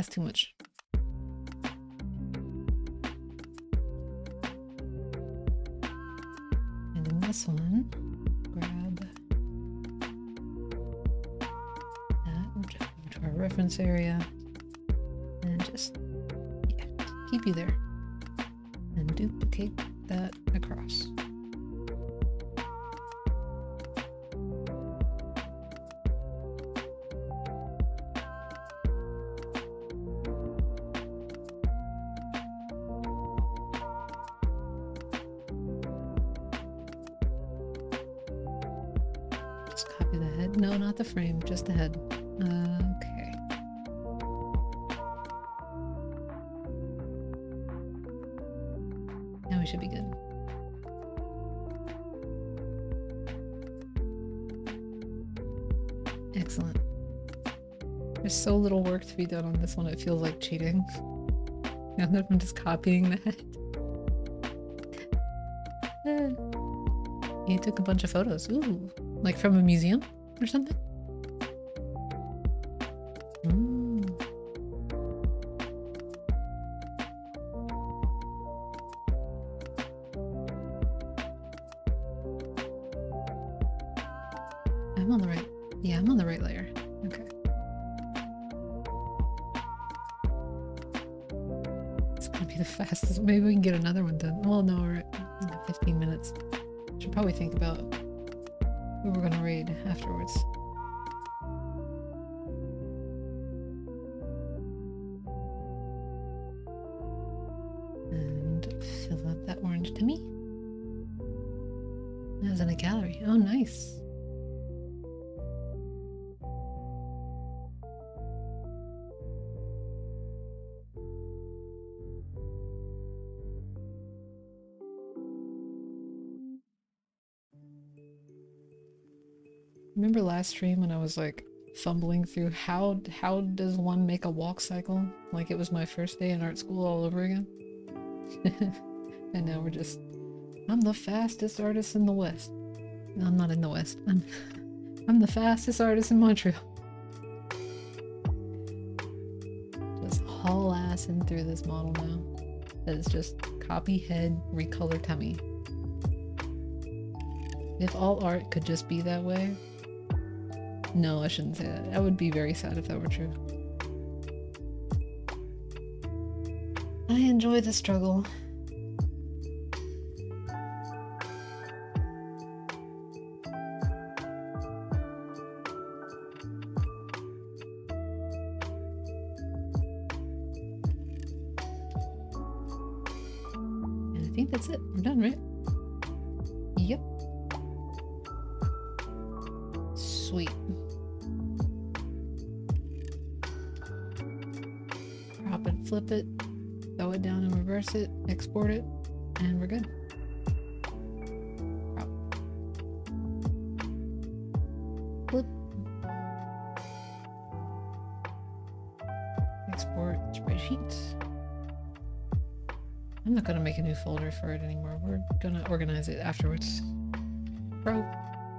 too much. And then this one, grab that, we'll just go to our reference area and just, yeah, keep you there. And duplicate that across. Just copy the head. No, not the frame, just the head. Okay. Excellent. There's so little work to be done on this one, it feels like cheating. Now that I'm just copying that. He took a bunch of photos. Ooh, like from a museum or something? I'm on the right. Yeah, I'm on the right layer. Okay. It's gonna be the fastest. Maybe we can get another one done. Well, no, we're at 15 minutes. Should probably think about who we're gonna raid afterwards. And fill up that orange to me. That's in a gallery. Oh, nice. Remember last stream when I was like fumbling through how does one make a walk cycle? Like it was my first day in art school all over again. And now we're just, I'm the fastest artist in the West. No, I'm not in the West. I'm the fastest artist in Montreal. Just haul ass in through this model now. That is just copy head, recolor tummy. If all art could just be that way. No, I shouldn't say that. I would be very sad if that were true. I enjoy the struggle. And I think that's it. We're done, right? Yep. Sweet. Drop it, flip it, throw it down and reverse it, export it, and we're good. Drop. Flip. Export spreadsheet. I'm not gonna make a new folder for it anymore. We're gonna organize it afterwards. Pro,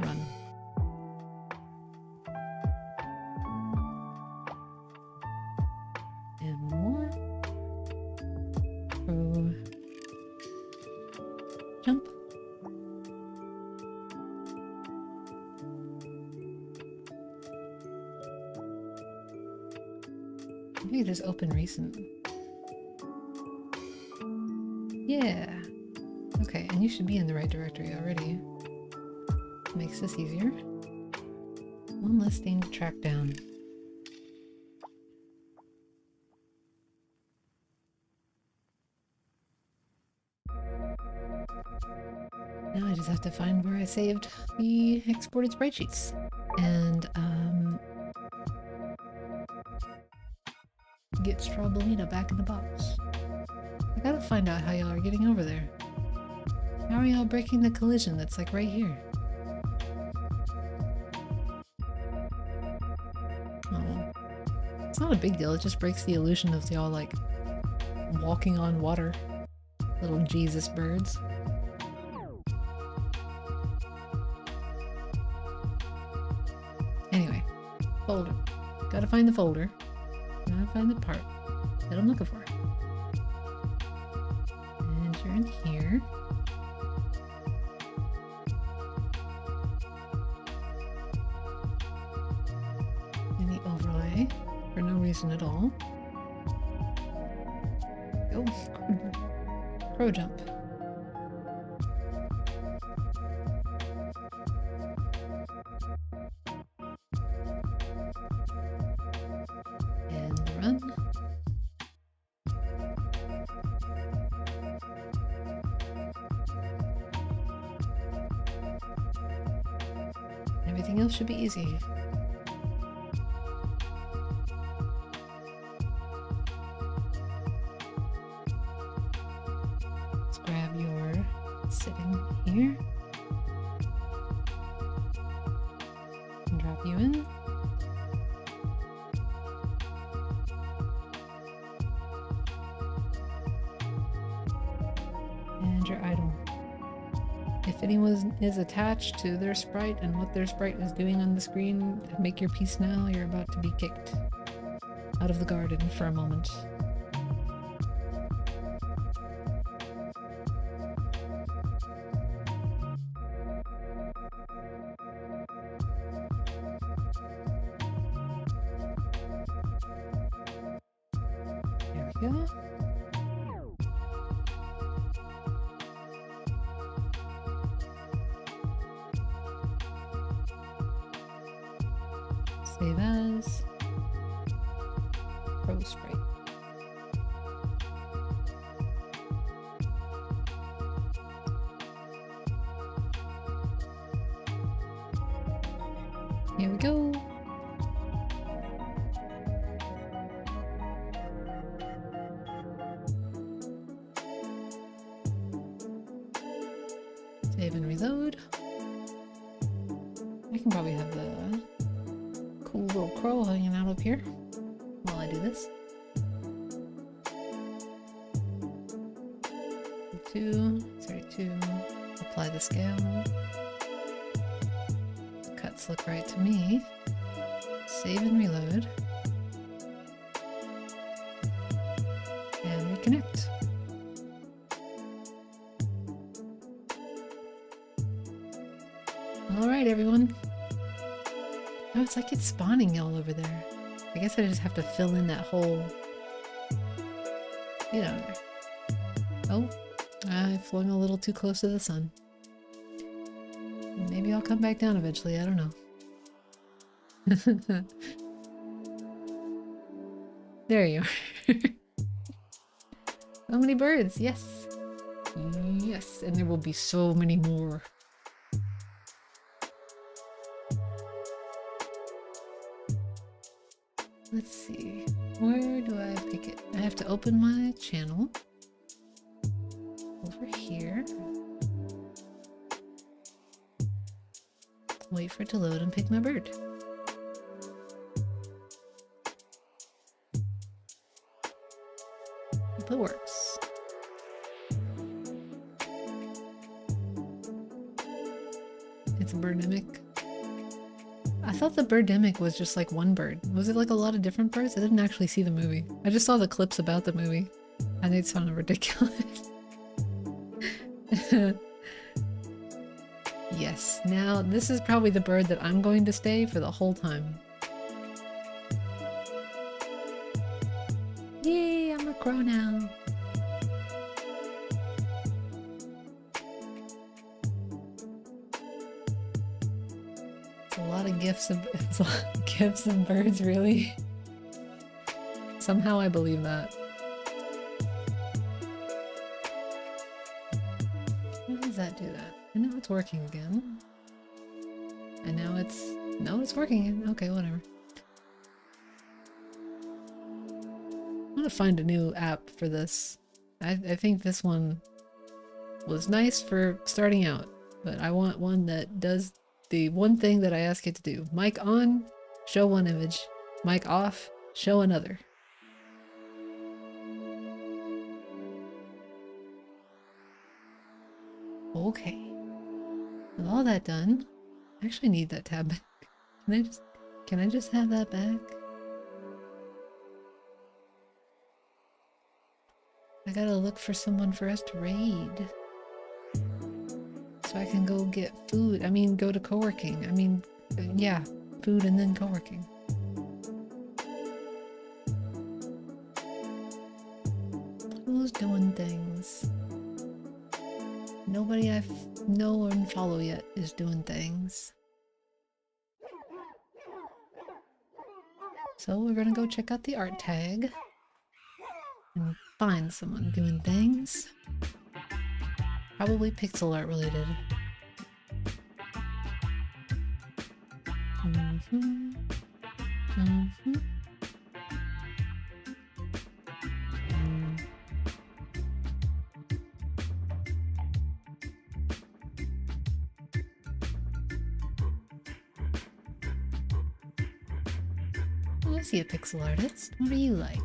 run. Jump. Maybe just open recent. Yeah. Okay, and you should be in the right directory already. Makes this easier. One less thing to track down. Now I just have to find where I saved the exported spreadsheets. And, get Strawbellina back in the box. I gotta find out how y'all are getting over there. How are y'all breaking the collision that's like right here? Oh, it's not a big deal, it just breaks the illusion of y'all like walking on water. Little Jesus birds. Anyway, folder. Gotta find the folder. Gotta find the part that I'm looking for. And you're in here. In the overlay for no reason at all. Go. Pro jump. And run. Everything else should be easy. Let's grab your sitting here and drop you in. If anyone is attached to their sprite and what their sprite is doing on the screen, make your peace now. You're about to be kicked out of the garden for a moment. There we go. Save as Pro Sprite. Here we go. Save and reload. I can probably have the cool little crow hanging out up here while I do this. Apply the scale. The cuts look right to me. Save and reload. And reconnect. Alright, everyone. Oh, it's like it's spawning all over there. I guess I just have to fill in that whole... You know. Oh, I flung a little too close to the sun. Maybe I'll come back down eventually, I don't know. There you are. So many birds, yes. Yes, and there will be so many more. Let's see, where do I pick it? I have to open my channel. Over here. Wait for it to load and pick my bird. Hope it works. It's a birdemic. I thought the birdemic was just like one bird. Was it like a lot of different birds? I didn't actually see the movie. I just saw the clips about the movie. And it sounded ridiculous. Yes, now this is probably the bird that I'm going to stay for the whole time. Yay, I'm a crow now. It's a lot of gifts of birds, really. Somehow I believe that. How does that do that? I know it's working again. And now it's... No, it's working again. Okay, whatever. I'm gonna find a new app for this. I think this one was nice for starting out, but I want one that does the one thing that I ask it to do. Mic on, show one image. Mic off, show another. Okay. With all that done, I actually need that tab back. Can I just have that back? I gotta look for someone for us to raid. So I can go get food. I mean, go to co-working. I mean, yeah, food and then co-working. Who's doing things? Nobody I know and follow yet is doing things. So we're gonna go check out the art tag and find someone doing things. Probably pixel art related. I see a pixel artist. What do you like?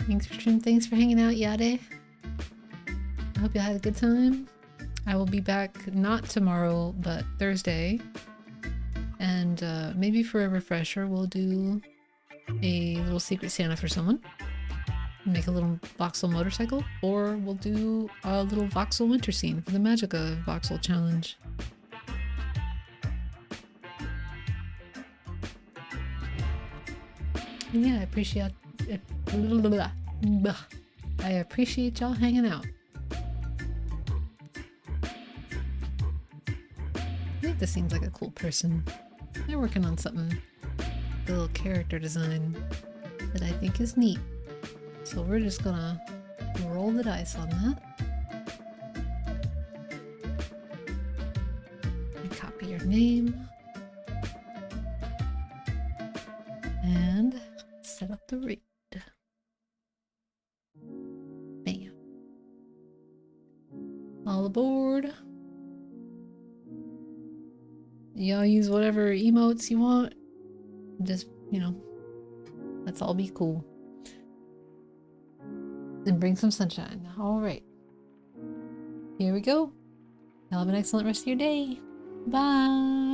Thanks for stream. Thanks for hanging out, Yade. I hope you had a good time. I will be back not tomorrow, but Thursday. And maybe for a refresher, we'll do a little Secret Santa for someone. Make a little voxel motorcycle. Or we'll do a little voxel winter scene for the Magica voxel challenge. And yeah, I appreciate y'all hanging out. I think this seems like a cool person. They're working on something, a little character design that I think is neat. So we're just gonna roll the dice on that. And copy your name. And set up the read. Bam. All aboard. Y'all use whatever emotes you want. Just, you know, let's all be cool. And bring some sunshine. Alright. Here we go. Y'all have an excellent rest of your day. Bye.